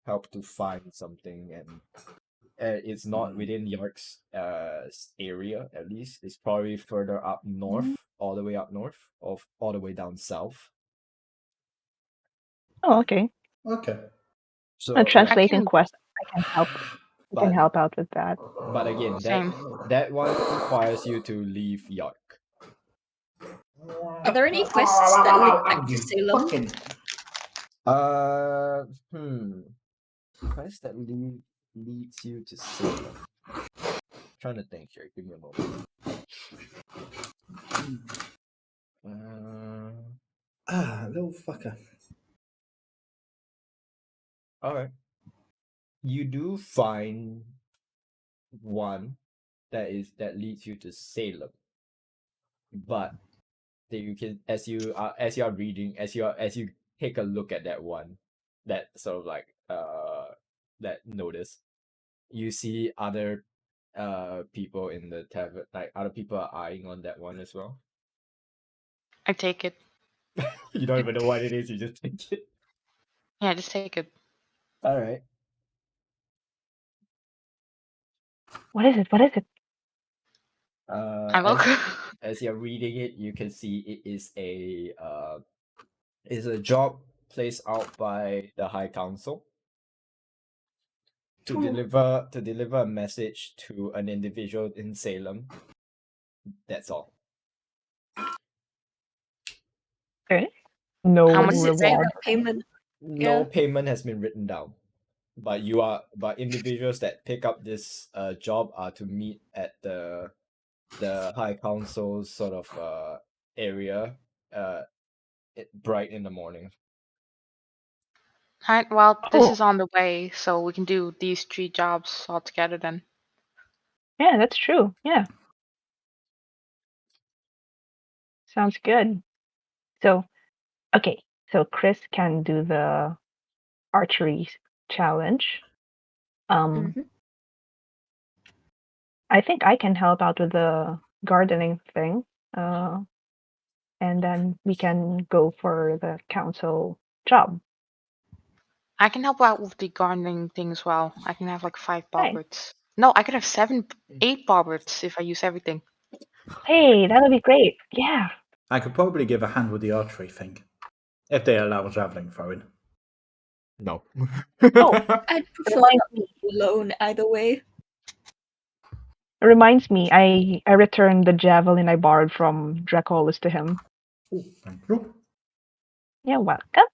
help to find something, and it's not within York's area. At least it's probably further up north, all the way up north, or all the way down south. Oh, okay. Okay. So A yeah, translating can- quest. I can help. I can but help out with that. again, Same. that one requires you to leave York. Are there any quests that lead back to Salem? Fucking. Uh, hmm. Quest that leads you to Salem. Trying to think here. Give me a moment. Little fucker. All right. You do find one that leads you to Salem, but that you can as you are reading as you take a look at that one, that sort of like that notice, you see other people in the tavern, like other people are eyeing on that one as well. I take it. You don't even know what it is, you just take it. Yeah, just take it. All right. What is it? What is it? I look. As you're reading it, you can see it is a job placed out by the High Council to deliver a message to an individual in Salem. That's all. Okay. No How What much does it say reward. about payment? No Yeah. payment has been written down, but individuals that pick up this job are to meet at the High Council's sort of area bright in the morning. Alright, well, this Oh, is on the way, so we can do these 3 jobs all together then. yeah, that's true. Yeah. Sounds good. So, okay. So Chris can do the archery challenge. Mhm. I think I can help out with the gardening thing. And then we can go for the council job. I can help out with the gardening thing as well. I can have like 5 Right. bobberts. No, I can have 8 bobberts if I use everything. Hey, that'll be great. Yeah. I could probably give a hand with the archery thing. If they allow javelin throwing. No. Oh, I'd prefer reminds not me. to be alone either way. It reminds me. I returned the javelin I borrowed from Dracolis to him. Oh, thank you. You're welcome.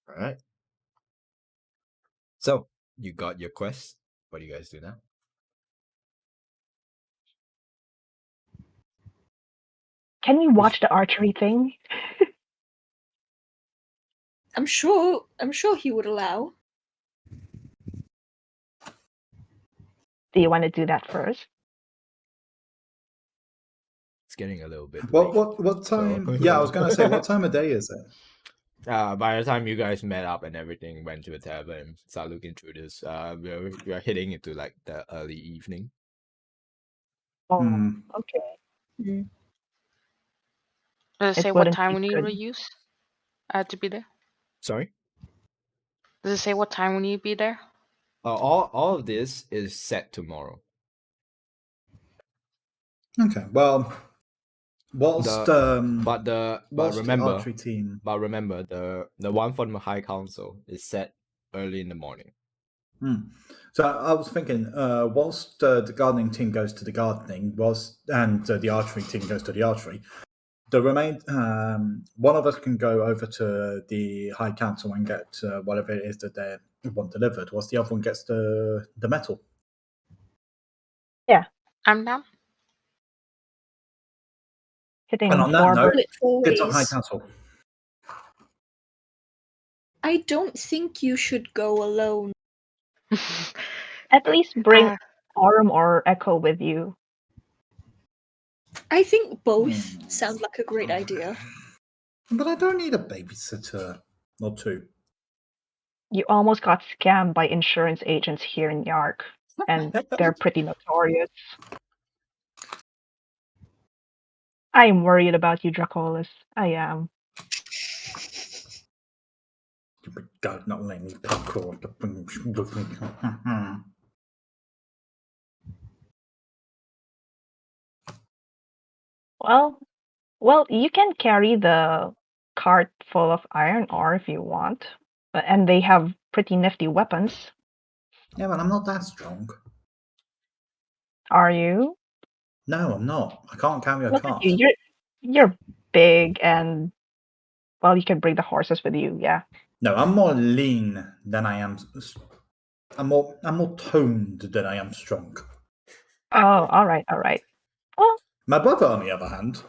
All right. So you got your quest. What do you guys do now? Can we watch the archery thing? I'm sure he would allow. Do you want to do that first? it's getting a little bit late. What time? Yeah, I was going to say, what time of day is it? By the time you guys met up and everything, went to a tavern, start looking through this, we are heading into like the early evening. Oh, Hmm. okay. Mm. Does it It say what wouldn't time be we need good. to use to be there? Sorry. Does it say what time we need to be there? All of this is set tomorrow. Okay, well, whilst But the remember, archery team. the one from the High Council is set early in the morning. So I was thinking, whilst the gardening team goes to the gardening, and the archery team goes to the archery, the one of us can go over to the High Council and get whatever it is that they want delivered, whilst the other one gets the metal. Yeah, I'm down. hitting And on that 4 note, Split 4 it's a High ways. Council. I don't think you should go alone. At least bring Uh, Aurum or Echo with you. I think both sound like a great idea. But I don't need a babysitter or two. You almost got scammed by insurance agents here in Yark, and they're pretty notorious. I'm worried about you, Dracolis. I am. But God, not letting me pick or Well, you can carry the cart full of iron ore if you want, and they have pretty nifty weapons. Yeah, but I'm not that strong. Are you? No, I'm not. I can't carry a Look cart. at you. You're big, and well, you can bring the horses with you. Yeah. No, I'm more lean than I am. I'm more toned than I am strong. Oh, all right, all right. Well, My brother, on the other hand,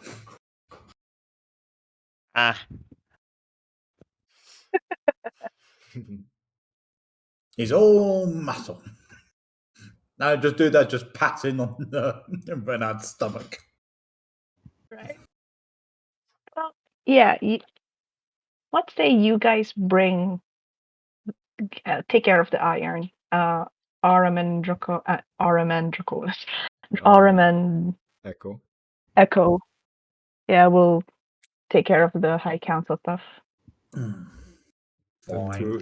he's all muscle. I just do that, just patting on Renard's stomach. right. Well, yeah. Let's say you guys bring, take care of the iron. Aurum and Dracolis. Aurum and Echo. Echo. Yeah, we'll take care of the High Council stuff. Fine.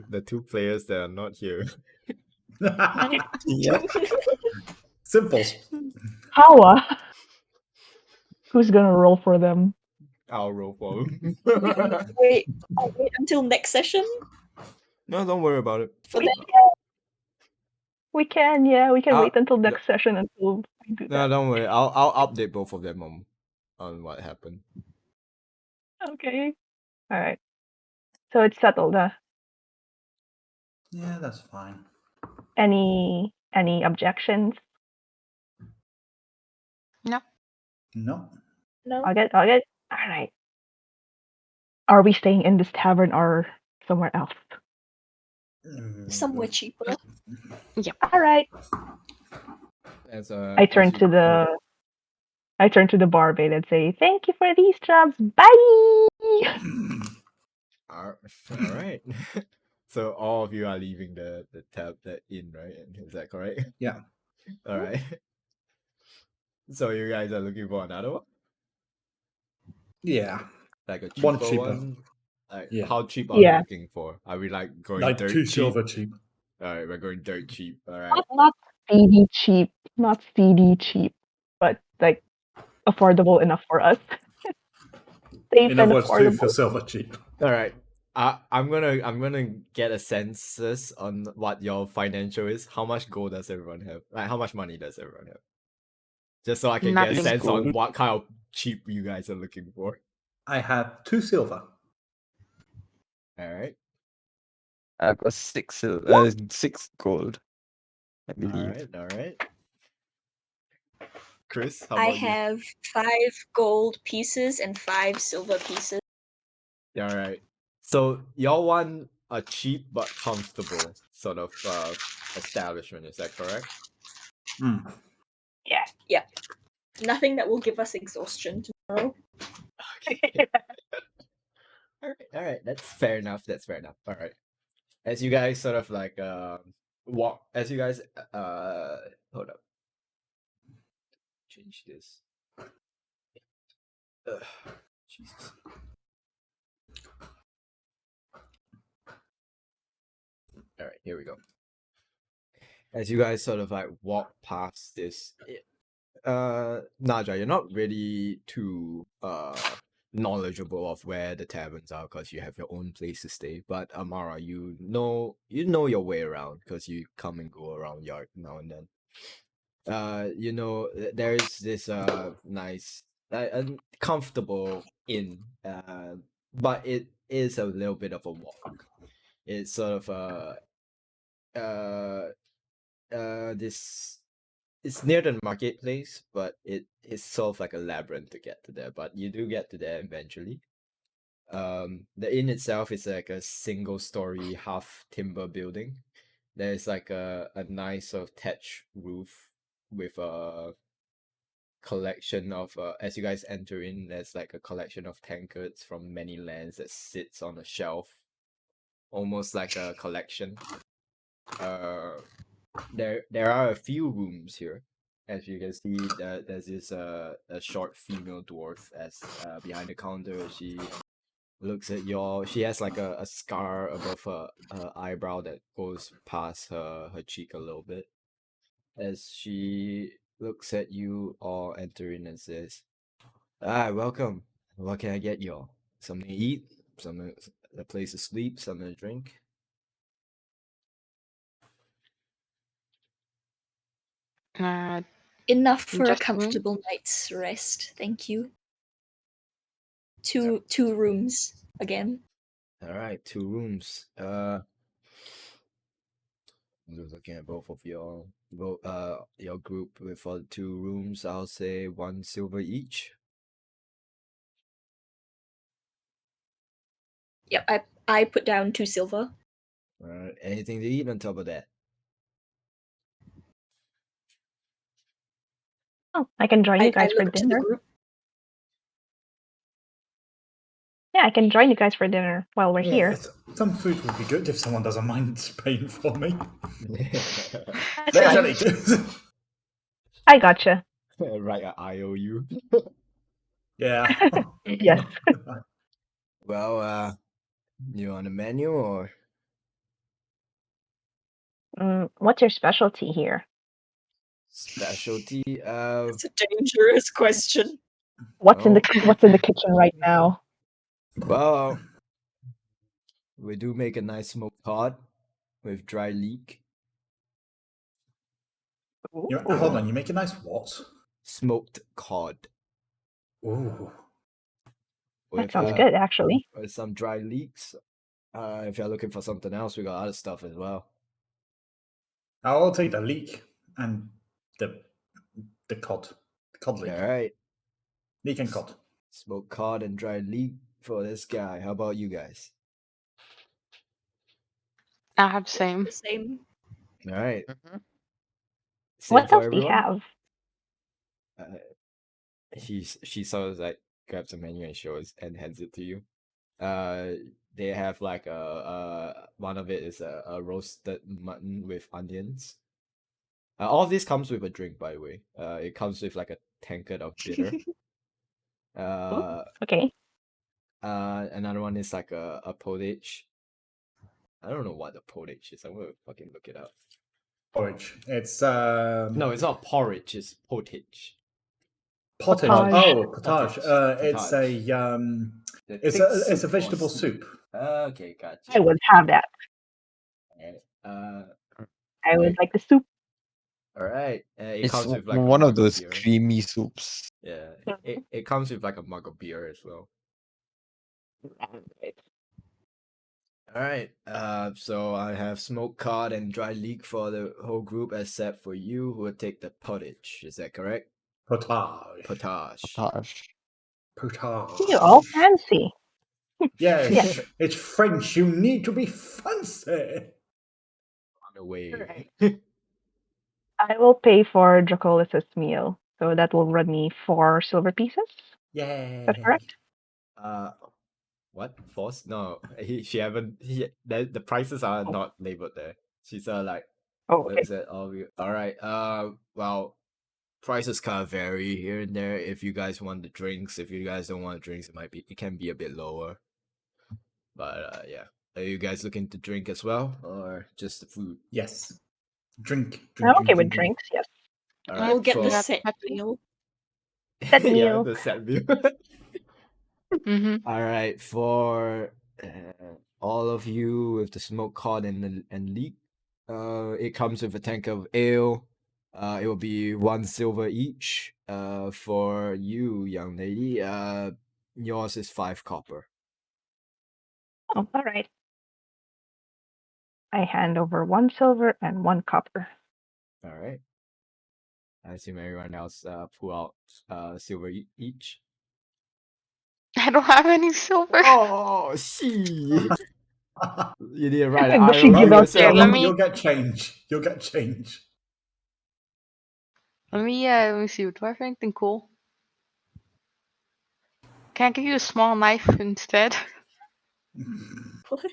The two players that are not here. Yep. Simples. Hawa. Who's gonna roll for them? I'll roll for them. Wait until next session No, don't worry about it. for We that. can, we can wait until no- next session until we do No, that. don't worry. I'll update both of them on what happened. Okay. All right. So it's settled. Yeah, that's fine. Any objections? no. No. No. I'll get. All right. Are we staying in this tavern or somewhere else? Somewhere cheaper. All right. I turn to the barmaid and say, "Thank you for these jobs. Bye." All right. So all of you are leaving the inn, right? Is that correct? Yeah. All right. So you guys are looking for another one, Yeah. like a One cheaper cheaper. one. Like, Yeah. how cheap are we Yeah. looking for? Are we like going Like dirt 2 cheap? silver cheap. All right, we're going dirt cheap. All right. Not CD cheap, not CD cheap, but like affordable enough for us. Safe In and other words, 2 for affordable. silver cheap. All right. I'm gonna get a census on what your financial is. How much gold does everyone have? Like, how much money does everyone have? Just so I can get a Nothing. sense on Gold. what kind of cheap you guys are looking for. I had 2 silver. All right. I've got 6 gold, I believe. All right. Chris, how I about you? have 5 gold pieces and 5 silver pieces. All right. So y'all want a cheap but comfortable sort of establishment, is that correct? Yeah. Nothing that will give us exhaustion. tomorrow. Okay. All right. That's fair enough. That's fair enough. All right. As you guys sort of like walk, as you guys hold up, change this. Ugh, Jesus. All right, here we go. As you guys sort of like walk past this, Naja, you're not really too knowledgeable of where the taverns are because you have your own place to stay. But Amara, you know your way around because you come and go around yard now and then. There's this nice, comfortable inn, but it is a little bit of a walk. It's sort of this. It's near the marketplace, but it is sort of like a labyrinth to get to there. But you do get to there eventually. The inn itself is like a single story half timber building. There's like a nice sort of thatched roof with a collection of as you guys enter in, there's like a collection of tankards from many lands that sits on a shelf, almost like a collection. There are a few rooms here. As you can see, there's this a short female dwarf as behind the counter. She looks at y'all. She has like a scar above her eyebrow that goes past her cheek a little bit. As she looks at you all enter in and says, welcome. What can I get y'all? Something to eat? A place to sleep? Something to drink? Enough for a Just room? comfortable night's rest, thank you. Two rooms again. All right, 2 rooms. I'm just looking at both of y'all. Your group with 2 rooms. I'll say 1 silver each. Yep, I put down 2 silver. All right. Anything to eat on top of that? Oh, I can join you guys I for look to the dinner. group. Yeah, I can join you guys for dinner while we're here. Yes, some food would be good if someone doesn't mind paying for me. That's Very fine. good. I gotcha. Right, a IOU. Yeah. Yes. Well, you on the menu or What's your specialty here? specialty? It's a dangerous question. What's in Oh, the kitchen right now? well, we do make a nice smoked cod with dry leek. Hold on, you make a nice what? Smoked cod Ooh. That with sounds good, actually. with some dry leeks. If you're looking for something else, we got other stuff as well. I'll take the leek and the cod. Cod leek. All right, Leek and cod. smoked cod and dry leek for this guy. How about you guys? I have the same. The same. All right, Mhm. same What for else do you everyone. have? She sort of like grabs a menu and shows and hands it to you. They have like one of it is a roasted mutton with onions. All of this comes with a drink, by the way. It comes with like a tankard of bitter. Okay. Another one is like a pottage. I don't know what the pottage is. I'm gonna fucking look it up. Porridge. It's No, it's not porridge. It's pottage. pottage. Potage. Oh, potage. Potage. It's Potage. a The thick it's a soup or vegetable soup. Okay, gotcha. I would have that. Alright, I would Right. like the soup. all right. It It's comes with like a one of mug those beer. creamy soups. Yeah, it comes with like a mug of beer as well. All right. So I have smoked cod and dry leek for the whole group, except for you, who will take the pottage. Is that correct? Potage. Potage. Potage. Potage. You're all fancy. Yes, Yes. it's French. You need to be fancy. On the way. Right. I will pay for Dracolus's meal, so that will run me 4 silver pieces. Yay! That's correct. What? Force? No, she haven't. The prices are not labeled there. She's like, Oh, what okay. is it? All right. Well, prices kind of vary here and there. If you guys want the drinks, if you guys don't want drinks, it can be a bit lower. But yeah, are you guys looking to drink as well, or just the food? Yes. Drink. I'm okay with drinks. Yes. All I'll right, get the for Yeah, set Pepsi. meal. Set yeah, meal. the set meal. Mm-hmm. All right, for all of you with the smoke cod and leek, it comes with a tank of ale. It will be 1 silver each. For you, young lady, yours is 5 copper. Oh, all right. I hand over 1 silver and 1 copper. All right. I assume everyone else pull out silver each. I don't have any silver. Oh, she! You didn't write an Does she IOU give Well, out Yeah, yourself. let change? me you'll get change. You'll get change. let me see. Do I have anything cool? Can I give you a small knife instead? What?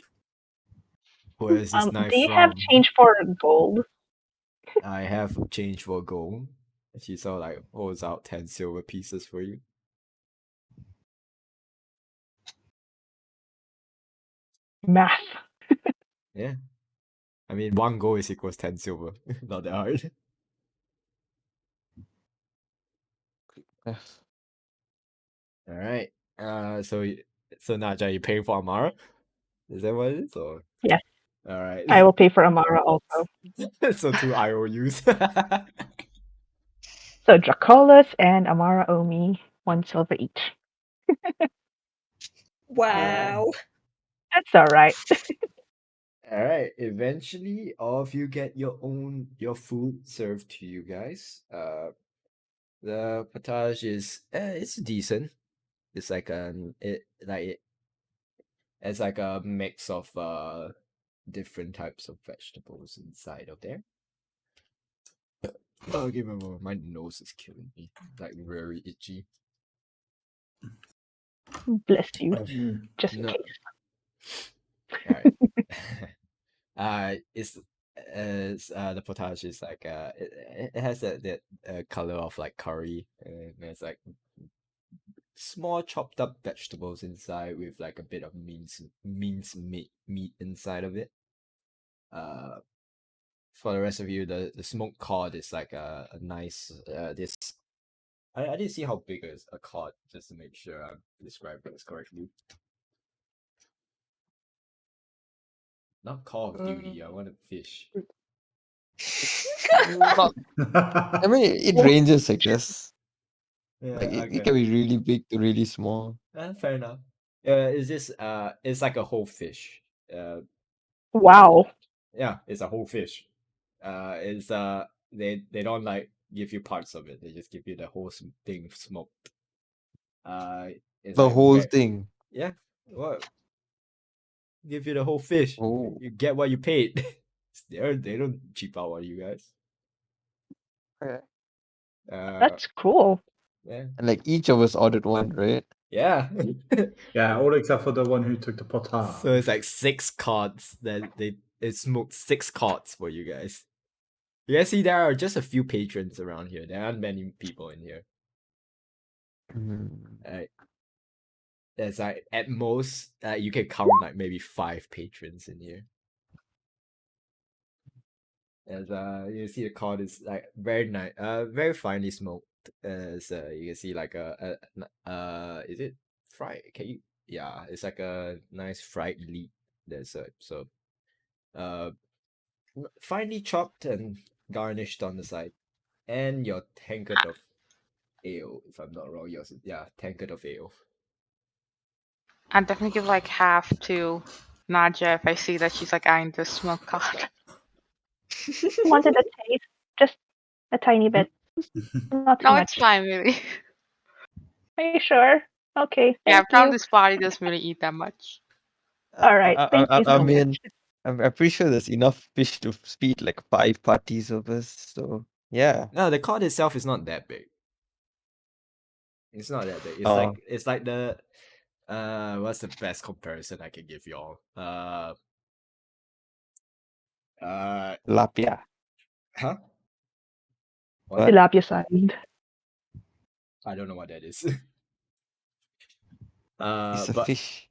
Where is this Do knife you have from? change for gold? I have change for gold. She sort of like holds out 10 silver pieces for you. Math. Yeah. I mean, 1 gold is equals 10 silver. Not that hard. F. All right. So Naja, you paying for Amara? Is that what it is? Or Yes. all right. I will pay for Amara also. So 2 IOUs. So Dracolis and Amara owe me 1 silver each. Wow. That's all right. All right. Eventually, all of you get your food served to you guys. The potage is it's decent. It's like it's like a mix of different types of vegetables inside of there. Oh, give me a moment. My nose is killing me. Like very itchy. Bless you. Mm. Just in No. case. All right. It's the potage is like it has that color of like curry, and there's like small chopped up vegetables inside with like a bit of minced meat inside of it. Uh, for the rest of you, the smoked cod is like a nice this. I didn't see how big is a cod just to make sure I'm describing this correctly. Not Call of Duty. I want a fish. It's not. I mean, it ranges, I guess. Yeah, Like it okay. can be really big to really small. Fair enough. Is this it's like a whole fish. Wow. Yeah, it's a whole fish. It's they don't like give you parts of it. They just give you the whole thing smoked. It's The like whole thing. yeah. What? Give you the whole fish. Oh, You get what you paid. They don't cheap out on you guys. okay. That's cool. Yeah. And like each of us ordered one, right? Yeah. Yeah, all except for the one who took the potage. So it's like 6 cards that it smoked 6 cards for you guys. You guys see there are just a few patrons around here. There aren't many people in here. Right. There's like at most you can count like maybe 5 patrons in here. As you see the card is like very nice, very finely smoked. As you can see like is it fried? Can you? Yeah, it's like a nice fried leek. There's so uh finely chopped and garnished on the side, and your tankard of ale, if I'm not wrong. Yours, yeah, tankard of ale. I'd definitely give like half to Nadja if I see that she's like eyeing the smoke cod. Wanted a taste, just a tiny bit, not too No, much. it's fine, really. Are you sure? Okay, Yeah, thank I found you. this body doesn't really eat that much. All right, thank you I so mean, much. I'm pretty sure there's enough fish to feed like 5 parties of us. So yeah. No, the card itself is not that big. It's not that big. Oh. It's like the what's the best comparison I can give y'all? Tilapia. Huh? What? Tilapia side. I don't know what that is. It's a but fish.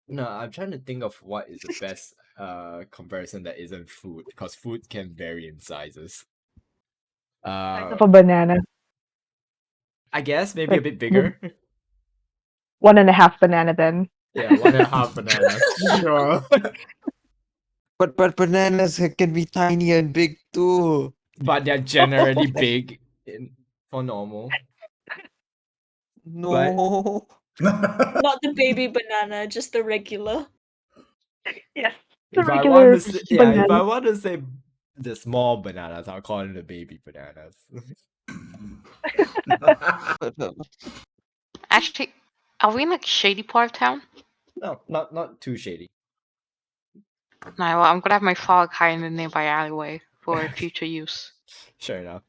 no, I'm trying to think of what is the best comparison that isn't food, because food can vary in sizes. Size of a banana. I guess maybe a Like bit bigger. 1.5 banana then. Yeah, 1.5 bananas. Sure. But bananas can be tiny and big too. But they're generally big for normal. No. Not the baby banana, just the regular. Yes. The If I want regular to say, banana. if I want to say the small bananas, I'll call them the baby bananas. But Actually, are we in like shady part of town? No, not too shady. No, well, I'm gonna have my fog hide in the nearby alleyway for future use. Sure enough.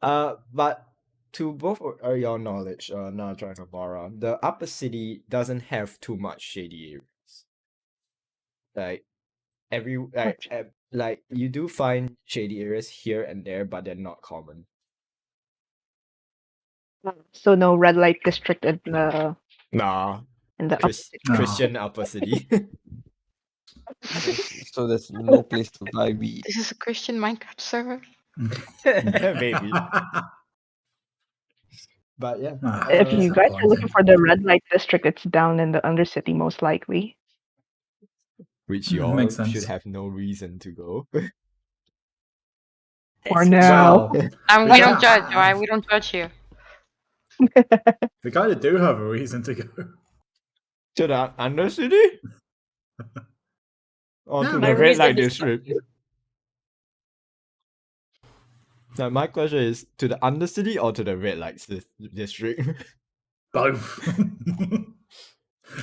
But to both of your knowledge, Naja and Amara, the upper city doesn't have too much shady areas. Like like you do find shady areas here and there, but they're not common. So no red light district in Nah, the upper city. Christian upper city. so there's no place to buy weed. This is a Christian Minecraft server. Maybe. But yeah. If you guys are looking disappointing. for the red light district, it's down in the Undercity most likely. Which you all Makes sense. should have no reason to go. For This is now. Well, We don't judge, alright? We don't judge here. we kind of do have a reason to go. To the Undercity? Or Yeah, to my the red light reason is district? Now my question is, to the Undercity or to the red light district? both.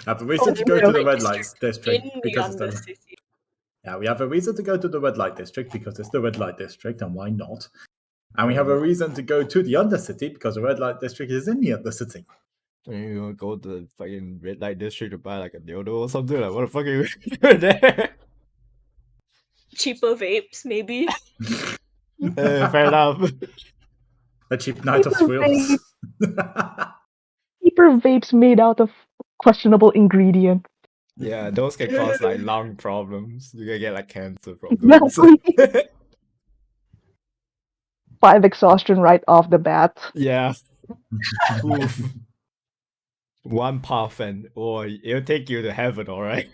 Have a reason to go to the red light district in the because it's the Undercity. yeah. We have a reason to go to the red light district because it's the red light district, and why not? And we have a reason to go to the Undercity because the red light district is in the Undercity. You wanna go to the fucking red light district to buy like a dildo or something? Like what the fuck are you doing there? Cheaper vapes, maybe. Fair enough. A cheap night of Cheaper thrills. Cheaper vapes made out of questionable ingredients. Yeah, those can cause like lung problems. You can get like cancer from those. Exactly. 5 exhaustion right off the bat. Yeah. Oof. One puff and it'll take you to heaven, alright?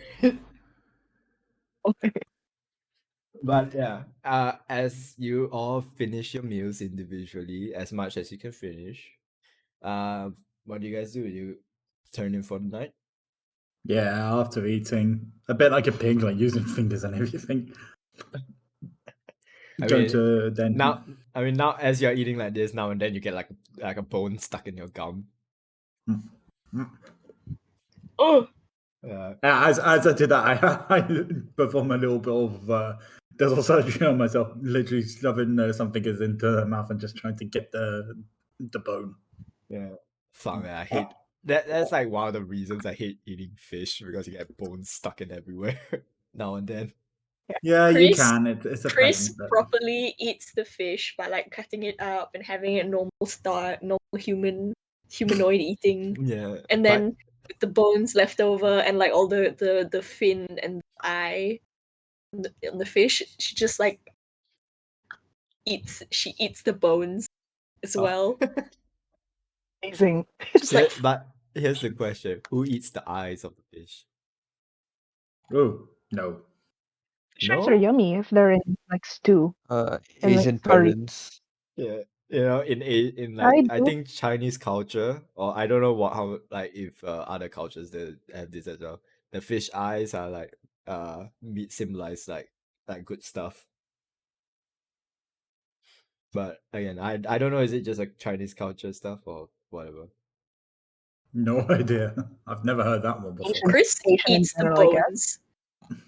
But yeah, as you all finish your meals individually, as much as you can finish, what do you guys do? You turn in for the night? Yeah, after eating, a bit like a pig, like using fingers and everything. Now as you're eating like this, now and then you get like a bone stuck in your gum. Oh, As I did that, I perform a little bit of dental surgery on myself, literally shoving some fingers into the mouth and just trying to get the bone. Yeah. Fuck man, I hate that's like one of the reasons I hate eating fish, because you get bones stuck in everywhere now and then. Yeah, you Chris- can. It's a Chris pain. But... properly eats the fish by like cutting it up and having it normal humanoid eating, Yeah. and then with the bones left over and like all the fin and the eye on the fish, she just like eats the bones as well. Amazing. Just like But here's the question: who eats the eyes of the fish? Oh no. Fish eyes are yummy if they're in like stew. And, like, Asian curry. parents. Yeah, you know, in like I do. think Chinese culture, or I don't know how like if other cultures they have this as well. The fish eyes are like symbolize like good stuff. But again, I don't know, is it just like Chinese culture stuff or whatever? No idea. I've never heard that one before. Chris Asian in eats the general, I guess. bones.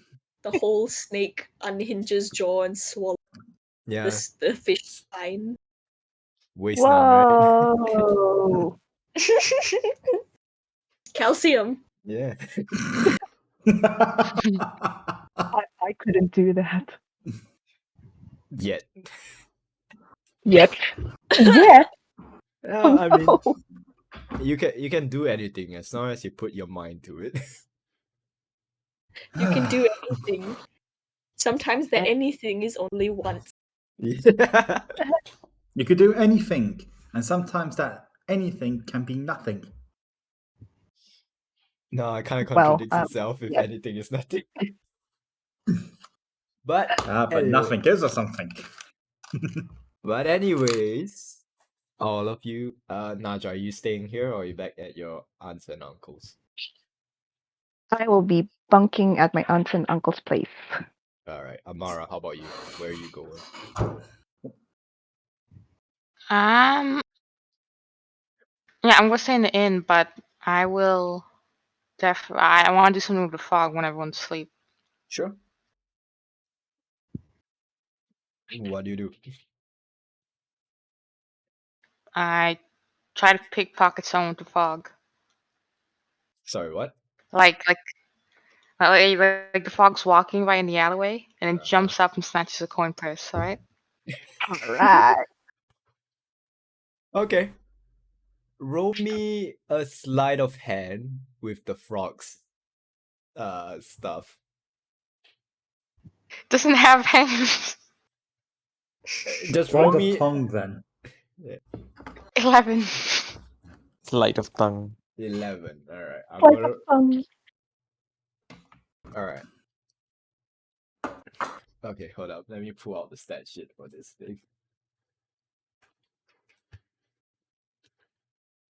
The whole snake unhinges jaw and swallows Yeah, the fish spine. waste none, right? Whoa. Calcium. Yeah. I couldn't do that Yet. yet. Yet. Oh, I mean, no. you can do anything as long as you put your mind to it. You can do anything. Sometimes that I- anything is only once. Yeah. You could do anything, and sometimes that anything can be nothing. No, it kind of Well, contradicts itself if yes. anything is nothing. But But nothing is or something. But anyways, all of you, Naja, are you staying here or are you back at your aunts and uncles? I will be bunking at my aunt's and uncle's place. All right, Amara, how about you? Where are you going? Yeah, I'm gonna stay in the inn, but I will I want to do something with the fog when everyone's asleep. Sure. What do you do? I try to pickpocket someone with the fog. Sorry, what? Like the fog's walking by in the alleyway and then Uh-huh. jumps up and snatches a coin purse, alright? All right. Okay. Roll me a sleight of hand with the frogs stuff. Doesn't have hands. Just Sleight roll of me tongue, then. 11. Sleight of tongue. 11. All right. I'm Like gonna. All right. Okay, hold up. Let me pull out the stat sheet for this thing.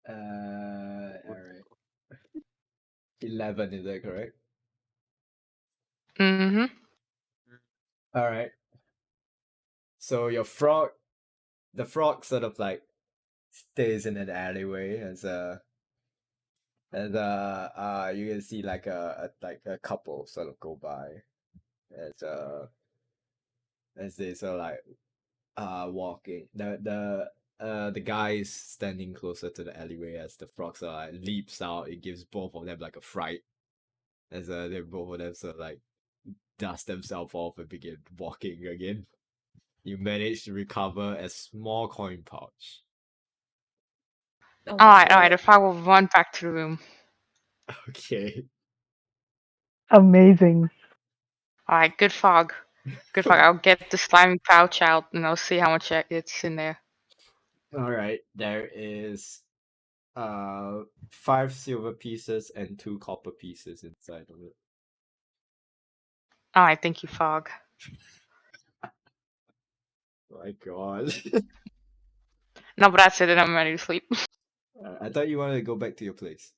All right. 11, is that correct? Mm-hmm. All right. So the frog sort of like stays in an alleyway you can see like a couple sort of go by as they sort of like walking. The guy is standing closer to the alleyway as the frog sort of like leaps out. It gives both of them like a fright as they both of them sort of like dust themselves off and begin walking again. You manage to recover a small coin pouch. Oh my Alright, God. the fog will run back to the room. Okay. Amazing. Alright, good fog. Good fog. I'll get the slimy pouch out and I'll see how much it's in there. All right. There is 5 silver pieces and 2 copper pieces inside of it. Alright, thank you, fog. My God. No, but that's it, and I'm ready to sleep. I thought you wanted to go back to your place.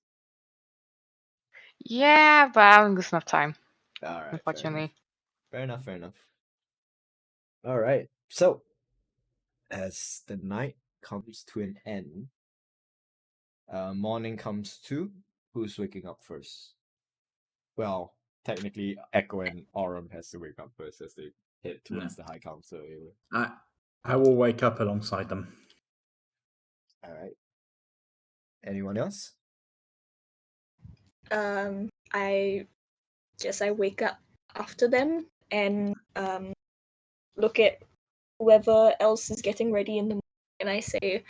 Yeah, but I don't think there's enough time, All right. unfortunately. Fair enough. All right. So, as the night comes to an end, morning comes to. Who's waking up first? Well, technically, Echo and Aurum has to wake up first as they head towards the High Council area. I will wake up alongside them. All right. Anyone else? I guess I wake up after them and look at whoever else is getting ready in the morning, and I say,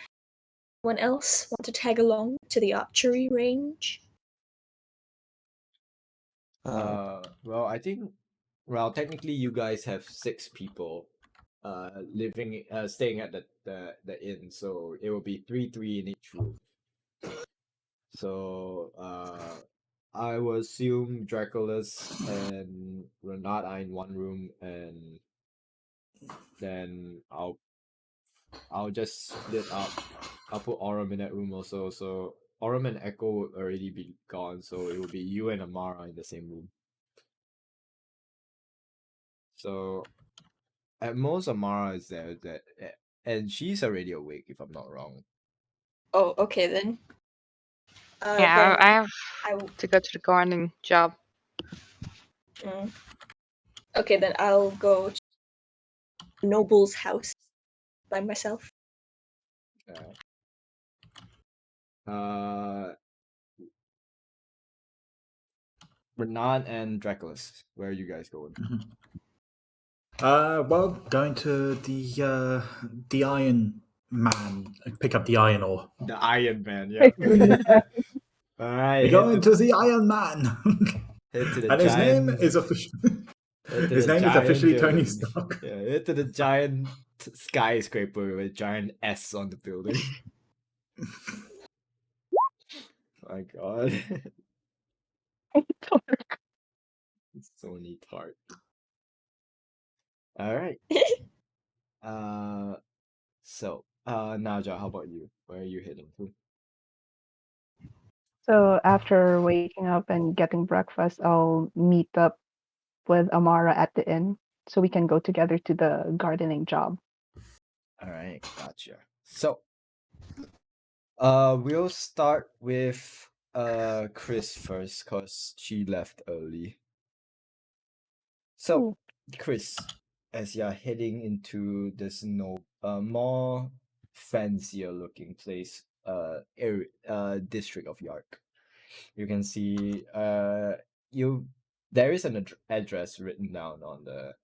"Anyone else want to tag along to the archery range?" Well, I think, well, technically, you guys have 6 people, staying at the inn, so it will be 3 in each room. So, I will assume Draculus and Renat are in one room, and then I'll just split up. I'll put Aurum in that room also. So Aurum and Echo will already be gone, so it will be you and Amara in the same room. So at most Amara is there, and she's already awake if I'm not wrong. Oh, okay then. Yeah, Then I have I will. to go to the gardening job. Okay, then I'll go to Noble's house by myself. Uh, Renan and Draculus, where are you guys going? Well, going to the Iron Man, pick up the iron ore. The Iron Man, yeah. All right, We're going to the Iron Man, head to the and his name giant. is officially Head to his the name is giant officially Tony building. Stark. Yeah, head to the giant skyscraper with a giant S on the building. My God, it's so neat heart. All right. So, Naja, how about you? Where are you heading to? So after waking up and getting breakfast, I'll meet up with Amara at the inn so we can go together to the gardening job. All right, gotcha. So, we'll start with Chris first, cause she left early. So, Ooh. Chris, as you're heading into this more fancier looking place, area, district of Yark, you can see there is an address written down on the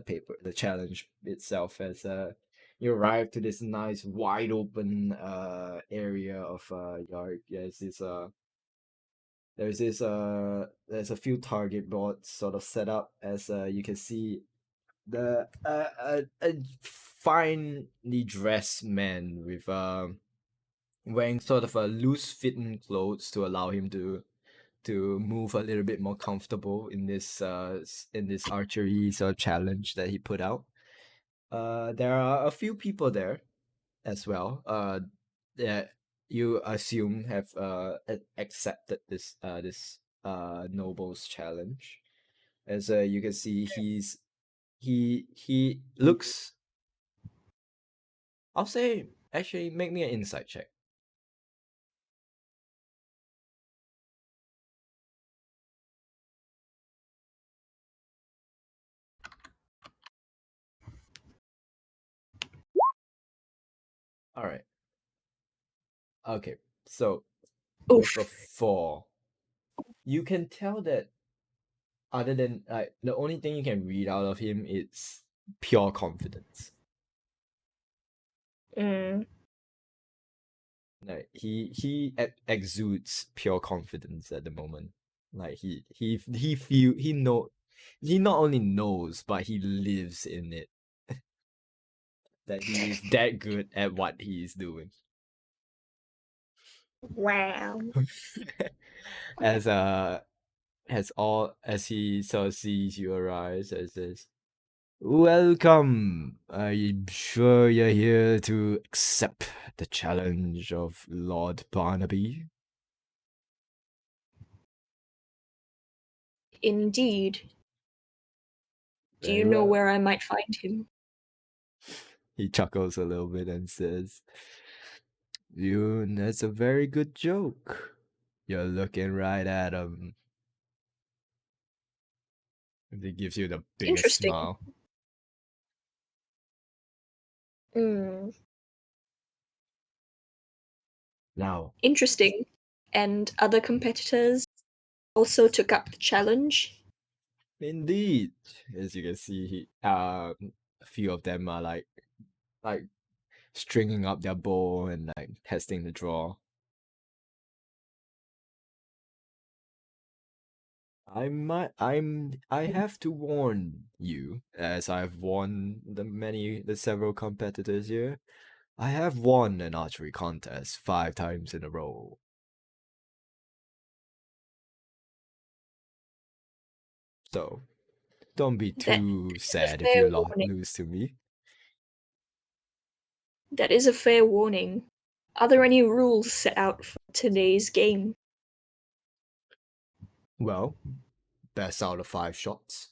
paper, the challenge itself, as you arrive to this nice wide open area of Yark. There's a few target boards sort of set up, as you can see a finely dressed man with wearing sort of a loose fitting clothes to allow him to move a little bit more comfortable in this archery sort of challenge that he put out. There are a few people there as well. That you assume have accepted this noble's challenge. As you can see, he looks. I'll say, actually, make me an insight check. All right. Okay. So with a Oof. 4, you can tell that other than the only thing you can read out of him is pure confidence. Mm. Like he exudes pure confidence at the moment. Like he not only knows, but he lives in it. That he is that good at what he is doing. Wow. as as he sort of sees you arise, as says, "Welcome. I'm sure you're here to accept the challenge of Lord Barnaby." Indeed. Do Very you know well. where I might find him? He chuckles a little bit and says, That's a very good joke. You're looking right at him." He gives you the biggest Interesting. smile. Hmm. Now, Interesting. And other competitors also took up the challenge. indeed, as you can see, a few of them are like stringing up their bow and like testing the draw. I have to warn you, as I've warned the several competitors here. I have won an archery contest 5 times in a row. So don't be That too is a sad if fair you warning. lose to me. That is a fair warning. Are there any rules set out for today's game? Well, best out of 5 shots.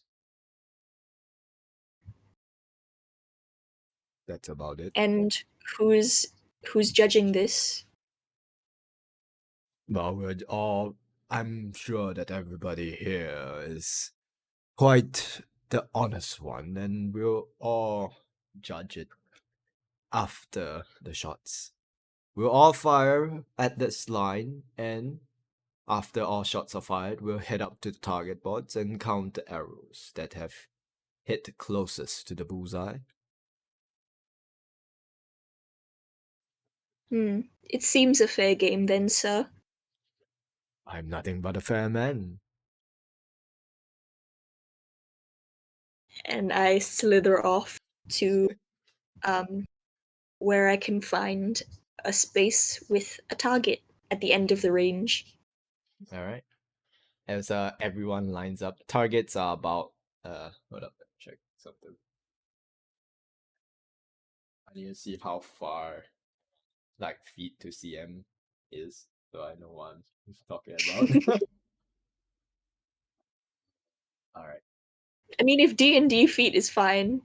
That's about it. And who's judging this? Well, I'm sure that everybody here is quite the honest one, and we'll all judge it after the shots. We'll all fire at this line, and after all shots are fired, we'll head up to the target boards and count the arrows that have hit closest to the bullseye. It seems a fair game then, sir. I'm nothing but a fair man. And I slither off to where I can find a space with a target at the end of the range. All right. As everyone lines up, targets are about hold up, check something. I need to see how far, like feet to cm, is, so I know what I'm talking about. All right. I mean, if D&D feet is fine.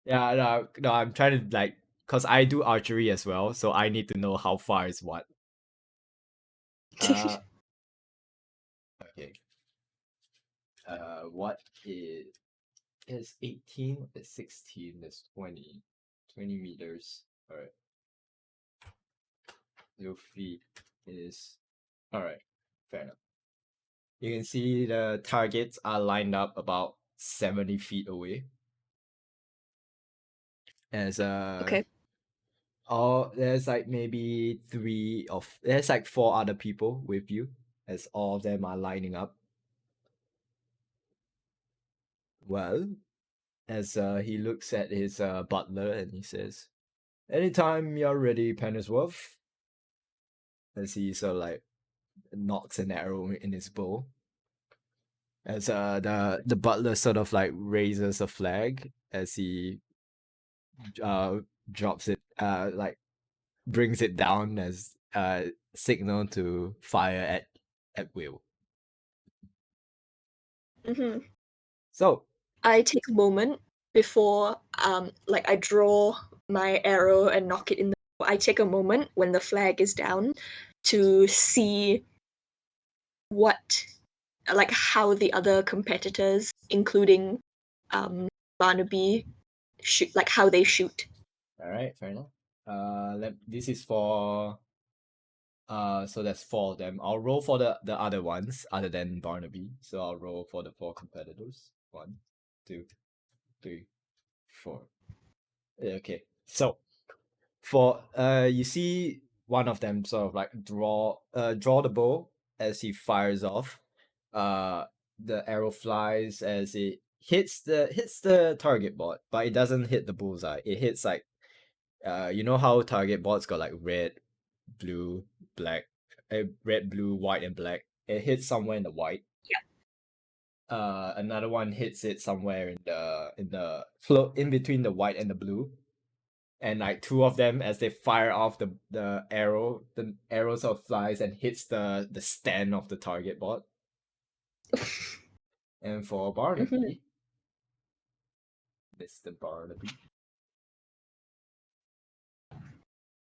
Yeah, no, I'm trying to like, cause I do archery as well, so I need to know how far is what. Okay. What is 18? Is 16? Is 20? 20 meters. All right. Your feet is all right. Fair enough. You can see the targets are lined up about 70 feet away. As Okay. there's like maybe there's like four other people with you, as all of them are lining up. Well, as he looks at his butler and he says, "Anytime you're ready, Pennisworth." As he sort of like knocks an arrow in his bow. As the butler sort of like raises a flag as he drops it, like brings it down as signal to fire at will. Mm-hmm. So I take a moment before, like I draw my arrow and knock it in the. I take a moment when the flag is down to see what, like how the other competitors, including Barnaby, shoot, like how they shoot. all right, fair enough. This is for so that's four of them. I'll roll for the other ones other than Barnaby. So I'll roll for the four competitors. 1, 2, 3, 4. Okay. So for you see one of them sort of like draw the bow as he fires off. The arrow flies as it hits the target board, but it doesn't hit the bullseye. It hits like you know how target boards got like red, blue, black, red, blue, white, and black. It hits somewhere in the white. Another one hits it somewhere in the float in between the white and the blue. And like two of them, as they fire off the arrow sort of flies and hits the stand of the target board. And for Barnaby, Mr. Barnaby,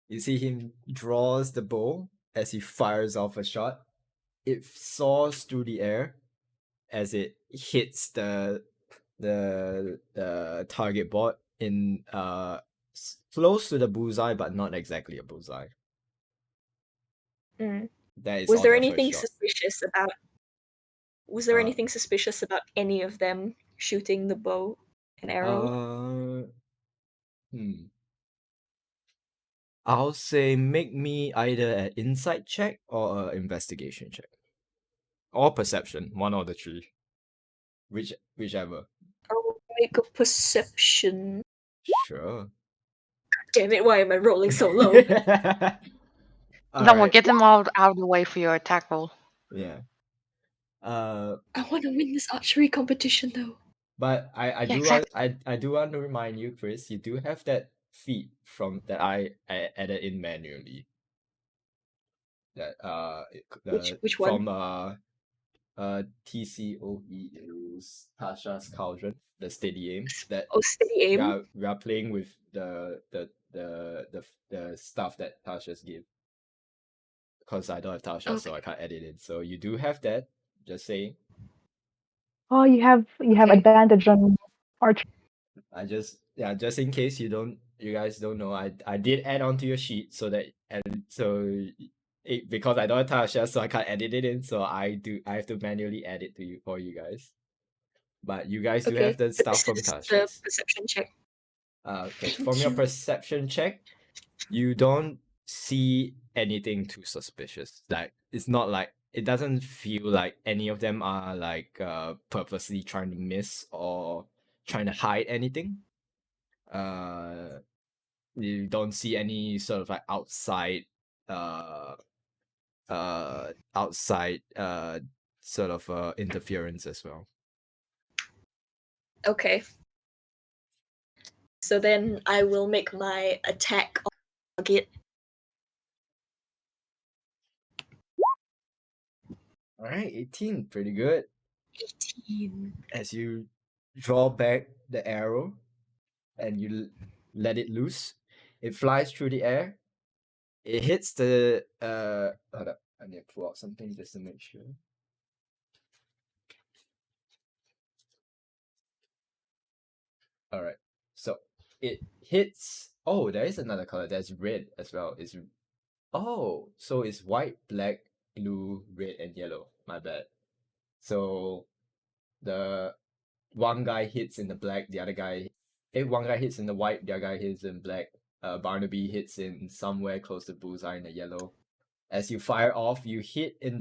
you see him draws the bow as he fires off a shot. It soars through the air as it hits the target board in close to the bullseye, but not exactly a bullseye. Mm. That is Was on there your first anything shot. suspicious about? Was there anything suspicious about any of them shooting the bow and arrow? I'll say make me either an insight check or an investigation check. Or perception, one of the three. Whichever. I'll make a perception. Sure. Damn it! Why am I rolling so low? Don't worry, Alright, get them all out of the way for your attack roll. yeah. I want to win this archery competition, though. But I Yeah, do want exactly. I do want to remind you, Chris, you do have that feat from that I added in manually. That Which one? from TCOE is Tasha's Cauldron, the steady aim that Oh, steady aim. we are playing with the stuff that Tasha's give. Because I don't have Tasha, so Okay. I can't edit it. So you do have that. Just saying. Oh, you have Okay. advantage on archery. Just in case you don't you guys don't know, I did add onto your sheet so that because I don't have Tasha, so I can't edit it in. So I have to manually add it to you for you guys. But you guys do have Okay, the stuff this from is the Tasha's. perception check. Okay, Thank from your you. perception check, you don't see anything too suspicious. Like it's not like it doesn't feel like any of them are like purposely trying to miss or trying to hide anything. You don't see any sort of like uh outside sort of interference as well. Okay. So then I will make my attack on target. All right, 18, pretty good. 18. As you draw back the arrow and you let it loose, it flies through the air. It hits the hold up, I need to pull out something just to make sure. All right, so it hits. Oh, there is another color. There's red as well. So it's white, black, blue, red, and yellow. My bad. So the one guy hits in the black, the other guy, one guy hits in the white, the other guy hits in black. Barnaby hits in somewhere close to bullseye in the yellow. As you fire off, you hit in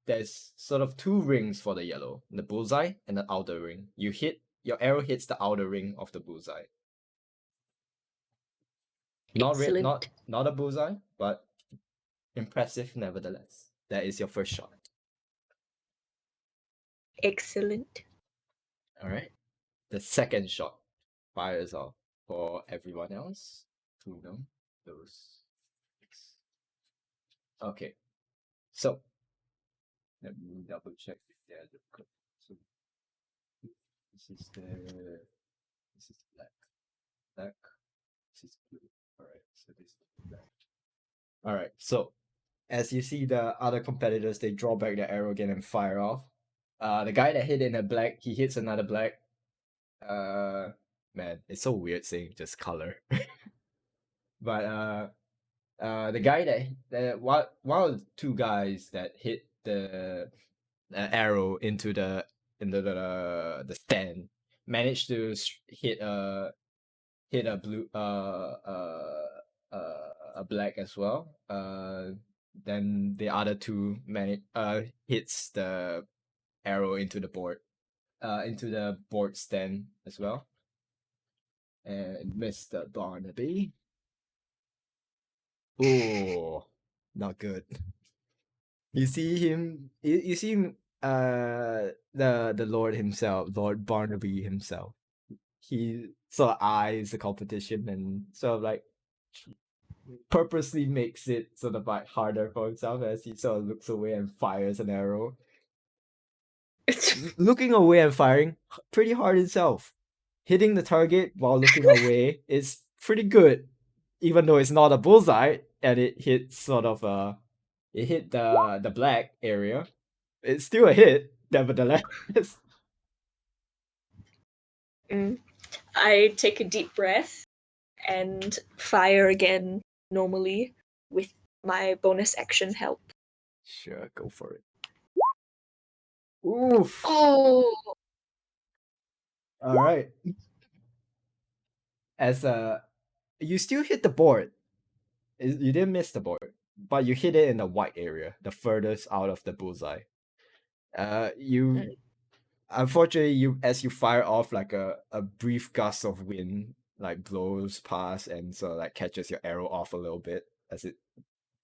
there's sort of two rings for the yellow, the bullseye and the outer ring. Your arrow hits the outer ring of the bullseye. Excellent. Not a bullseye, but impressive nevertheless. That is your first shot. Excellent. All right. The second shot fires off for everyone else to know those. Okay. So let me double check if they're the correct. So this is black. Black. This is blue. Alright, so this is black. Alright, so as you see the other competitors, they draw back their arrow again and fire off. The guy that hit in a black, he hits another black. Man, it's so weird saying just color. But the guy that one of the two guys that hit the arrow into the stand managed to hit a blue a black as well. Then the other two hits the arrow into the board stand as well, and Mr. Barnaby. Oh, not good. You see him. You see him. The Lord himself, Lord Barnaby himself. He sort of eyes the competition and sort of like purposely makes it sort of like harder for himself as he sort of looks away and fires an arrow. Looking away and firing pretty hard himself. Hitting the target while looking away is pretty good, even though it's not a bullseye and it hit sort of it hit the black area. It's still a hit, nevertheless. I take a deep breath and fire again normally with my bonus action help. Sure, go for it. Oof. Oh, All right. As you still hit the board. You didn't miss the board, but you hit it in the white area, the furthest out of the bullseye. You unfortunately as you fire off like a brief gust of wind like blows past and sort of like catches your arrow off a little bit as it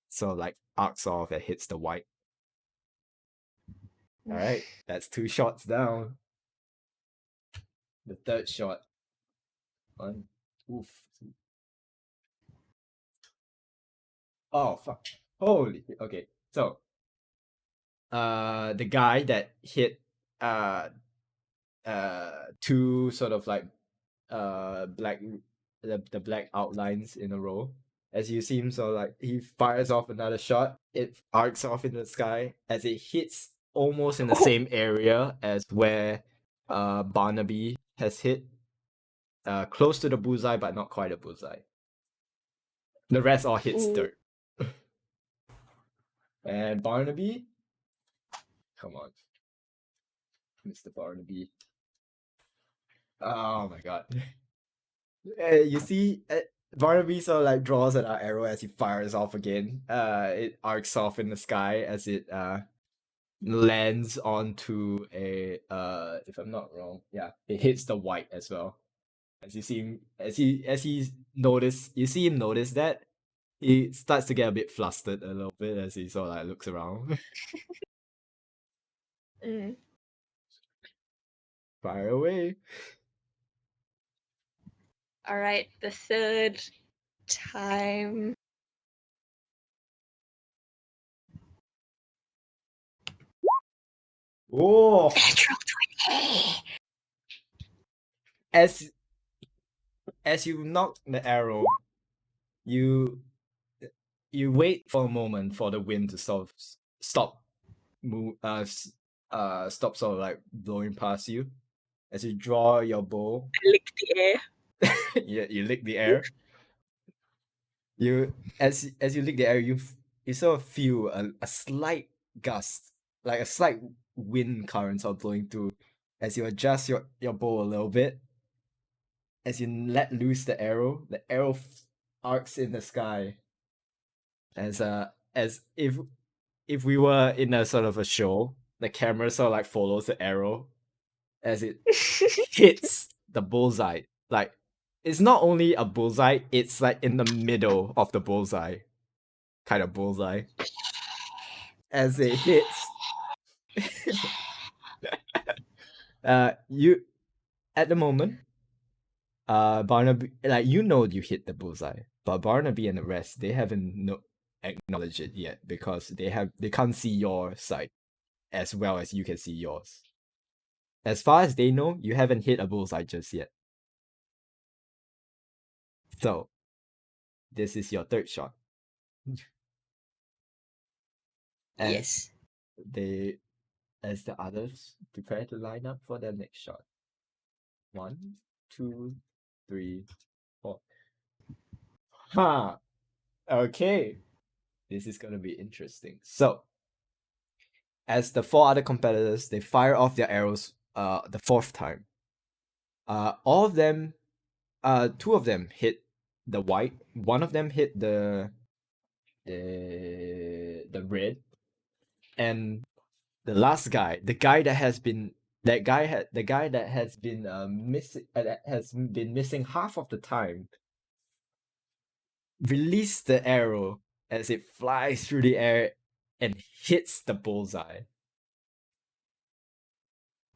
sort of like arcs off and hits the white. All right, that's 2 shots down. The third shot. One. Oof. Oh fuck. Holy. Okay. So the guy that hit two sort of like black the black outlines in a row. As you see him, so like he fires off another shot, it arcs off in the sky as it hits almost in the same area as where Barnaby has hit. close to the bullseye, but not quite a bullseye. The rest all hits Ooh. dirt. And Barnaby, come on, Mr. Barnaby. Oh my god. You see, Barnaby sort of like draws an arrow as he fires off again. It arcs off in the sky as it lands onto a if I'm not wrong, yeah, it hits the white as well. As you see him, you see him notice that he starts to get a bit flustered a little bit as he sort of like looks around. Mm. Fire away. All right, the third time. Oh, Natural 20. as you knock the arrow, you wait for a moment for the wind to sort of stop stop sort of like blowing past you. As you draw your bow, I licked the air. you lick the air. You as you lick the air, you sort of feel a slight gust, like a slight wind current sort of blowing through. As you adjust your bow a little bit, as you let loose the arrow arcs in the sky. As if we were in a sort of a show, the camera sort of like follows the arrow as it hits the bullseye. Like it's not only a bullseye, it's like in the middle of the bullseye. Kind of bullseye. As it hits you at the moment, Barnaby, like you know you hit the bullseye, but Barnaby and the rest, they haven't acknowledged it yet because they can't see your side as well as you can see yours. As far as they know, you haven't hit a bullseye just yet. So, this is your third shot. Yes. As the others prepare to line up for their next shot. 1, 2, 3, 4. Ha! Okay. This is gonna be interesting. So, as the 4 other competitors, they fire off their arrows the 4th time. All of them, 2 of them hit the white, 1 of them hit the red, and the last guy, the guy that has been missing that has been missing half of the time, release the arrow as it flies through the air and hits the bullseye.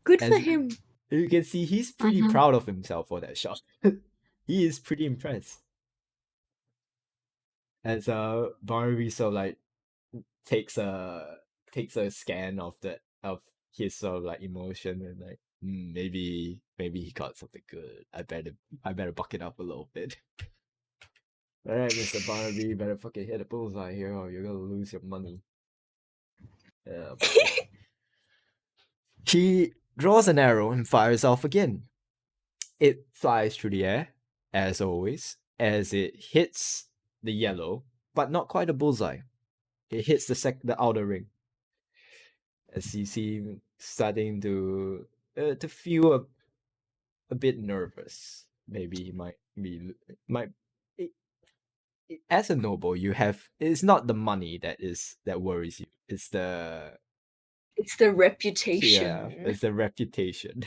Good As for him. you can see, he's pretty proud of himself for that shot. He is pretty impressed. As Barnaby sort of like takes a scan of his sort of like emotion and like maybe he got something good. I better buck it up a little bit. Alright, Mr. Barnaby, you better fucking hit a bullseye here or you're gonna lose your money. Yeah. He draws an arrow and fires off again. It flies through the air, as always, as it hits the yellow, but not quite a bullseye. It hits the outer ring. As you see him starting to feel a bit nervous. Maybe he might as a noble, it's not the money that worries you. It's the reputation. yeah, it's the reputation.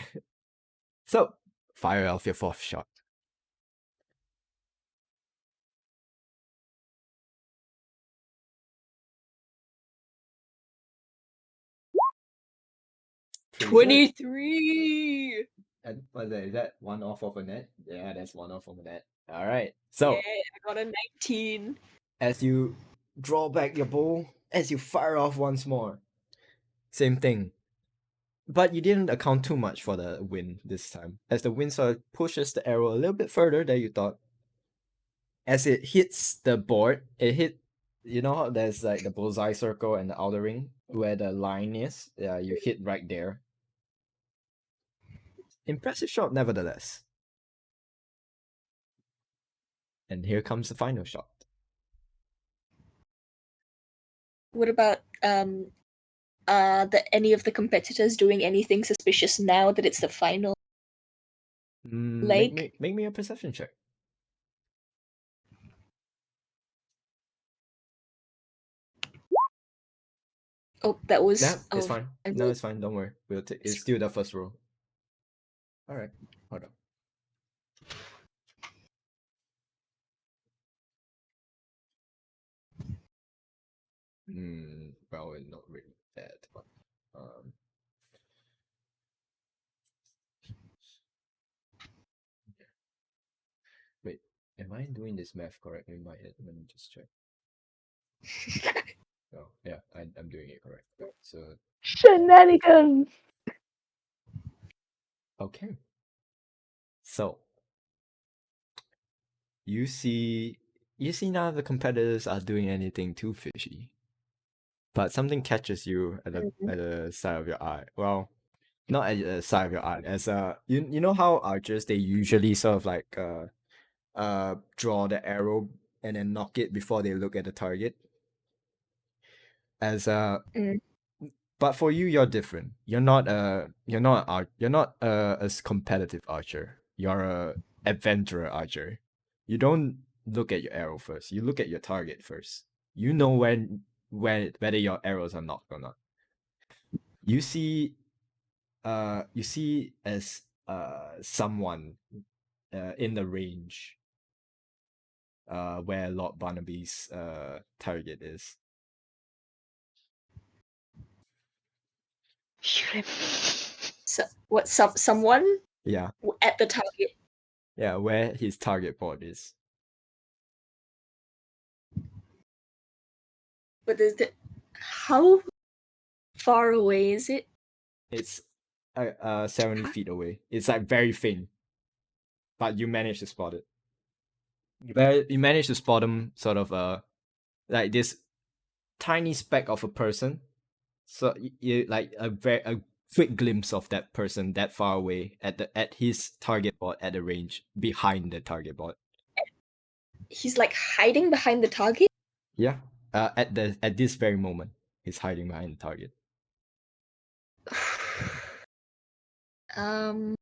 So fire off your 4th shot. Pretty good. 23. And what's that? Is that 1 off of a net? Yeah, that's 1 off of a net. All right. So Yeah, I got a 19. as you draw back your bow, as you fire off once more, same thing. But you didn't account too much for the wind this time, as the wind sort of pushes the arrow a little bit further than you thought. As it hits the board, you know how there's like the bullseye circle and the outer ring where the line is? Yeah, you hit right there. Impressive shot nevertheless. And here comes the final shot. What about any of the competitors doing anything suspicious now that it's the final leg? Make me a perception check. Oh, that was. Nah, oh, it's fine. I No, rolled- it's fine. Don't worry. It's still the first roll. All right. Hold on. Well, not really bad, but wait, am I doing this math correctly in my head? Let me just check. Oh, yeah, I'm doing it correct. So, Shenanigans. okay. So, you see none of the competitors are doing anything too fishy, but something catches you at the side of your eye. Well, not at the side of your eye. As you know how archers, they usually sort of like draw the arrow and then knock it before they look at the target. As Mm. but for you, you're different. You're not a competitive archer. You're a adventurer archer. You don't look at your arrow first. You look at your target first. You know when whether your arrows are knocked or not. You see as someone in the range where Lord Barnaby's target is. Shoot him. So, what? Someone Yeah, at the target. yeah, where his target board is. But how far away is it? It's 70 feet away. It's like very faint, but you manage to spot it. You manage to spot him sort of like this tiny speck of a person. So you like a quick glimpse of that person that far away at his target board at the range behind the target board. He's like hiding behind the target. Yeah. At this very moment, he's hiding behind the target. um.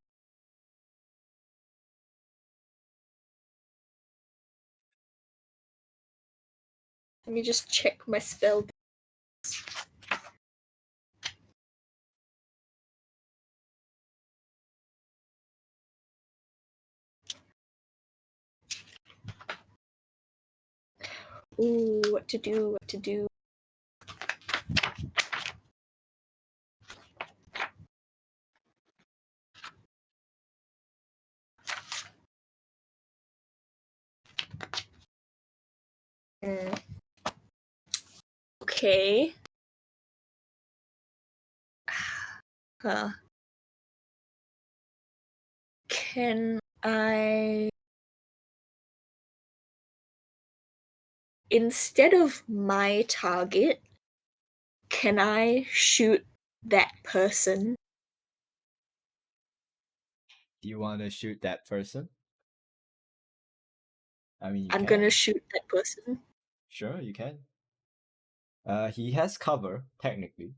Let me just check my spell. Ooh, what to do? What to do? Mm. Okay. Huh. Can I, instead of my target, can I shoot that person? Do you want to shoot that person? I mean, you I'm can. gonna shoot that person. Sure, you can. He has cover technically,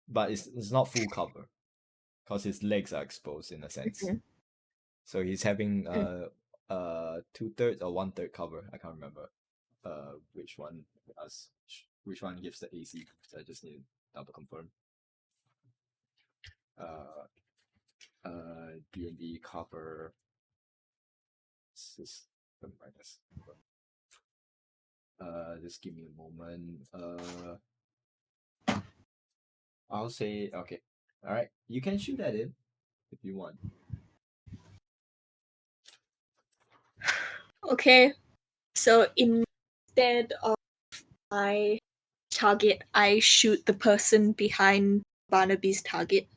but it's not full cover because his legs are exposed in a sense. Mhm. So he's having 2/3 or 1/3 cover. I can't remember which one gives the AC. So I just need to double confirm. D&D cover system, I guess. Just give me a moment. I'll say okay. All right, you can shoot that in if you want. Okay. So instead of my target, I shoot the person behind Barnaby's target.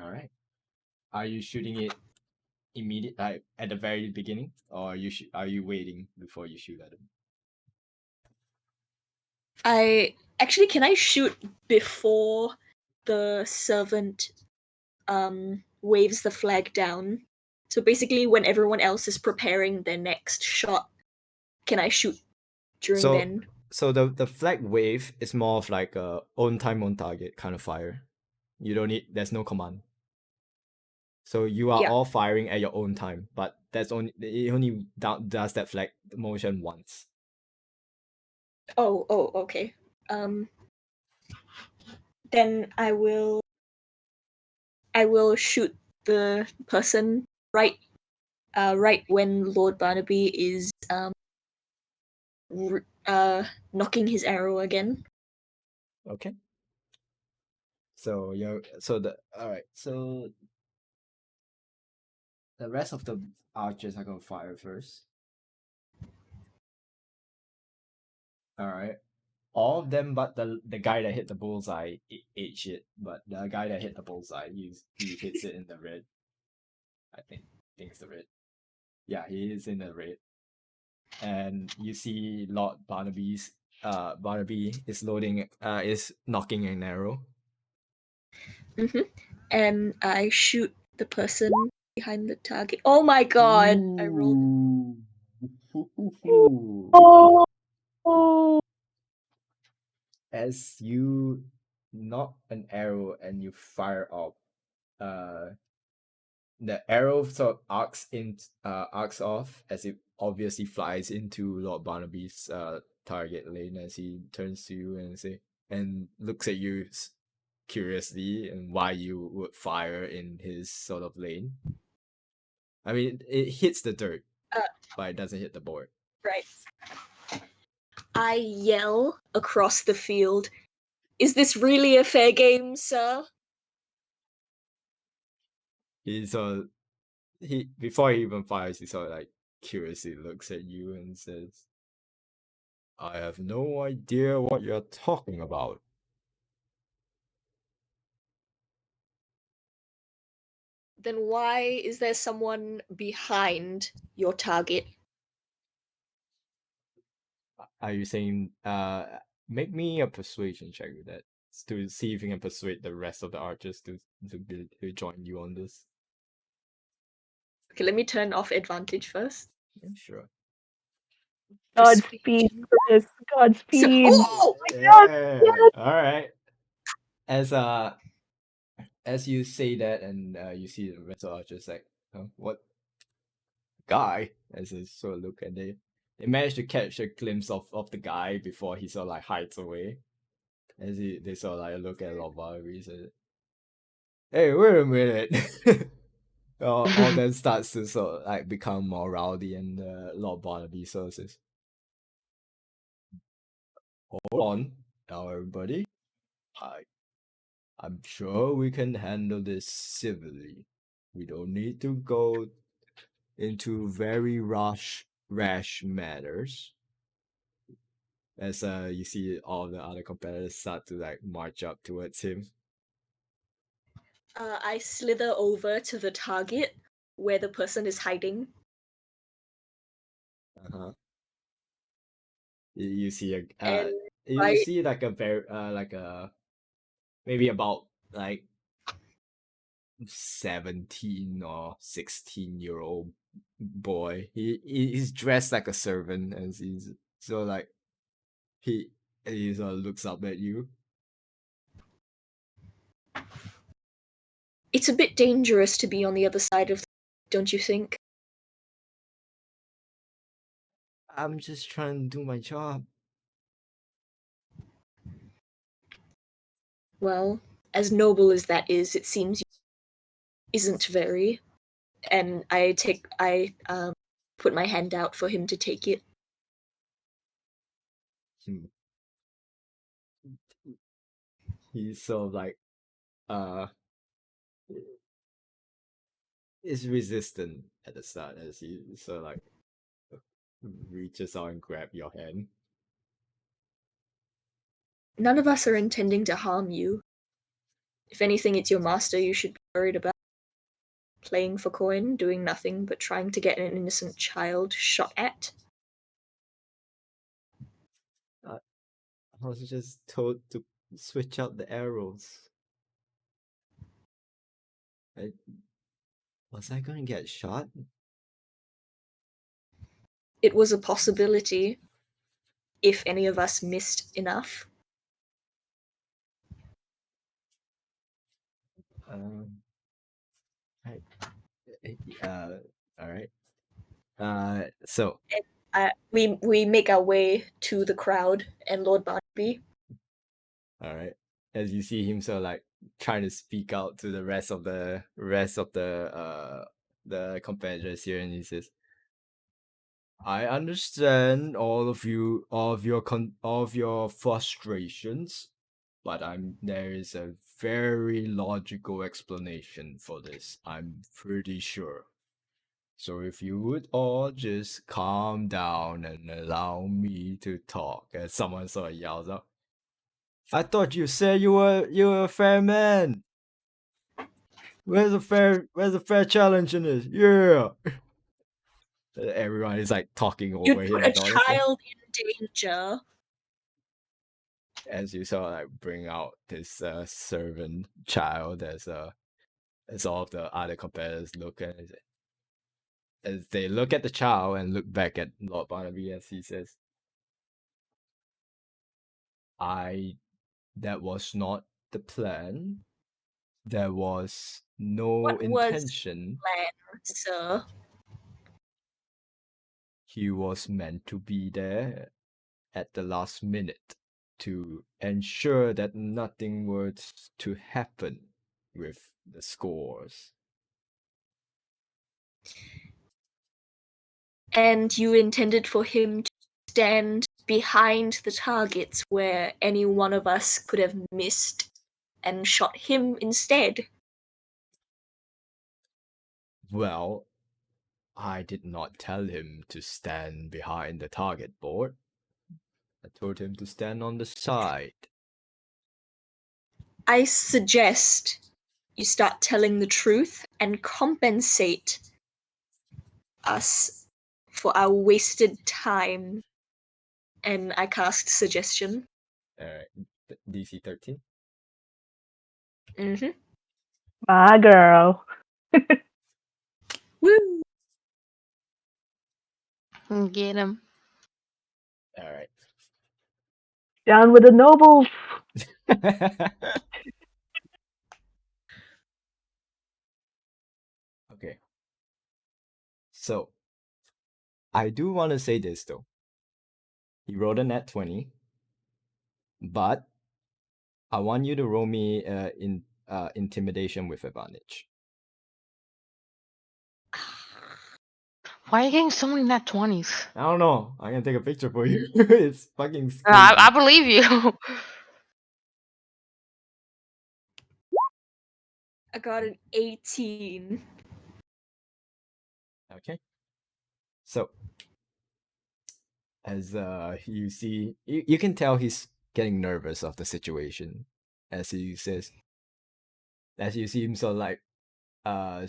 All right. Are you shooting it immediate, like at the very beginning, or are you waiting before you shoot at him? Can I shoot before the servant waves the flag down? So basically, when everyone else is preparing their next shot, can I shoot during then? So the flag wave is more of like a own time on target kind of fire. You don't need, there's no command. So you are Yeah. all firing at your own time, but that's only, it only does that flag motion once. Oh, okay. Then I will shoot the person right when Lord Barnaby is knocking his arrow again. Okay. So alright, so the rest of the archers are gonna fire first. Alright. All of them but the guy that hit the bullseye ate shit, but the guy that hit the bullseye, he hits it in the red. I think it's the red. Yeah, he is in the red. And you see Lord Barnaby is knocking an arrow. And I shoot the person behind the target. Oh my god! I rolled. Ooh. As you knock an arrow and you fire off, the arrow sort of arcs off as it obviously flies into Lord Barnaby's target lane as he turns to you and looks at you curiously and why you would fire in his sort of lane. I mean, it hits the dirt, but it doesn't hit the board. Right. I yell across the field, "Is this really a fair game, sir?" He before he even fires, he sort of like curiously looks at you and says, "I have no idea what you're talking about." Then why is there someone behind your target? Are you saying make me a persuasion check with that to see if you can persuade the rest of the archers to join you on this? Okay, let me turn off advantage first. Yeah, sure. Godspeed, Persuasion. Chris. Godspeed. Oh! Yeah. All right. As you say that, and you see the rest of the archers like, what guy? As they sort of look, and they manage to catch a glimpse of the guy before he sort of like hides away. As they sort of like look at Lava and say, "Hey, wait a minute." All then starts to sort of like become more rowdy, and Lord Barnaby sort of says, "Hold on, now everybody. I'm sure we can handle this civilly. We don't need to go into very rash matters." As you see all the other competitors start to like march up towards him. I slither over to the target where the person is hiding. Uh-huh. You see And you see like a very like a maybe about like 17 or 16-year-old boy. He's dressed like a servant, and he's so like he sort of looks up at you. It's a bit dangerous to be on the other side of, don't you think? I'm just trying to do my job. Well, as noble as that is, it seems isn't very. And I put my hand out for him to take it. Hmm. He's sort of like uh is resistant at the start as he sort of like reaches out and grab your hand. None of us are intending to harm you. If anything, it's your master you should be worried about. Playing for coin, doing nothing but trying to get an innocent child shot at. I was just told to switch out the arrows. I Was I gonna get shot? It was a possibility if any of us missed enough. Right. All right. So We make our way to the crowd and Lord Barnaby. all right. As you see him sort of like trying to speak out to the rest of the competitors here, and he says, "I understand all of your frustrations, but there is a very logical explanation for this. I'm pretty sure. So if you would all just calm down and allow me to talk," as someone sort of yells out, "I thought you said you were a fair man. Where's the fair challenge in this? Yeah." Everyone is like talking over You'd him put a and all this stuff. child in danger. As you sort of like bring out this servant child, as all of the other competitors look at it, as they look at the child and look back at Lord Barnaby, as he says, "I That was not the plan. There was no What was intention. plan, sir? He was meant to be there at the last minute to ensure that nothing was to happen with the scores." And you intended for him to stand behind the targets where any one of us could have missed and shot him instead. Well, I did not tell him to stand behind the target board. I told him to stand on the side. I suggest you start telling the truth and compensate us for our wasted time. And I cast suggestion. Alright, DC 13. Mm-hmm. My girl. Woo! Get him. Alright. Down with the nobles. Okay. So, I do want to say this though. He rolled a nat 20, but I want you to roll me intimidation with advantage. Why are you getting so many nat 20s? I don't know. I can take a picture for you. It's fucking I crazy. believe you. I got an 18. Okay. So, as you see, you can tell he's getting nervous of the situation, as he says, as you see him sort of like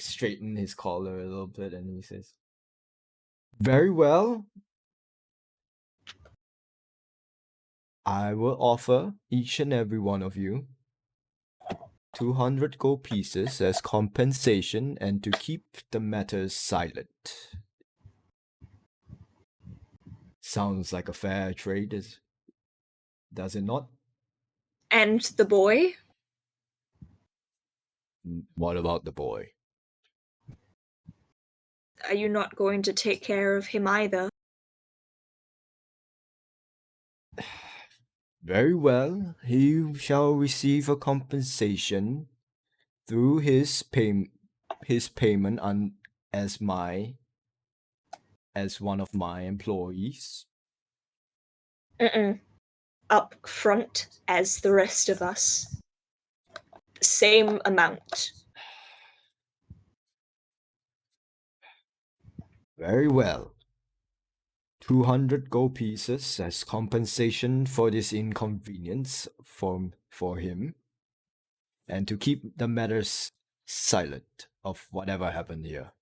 straighten his collar a little bit, and he says, "Very well. I will offer each and every one of you 200 gold pieces as compensation and to keep the matter silent." Sounds like a fair trade, does it not? And the boy? What about the boy? Are you not going to take care of him either? Very well. He shall receive a compensation through his payment as one of my employees. Mm-mm. Up front as the rest of us. Same amount. Very well. 200 gold pieces as compensation for this inconvenience for him, and to keep the matters silent of whatever happened here.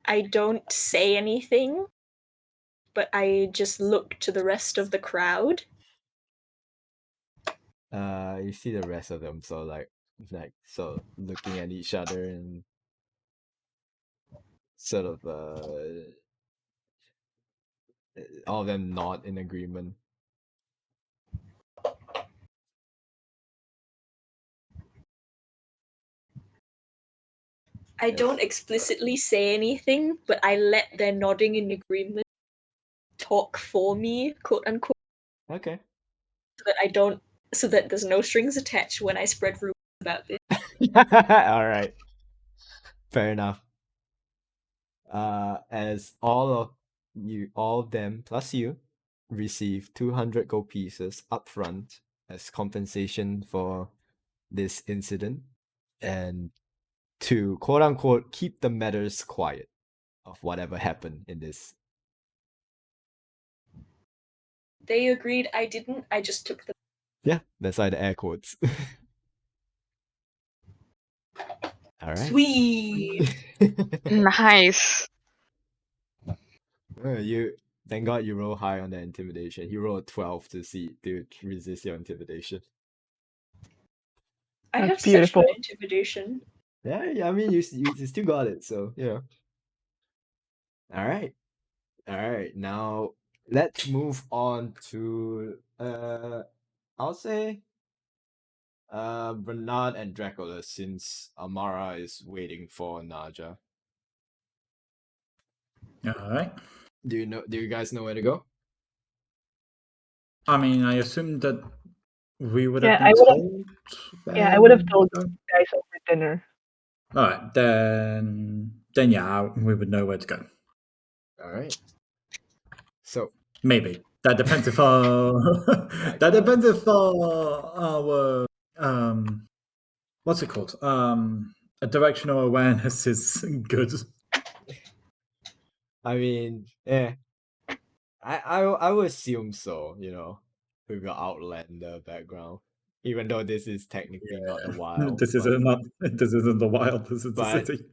I don't say anything, but I just look to the rest of the crowd You see the rest of them, so so looking at each other and sort of all of them nod in agreement. I don't explicitly say anything, but I let their nodding in agreement talk for me, quote unquote, Okay. so that there's no strings attached when I spread rumors about this. All right. Fair enough. As all of them plus you receive 200 gold pieces upfront as compensation for this incident and to quote unquote keep the matters quiet of whatever happened in this. They agreed, I didn't, I just took them. Yeah, that's why the air quotes. All right. Sweet! Nice. You thank God you roll high on the intimidation. You rolled 12 to resist your intimidation. I That's have such beautiful. good intimidation. Yeah, I mean you still got it, so yeah. All right. Now let's move on to I'll say Bernard and Dracula since Amara is waiting for Naja. All right. Do you guys know where to go? I mean, I assume that we would Yeah, have I been would have. told. Yeah, I would have told where- you guys over dinner. All right, then yeah, we would know where to go. All right. So Maybe that depends if our my that God. depends if our what's it called a directional awareness is good. I mean, I would assume so, with your Outlander background. Even though this is technically not the wild, This isn't not this isn't the wild. This is the but city.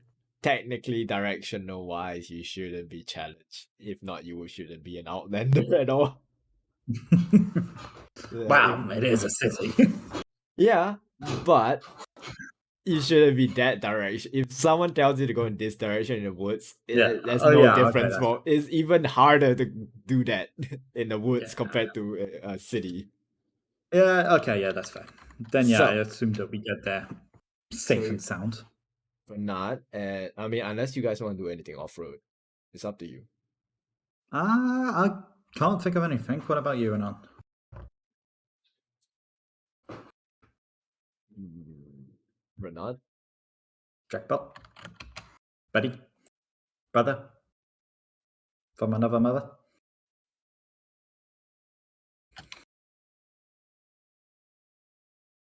technically directional wise, you shouldn't be challenged. If not, you shouldn't be an Outlander at all. Wow, it is a city. Yeah, but you shouldn't be that direction. If someone tells you to go in this direction in the woods, Yeah. there's Oh no yeah. Okay. difference. It's even harder to do that in the woods Yeah. compared to a city. Yeah. Okay. Yeah, that's fair. Then yeah, I So, assume that we get there safe so and sound. but not, I mean, unless you guys want to do anything off road, it's up to you. I can't think of anything. What about you, Anon? Renard? Jackpot? Buddy? Brother? From another mother?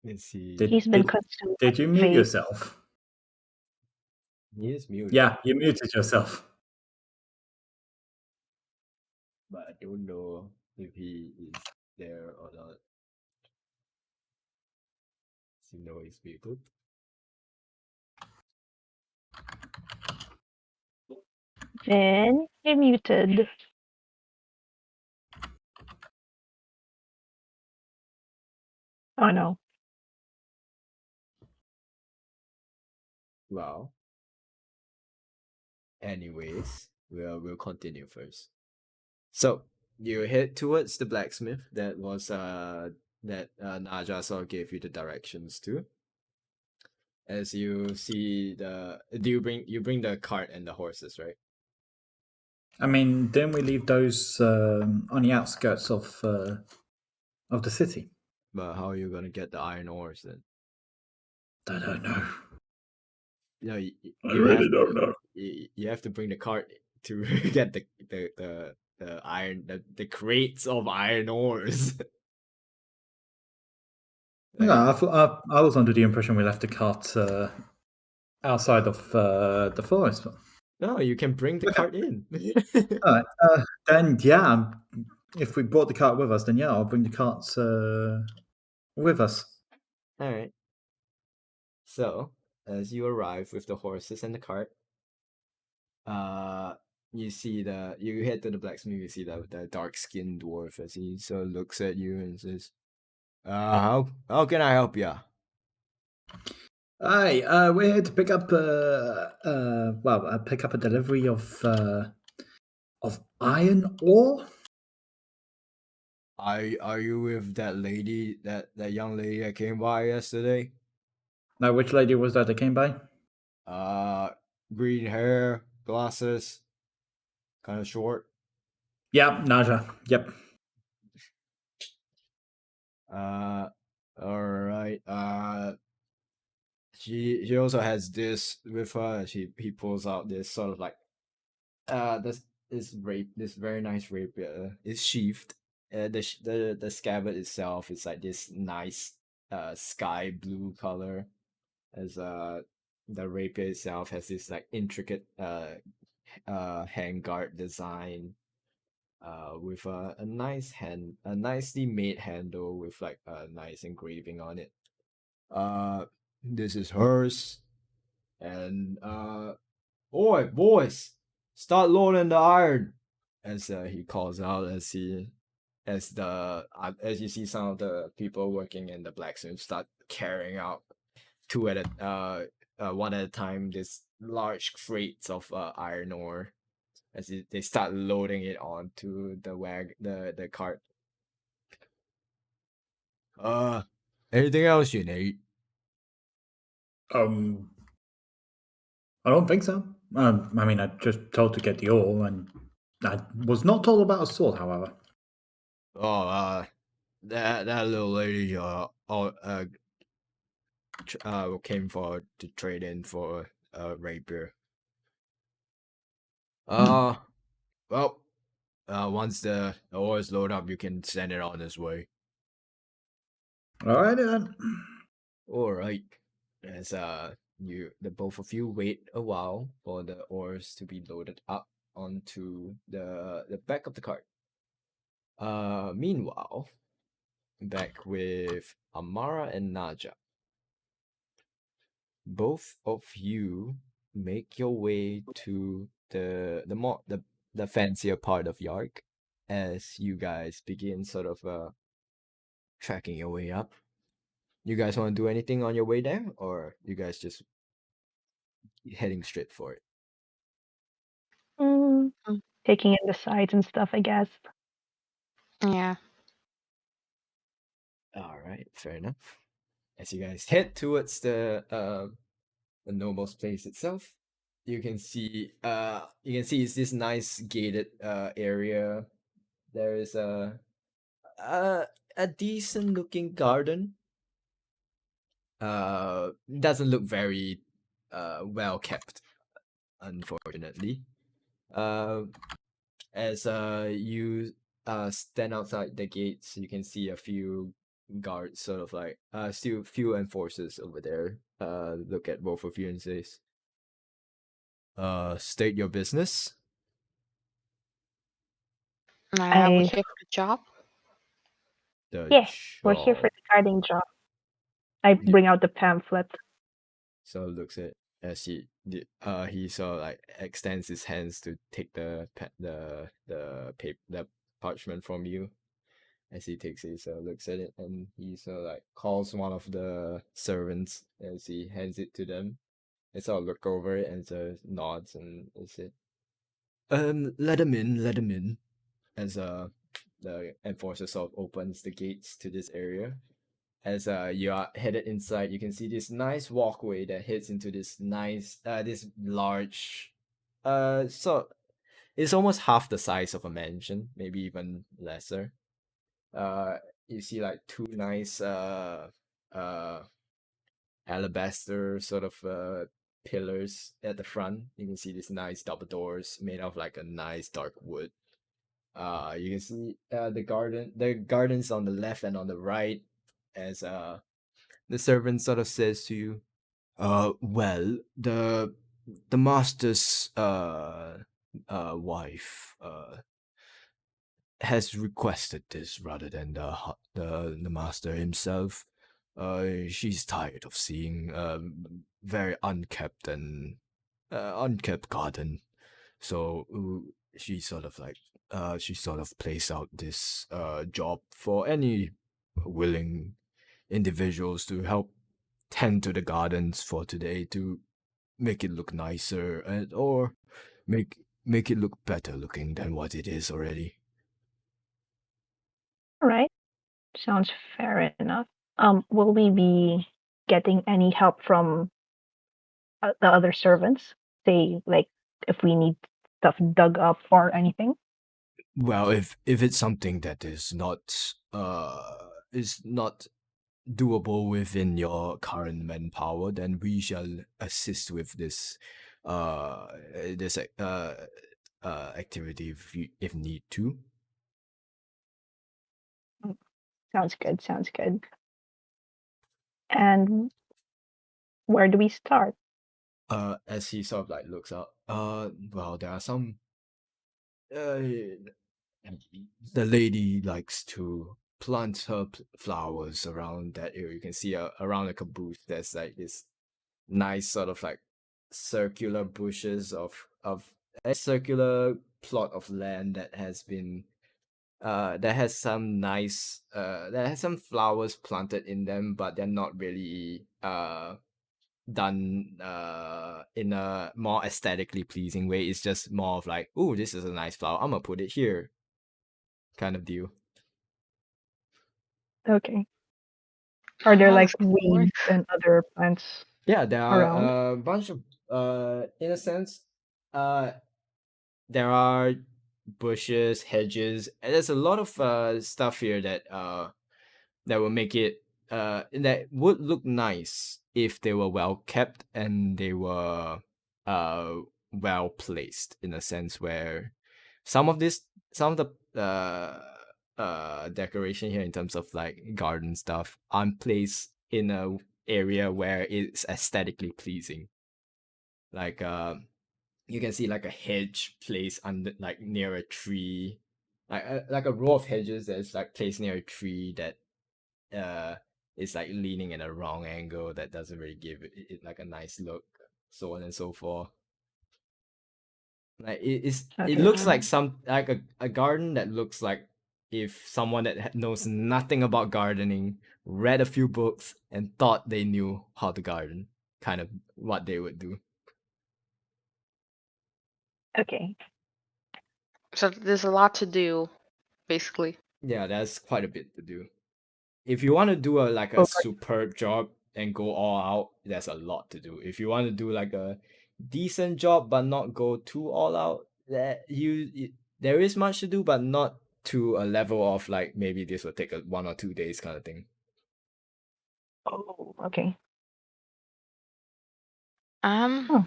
Let's see. He's been consumed Did you by mute vape. yourself? He is muted. Yeah, you muted yourself. But I don't know if he is there or not. Does he know he's muted? Then you're muted. Oh no. Well, anyways, we'll continue first. So you head towards the blacksmith that Naja sort of gave you the directions to. As you see do you bring the cart and the horses, right? I mean, didn't we leave those on the outskirts of the city? But how are you gonna get the iron ores then? I don't know. You I really don't know. You have to bring the cart to get the iron the crates of iron ores. No, I was under the impression we left the cart outside of the forest. No, you can bring the cart in. All right. Then yeah, if we brought the cart with us, then yeah, I'll bring the cart with us. All right. So as you arrive with the horses and the cart, you head to the blacksmith. You see the dark skinned dwarf as he sort of looks at you and says, How can I help ya? Hi, we're here to pick up pick up a delivery of iron ore. Are you with that lady, that young lady that came by yesterday? Now, which lady was that came by? Uh, Green hair, glasses, kind of short. Yep, Naja. Yep. Uh, all right. She also has this with her. He pulls out this sort of like this very nice rapier. It's sheathed. The scabbard itself is like this nice sky blue color. As the rapier itself has this like intricate handguard design. With a nicely made handle with like a nice engraving on it. Uh, this is hers, and oi, boys, start loading the iron. As he calls out, as you see some of the people working in the blacksmith start carrying out one at a time this large crates of iron ore as they start loading it onto the cart. Uh, anything else you need? Um, I don't think so. I mean, I just told to get the ore, and I was not told about a sword, however. Oh, that little lady came for to trade in for rapier. Uh, well, once the ore is loaded up, you can send it on its way. All right then. All right. As the both of you wait a while for the ores to be loaded up onto the back of the cart. Meanwhile, back with Amara and Naja. Both of you make your way to the fancier part of Yark as you guys begin sort of tracking your way up. You guys want to do anything on your way there, or you guys just heading straight for it? Mm, Mm. taking in the sights and stuff, I guess. Yeah. All right, fair enough. As you guys head towards the noble's place itself, you can see it's this nice gated area. There is uh, a decent looking garden. Doesn't look very well kept, unfortunately. Uh, as you stand outside the gates, you can see a few guards, sort of like still few enforcers over there. Look at both of you and says, state your business. We I here for the job. The Yeah, we're here for job. the guarding job. I Yeah. bring out the pamphlet. So looks at as he sort of like extends his hands to take the parchment from you. As he takes it, so looks at it, and he sort of like calls one of the servants as he hands it to them. They sort of look over it and so nods and is it. Let him in, let him in. As the enforcer sort of opens the gates to this area. As you are headed inside, you can see this nice walkway that heads into this large so it's almost half the size of a mansion, maybe even lesser. Uh you see like two nice uh alabaster sort of pillars at the front. You can see these nice double doors made of like a nice dark wood. You can see the gardens on the left and on the right as the servant sort of says to you, well, the master's wife has requested this rather than the master himself. She's tired of seeing very unkept garden. So she sort of placed out this job for any willing individuals to help tend to the gardens for today to make it look nicer and or make it look better looking than what it is already. All right. Sounds fair enough. Will we be getting any help from the other servants? Say, like, if we need stuff dug up or anything? Well, if it's something that is not doable within your current manpower, then we shall assist with uh this activity if need to. Mm, sounds good. Sounds good. And where do we start? As he sort of like looks up, well, there are some uh the lady likes to plant her flowers around that area. You can see around the caboose there's like this nice sort of like circular bushes of a circular plot of land that has been that has some nice that has some flowers planted in them, but they're not really done in a more aesthetically pleasing way. It's just more of like, oh, this is a nice flower, I'm gonna put it here kind of deal. Okay. Are there How like does that work? weeds and other plants Yeah, there around? are a bunch of in a sense, uh there are bushes, hedges, and there's a lot of stuff here that will make it that would look nice if they were well kept and they were uh well placed, in a sense where some of this some of the decoration here in terms of like garden stuff aren't placed in a area where it's aesthetically pleasing. Like you can see like a hedge placed under like near a tree, like a row of hedges that's like placed near a tree that uh is like leaning in a wrong angle that doesn't really give it like a nice look, so on and so forth. Like it Okay. looks like Um, some like a garden that looks like if someone that knows nothing about gardening read a few books and thought they knew how to garden, kind of what they would do. Okay. so there's a lot to do, basically. Yeah, that's quite a bit to do. If you want to do a like a Over. superb job and go all out, there's a lot to do. If you want to do like a decent job but not go too all out, there is much to do, but not to a level of like maybe this will take 1 or 2 days kind of thing. Oh, okay. Um, Oh,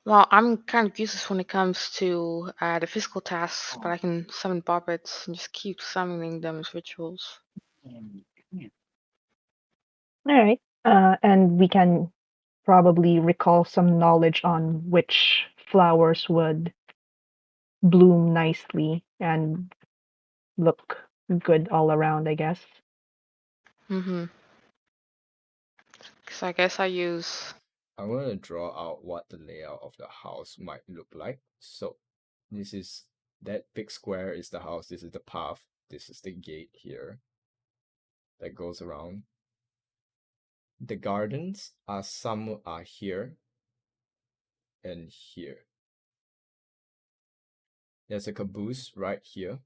well, I'm kind of useless when it comes to the physical tasks, but I can summon puppets and just keep summoning them as rituals. all right. And we can probably recall some knowledge on which flowers would bloom nicely and look good all around, I guess. Mm-hmm. So I guess I use. I'm gonna draw out what the layout of the house might look like. So this is that big square is the house, this is the path, this is the gate here that goes around. The gardens are some are here and here. There's a caboose right here,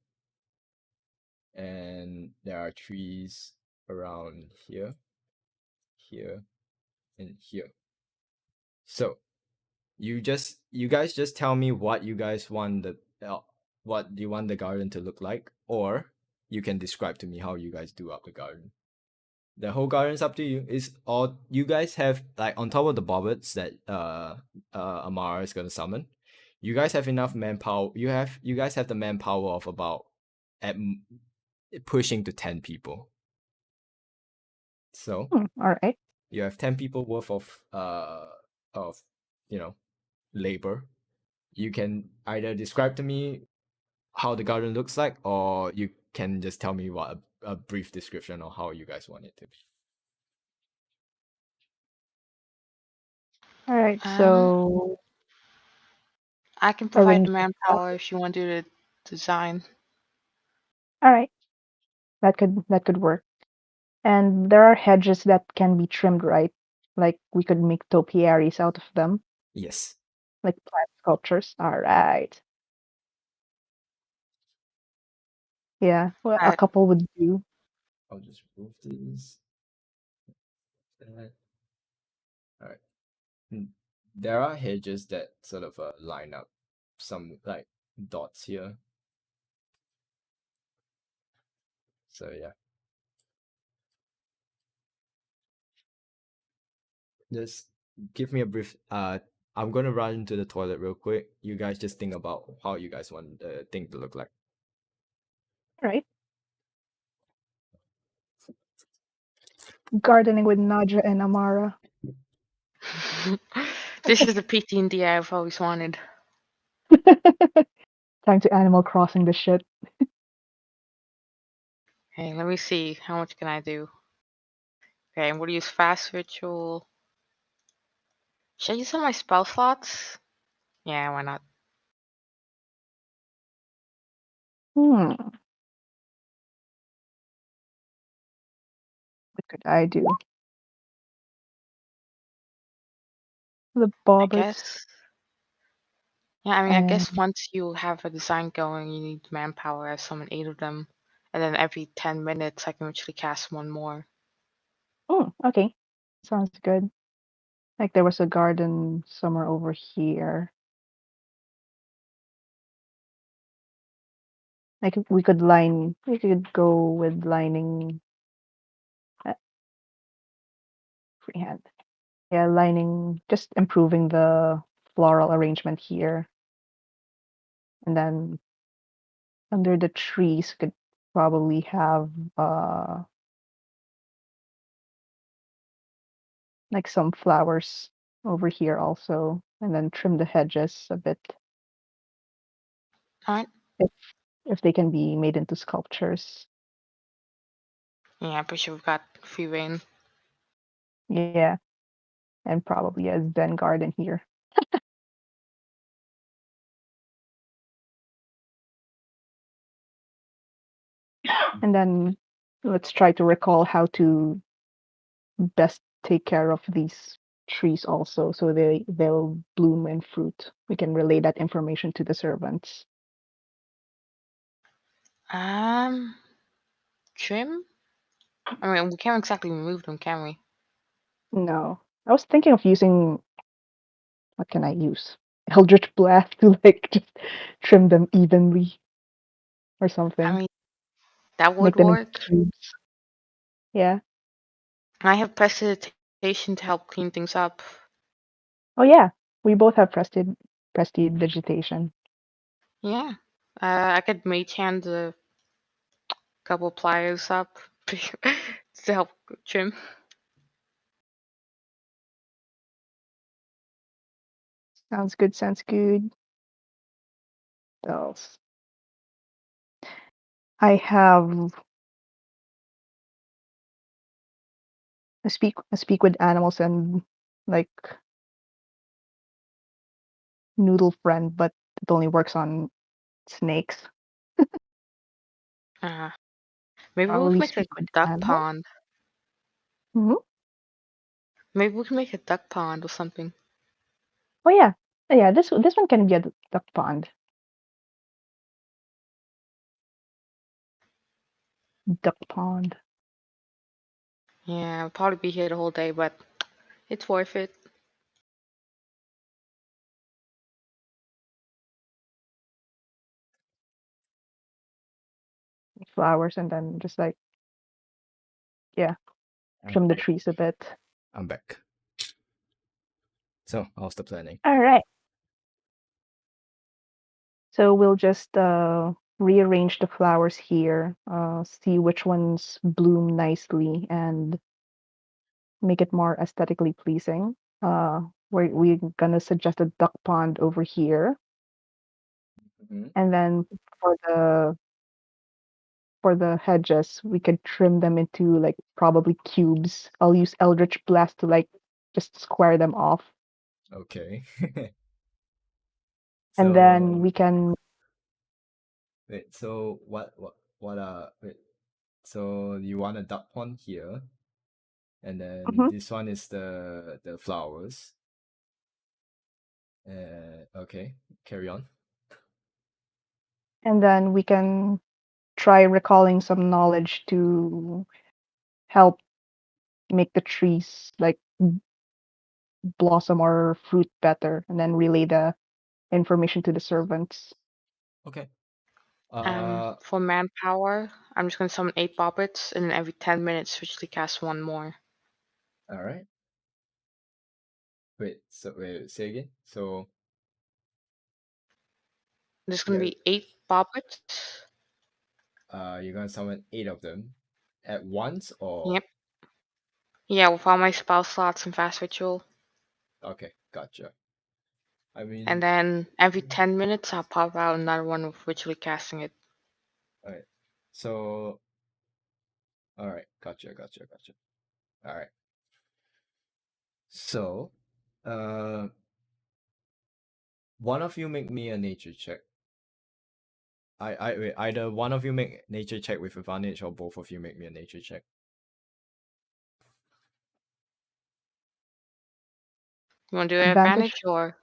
and there are trees around here, here, and here. So you guys just tell me what you guys want what you want the garden to look like, or you can describe to me how you guys do up the garden. The whole garden's up to you. It's all you guys have, like on top of the bobbits that Amara is gonna summon. You guys have enough manpower. You guys have the manpower of about at pushing to 10 people. So All right. you have 10 people worth of labor. You can either describe to me how the garden looks like, or you can just tell me what a brief description of how you guys want it to be. All right. Um, So I can provide the arrange the stuff. manpower if you want to do the design. All right. That could work. And there are hedges that can be trimmed, right? Like we could make topiaries out of them, Yes. like plant sculptures. All right. Yeah, well, a Alright. couple would do. I'll just remove these. That. All right. There are hedges that sort of line up some like dots here. So yeah, just give me a brief. I'm gonna run into the toilet real quick. You guys just think about how you guys want the thing to look like. Right. Gardening with Nadja and Amara. This is the PT&D I've always wanted. Time to Animal Crossing the shit. Hey, let me see. How much can I do? Okay, I'm gonna use fast ritual. Should I use some of my spell slots? Yeah, why not? What could I do? The I bobbers guess. Yeah, I mean, I and guess once you have a design going, you need manpower. I summon 8 of them. And then every 10 minutes, I can actually cast one more. okay. Sounds good. Like there was a garden somewhere over here. Like we could go with lining freehand. Yeah, lining, just improving the floral arrangement here. And then under the trees could probably have like some flowers over here also, and then trim the hedges a bit Alright. if if they can be made into sculptures. Yeah, I'm pretty sure we've got free reign. Yeah, and probably a Zen garden here. And then let's try to recall how to best take care of these trees also so they'll bloom and fruit. We can relay that information to the servants. Um, Trim? I mean, we can't exactly remove them, can we? No. I was thinking of using, what can I use? Eldritch Blast to like just trim them evenly or I something. mean, that would Make them into work. cubes. Yeah. I have prestidigitation to help clean things up. Oh yeah. We both have prestige vegetation. Yeah. I could mage hand a couple pliers up to help trim. Sounds good, sounds good. What else? I have I speak with animals and like noodle friend, but it only works on snakes. Uh, Maybe we'll Probably make a speak with duck animals. pond. Hmm. Maybe we can make a duck pond or something. Oh yeah. Oh, yeah, this one can be a duck pond. Duck pond. Yeah, I'll probably be here the whole day, but it's worth it. Flowers and then just like yeah, trim the Okay, trees a bit. I'm back. So how's the planning? All right. So we'll just rearrange the flowers here, see which ones bloom nicely and make it more aesthetically pleasing. We're gonna suggest a duck pond over here, Mhm. and then for the hedges, we could trim them into like probably cubes. I'll use Eldritch Blast to like just square them off, Okay. and then So we can. wait. So what? Wait. So you want a duck pond here, and then Mhm. this one is the flowers. Okay, carry on. And then we can try recalling some knowledge to help make the trees like blossom or fruit better, and then relay the information to the servants. Okay. For manpower, I'm just gonna summon 8 puppets, and then every 10 minutes, switchly cast one more. All right. Wait, say again. So There's gonna yeah, be 8 puppets. you're gonna summon 8 of them at once, or Yep. Yeah, with all my spell slots and fast ritual. okay, gotcha. I And mean, then every 10 minutes, I'll pop out another one with ritually casting it. all right. So all right, gotcha. All right. So, uh, one of you make me a nature check. Wait, either one of you make nature check with advantage, or both of you make me a nature check. You wanna do an Advantage. advantage or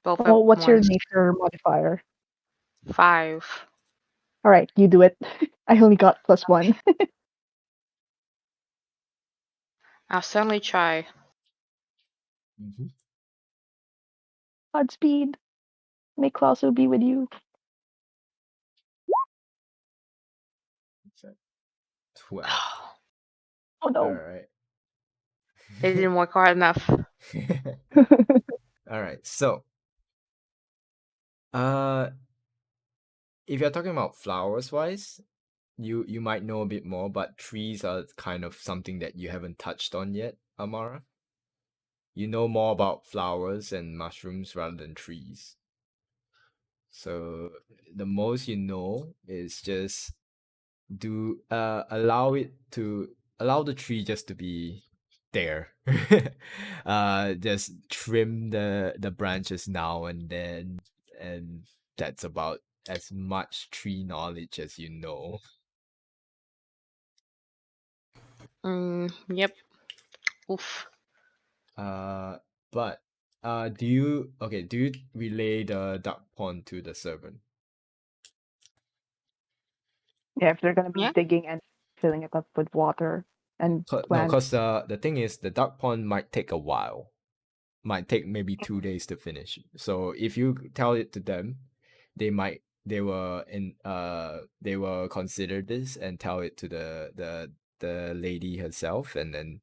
both at Well, what's your once? nature modifier? 5. All right, you do it. I only got +1. I'll certainly try. Mm-hmm. Godspeed. May Clauso be with you. 12. Oh All no. right. They didn't work hard enough. All right. So, uh, if you're talking about flowers wise, you might know a bit more, but trees are kind of something that you haven't touched on yet, Amara. You know more about flowers and mushrooms rather than trees. So the most you know is just allow the tree just to be there. Just trim the branches now and then, and that's about as much tree knowledge as you know. Yep. Oof. But do you relay the duck pond to the servant? Yeah, if they're gonna be Yeah. digging and filling it up with water and No, plants. because the thing is, the duck pond might take a while. Might take maybe 2 days to finish. So if you tell it to them, they will consider this and tell it to the lady herself, and then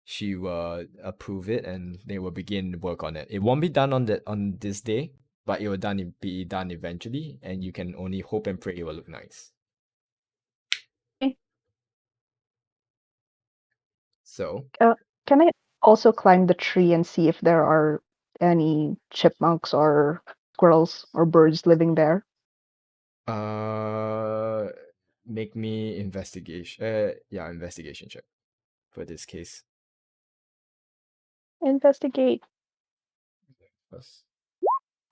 she will approve it, and they will begin work on it. It won't be done on this day, but it will be done eventually, and you can only hope and pray it will look nice. Okay. So Can I also climb the tree and see if there are any chipmunks or squirrels or birds living there? uh make me investigation check for this case. Investigate. Yes.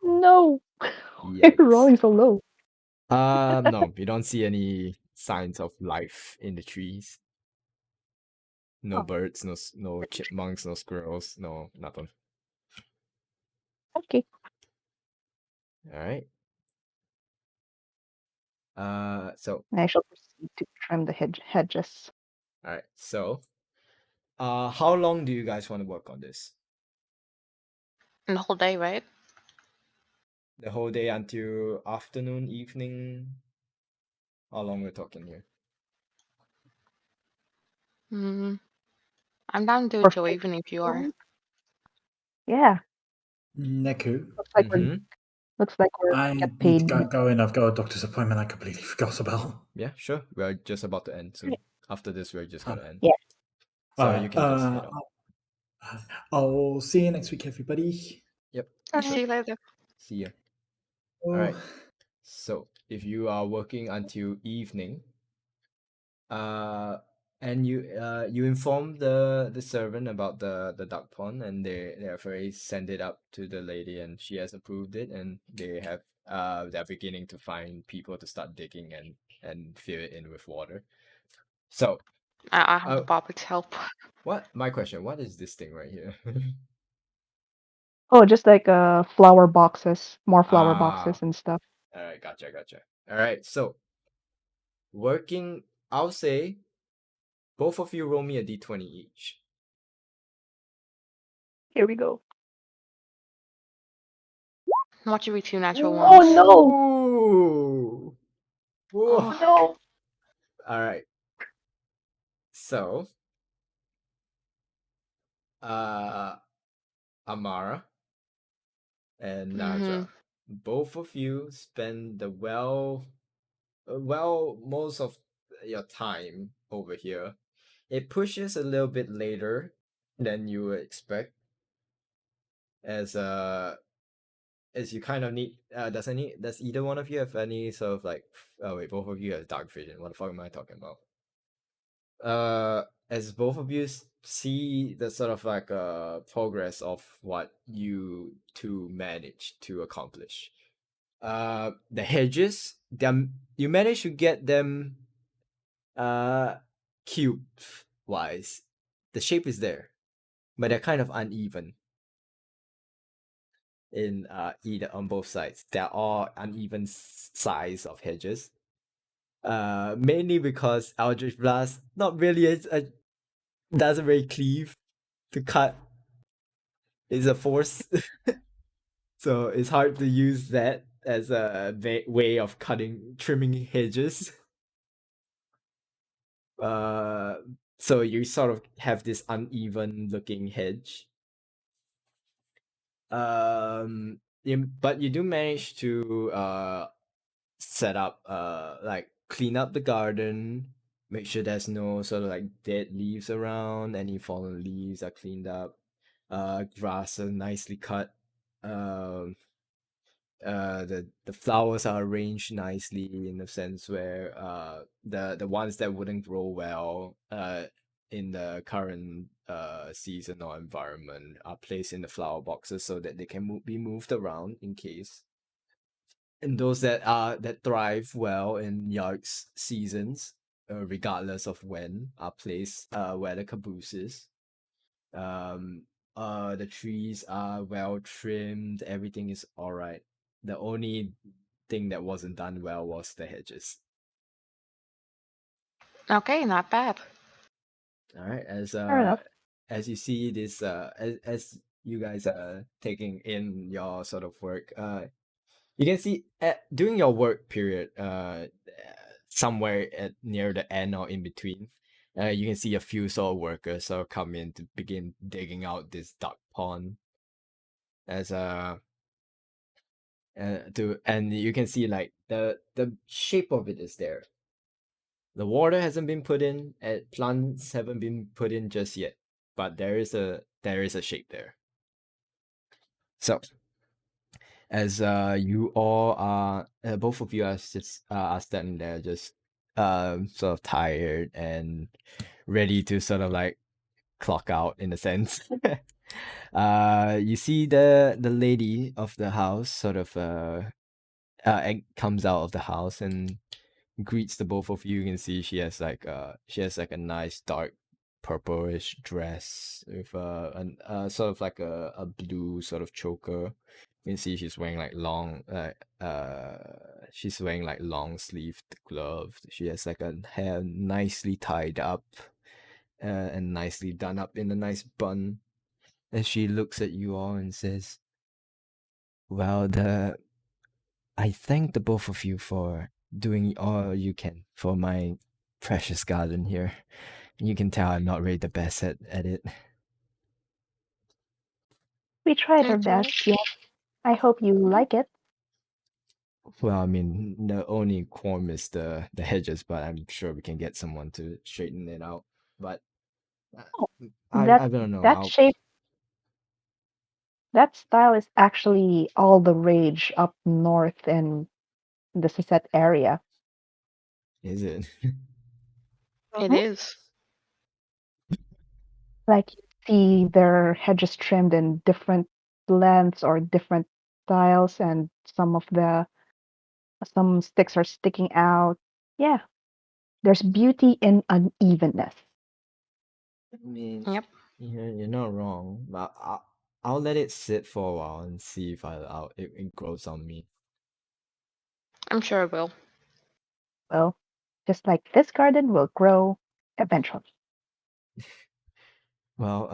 No. You're Yikes. rolling so low. No, you don't see any signs of life in the trees. No Oh, birds, no chipmunks, no squirrels, no nothing. okay. All right. So I shall proceed to trim the hedges. all right. So, how long do you guys want to work on this? And the whole day, right? The whole day until afternoon, evening? How long we're talking here? Mm, I'm down to do Or it till evening if you are. yeah. Neku, Looks like Mm-hmm. we're I get need to paid. go in. I've got a doctor's appointment I completely forgot about. Yeah, sure. We're just about to end soon. Right. After this, we're just Uh, gonna end. Yeah. So all you right. can just head out. I'll see you next week, everybody. Yep. See you later. See ya. Oh. All right. So if you are working until evening, uh, and you inform the servant about the duck pond, and they have already sent it up to the lady, and she has approved it, and they're beginning to find people to start digging and fill it in with water. So, I have the uh, puppets help. my question, what is this thing right here? Oh, just like flower boxes, more flower Ah, boxes and stuff. all right, gotcha. All right, so working, I'll say both of you roll me a d20 each. Here we go. What you two natural Oh ones? no! Ooh. Ooh. Oh no! All right. So, uh, Amara and Mm-hmm. Naja, both of you spend the most of your time over here. It pushes a little bit later than you would expect, as you kind of need. Does either one of you have any sort of like? Oh wait, both of you have dark vision. What the fuck am I talking about? As both of you see the sort of like progress of what you two managed to accomplish. The hedges, them you managed to get them cube wise. The shape is there, but they're kind of uneven in either on both sides. They're all uneven size of hedges. Mainly because Eldritch Blast not really doesn't really cleave to cut. It's a force, so it's hard to use that as a way of trimming hedges. Uh, so you sort of have this uneven looking hedge. But you do manage to set up like clean up the garden, make sure there's no sort of like dead leaves around, any fallen leaves are cleaned up, grass are nicely cut, um the flowers are arranged nicely in the sense where the ones that wouldn't grow well in the current season or environment are placed in the flower boxes so that they can be moved around in case, and those that thrive well in yards seasons, regardless of when, are placed where the caboose is. um the trees are well trimmed, everything is all right. The only thing that wasn't done well was the hedges. Okay, not bad. All right, Fair enough. as you see this as you guys are taking in your sort of work, you can see during your work period, somewhere at near the end or in between, you can see a few sort of workers sort of come in to begin digging out this duck pond as and you can see like the shape of it is there. The water hasn't been put in, and plants haven't been put in just yet, but there is a shape there. So as you all are both of you are just are standing there just sort of tired and ready to sort of like clock out in a sense. You see the lady of the house sort of comes out of the house and greets the both of you. You can see she has like a nice dark purplish dress with an sort of like a blue sort of choker. You can see she's wearing like she's wearing like long sleeved gloves. She has like a hair nicely tied up and nicely done up in a nice bun. As she looks at you all and says, "Well, the I thank the both of you for doing all you can for my precious garden here. You can tell I'm not really the best at it." We tried our It's all right. best. Yes. I hope you like it. Well, I mean, the only qualm is the hedges, but I'm sure we can get someone to straighten it out. But uh, Oh, that I don't know that how shape, that style is actually all the rage up north in the Sisset area. is it. It Mhm. is. Like you see their hedges trimmed in different lengths or different styles, and some sticks are sticking out. Yeah, There's beauty in unevenness. I mean, Yep. you're not wrong, but I'll let it sit for a while and see if it grows on me. I'm sure it will. Well, just like this garden will grow eventually. Well,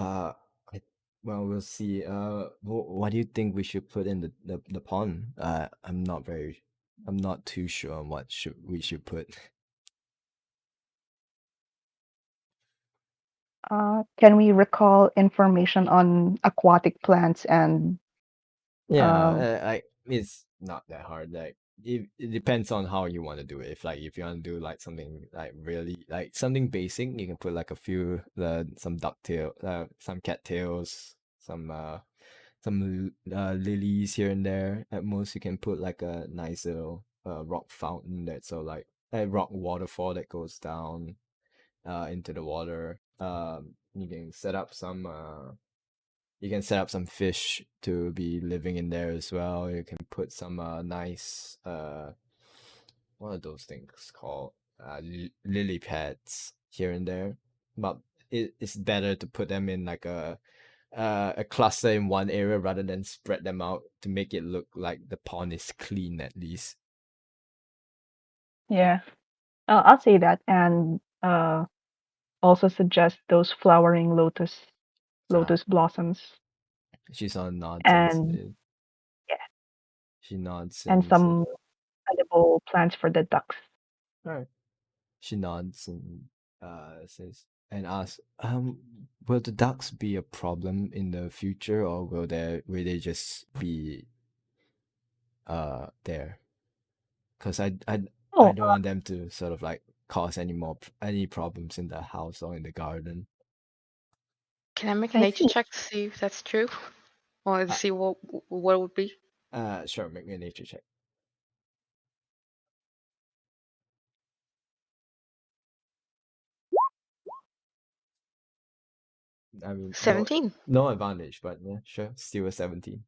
I, well, we'll see. What do you think we should put in the pond? I'm not too sure on what we should put. Can we recall information on aquatic plants and Yeah, uh, it's not that hard. Like it depends on how you want to do it. If you want to do like something like really like something basic, you can put like a few some ducktail, some cattails, some lilies here and there. At most, you can put like a nice little rock fountain that's so like a rock waterfall that goes down into the water. You can set up some fish to be living in there as well. You can put some nice what are those things called? Lily pads here and there. But it's better to put them in like a cluster in one area rather than spread them out to make it look like the pond is clean at least. yeah, I'll say that, and also suggest those flowering Ah, lotus blossoms, she's on nods and and yeah, she nods and and says, some edible plants for the ducks. "All right." She nods and says and asks, will the ducks be a problem in the future, or will they just be there? Because I Oh, don't want them to sort of like cause any problems in the house or in the garden. Can I make a I nature see. check to see if that's true, or to Uh, see what it would be? sure, make me a nature check. I mean, 17. no advantage, but yeah, sure, still a 17.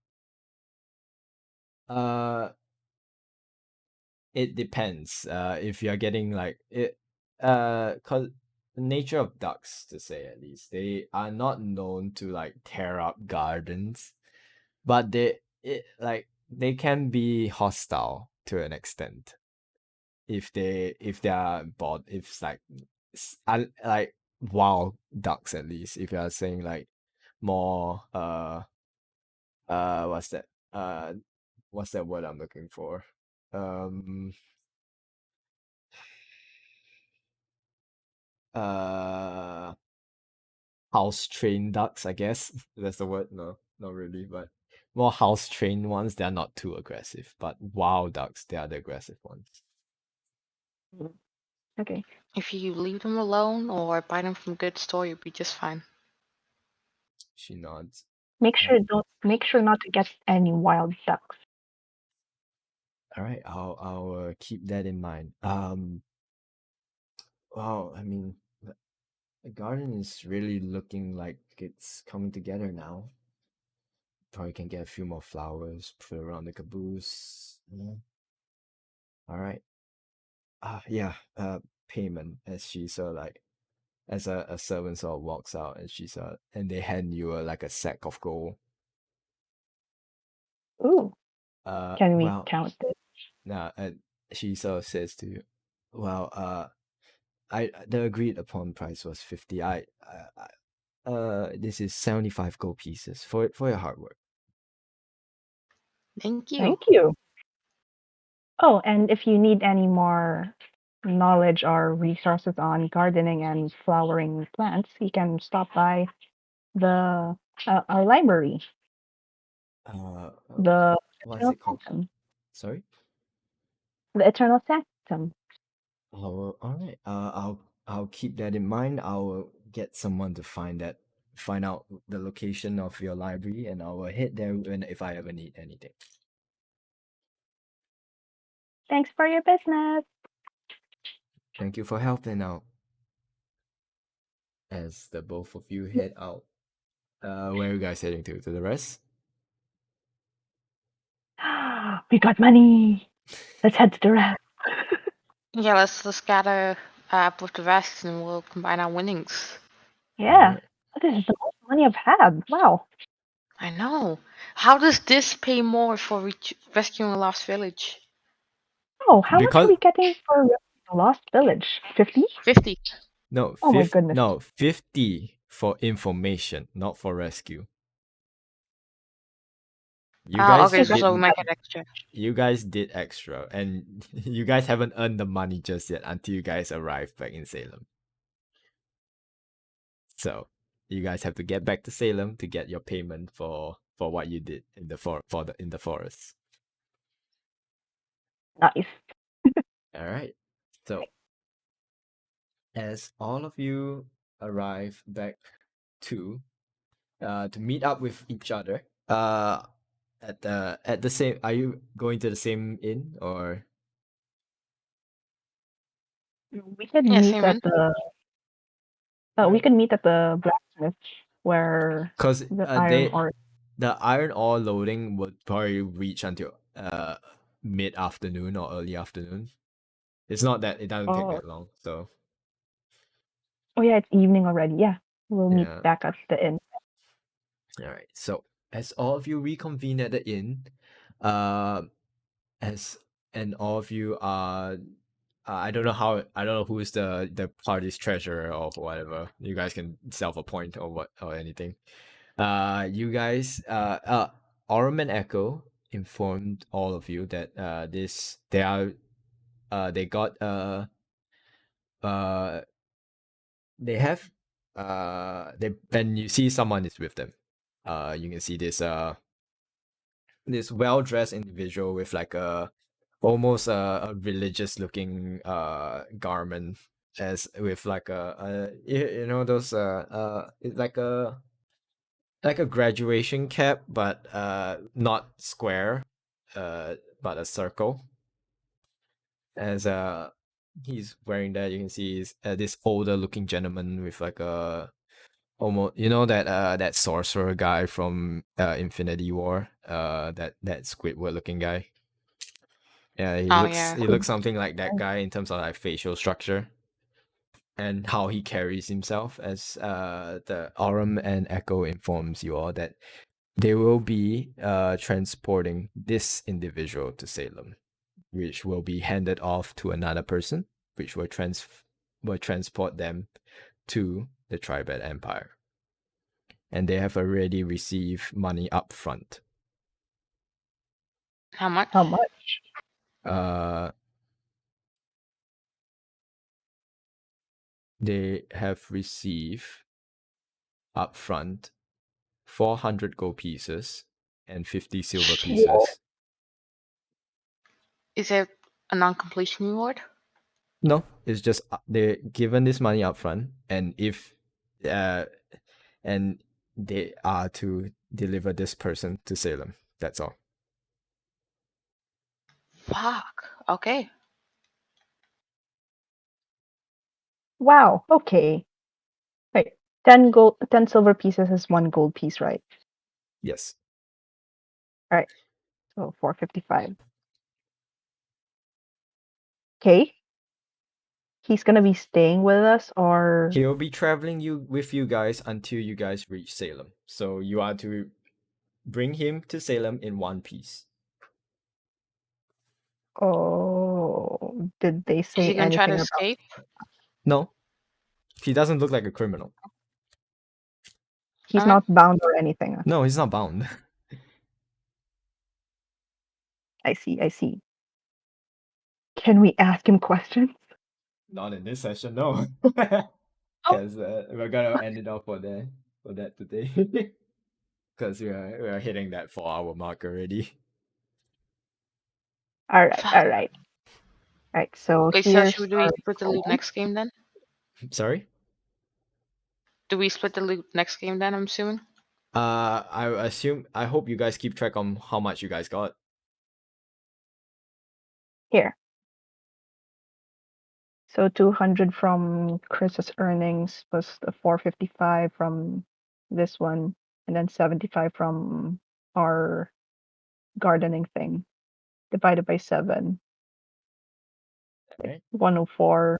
Uh, it depends. If you're getting like it, cause the nature of ducks, to say at least, they are not known to like tear up gardens, but they can be hostile to an extent if they are bored if it's like like wild ducks at least if you are saying like more what's that uh what's that word I'm looking for um uh house trained ducks, I guess. That's the word. No, not really, but more house trained ones, they're not too aggressive, but wild ducks, they are the aggressive ones. Okay. If you leave them alone or buy them from a good store, you'll be just fine. She nods. Make sure not to get any wild ducks. All right, I'll keep that in mind. Well, I mean, the garden is really looking like it's coming together now. Probably can get a few more flowers, put around the caboose. Yeah. All right. Yeah. Payment as she sort of like as a servant sort of walks out and and they hand you like a sack of gold. Ooh, can we Well, count it? nah, and she sort of says to you, well, I the agreed upon price was 50. This is 75 gold pieces for your hard work. Thank you. Thank you. Oh, and if you need any more knowledge or resources on gardening and flowering plants, you can stop by the our library, Uh, uh, the what is Eternal it called? Sanctum. Sorry? The Eternal Sanctum. Oh, all right. I'll keep that in mind. I'll get someone to find out the location of your library, and I'll hit there if I ever need anything. Thanks for your business. Thank you for helping out. As the both of you head out, where are you guys heading to? To the rest? We got money. Let's head to the rest. Yeah, let's gather put the rest and we'll combine our winnings. Yeah. Alright. This is the most money I've had. Wow. I know. How does this pay more for rescuing a lost village? Oh, how much are Because we getting for the Lost Village? 50? 50. no, Oh my goodness. 50 for information, not for rescue. You Oh, guys okay, Okay, so we didn't. might get extra. You guys did extra, and you guys haven't earned the money just yet until you guys arrive back in Salem. So you guys have to get back to Salem to get your payment for what you did in the in the forest. nice. All right. So as all of you arrive back to meet up with each other, at the same, are you going to the same inn or? We could Yeah, meet same at in. the we could meet at the blacksmith where Because the iron ore. the iron ore loading would probably reach until mid afternoon or early afternoon. It's not that it doesn't take Oh, that long. So oh yeah, it's evening already. Yeah, we'll meet yeah. back at the inn. All right. So as all of you reconvene at the inn, uh, as and all of you are, I don't know who is the party's treasurer or whatever. You guys can self-appoint or what or anything. You guys, Aurum and Echo informed all of you that they got uh they have they and you see someone is with them. You can see this well-dressed individual with like almost a religious looking garment, as with like you know those it's like a graduation cap, but not square, but a circle. As he's wearing that, you can see is this older looking gentleman with like a almost, you know, that sorcerer guy from Infinity War, that Squidward looking guy. Yeah, Oh, yeah. he looks something like that guy in terms of like facial structure and how he carries himself. As the Aurum and Echo informs you all that they will be transporting this individual to Salem, which will be handed off to another person, which will transport them to the Tribad Empire. And they have already received money up front. How much? How much? They have received up front 400 gold pieces and 50 silver Shit. pieces. Is it a non-completion reward? No, it's just they're given this money up front, and if uh and they are to deliver this person to Salem. That's all. Fuck. Okay. Wow. Okay. Wait, 10 silver pieces is 1 gold piece, right? Yes. All right. So 455. Okay. He's gonna be staying with us, or He'll be traveling with you guys until you guys reach Salem. So you are to bring him to Salem in one piece. oh, did they Is he say gonna try to anything about? escape? No, he doesn't look like a criminal. He's Alright. not bound or anything. No, he's not bound. I see. I see. Can we ask him questions? Not in this session, no. Oh. Because we're gonna end it off for that today. Because we are hitting that 4 hour mark already. All right. Fuck. All right. All right. So Wait, so here's should we our split the loot plan. next game then? Sorry. Do we split the loot next game then, I'm assuming? I hope you guys keep track on how much you guys got. Here. So 200 from Chris's earnings plus the 455 from this one, and then 75 from our gardening thing, divided by 7, Right? 104.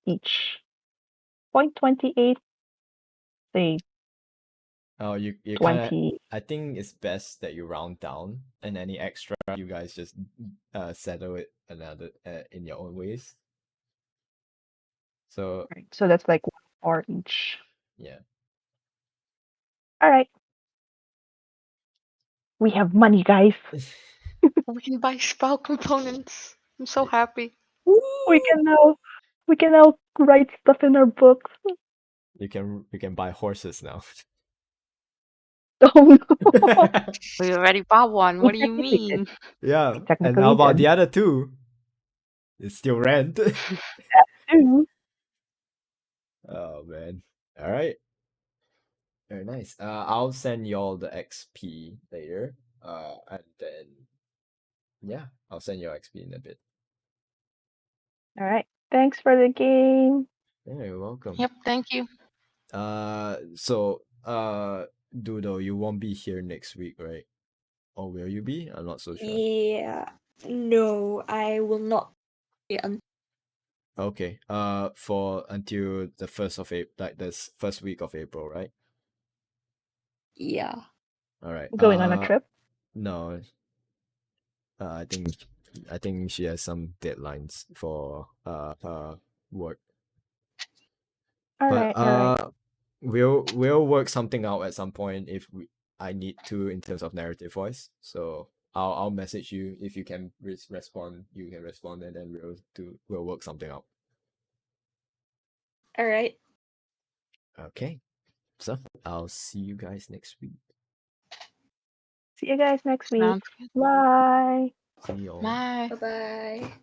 each. 0.28, say Oh, you kind of. 20. I think it's best that you round down, and any extra you guys just settle it another in your own ways. So Right. So that's like 1 or each. yeah. All right. We have money, guys. We can buy spell components. I'm so happy. We can now write stuff in our books. You can buy horses now. Oh no. We already bought one. We What do you technically did. mean? Yeah, We and technically how about did. the other two? It's still rent. Too. Oh man. All right. Very nice. I'll send y'all the XP later. And then yeah, I'll send you XP in a bit. All right. Thanks for the game. Yeah, you're welcome. Yep, thank you. So Doodle, you won't be here next week, right? Or will you be? I'm not so sure. Yeah. No, I will not be Okay. For until the 1st of April, like this first week of April, right? Yeah. All right. Going on a trip. No. I think she has some deadlines for her work. All But right. All right. we'll work something out at some point if I need to in terms of narrative voice. So I'll message you if you can respond. You can respond, and then we'll work something out. All right. Okay. So I'll see you guys next week. See you guys next week. Sounds good. Bye. See y'all. Bye. Bye bye.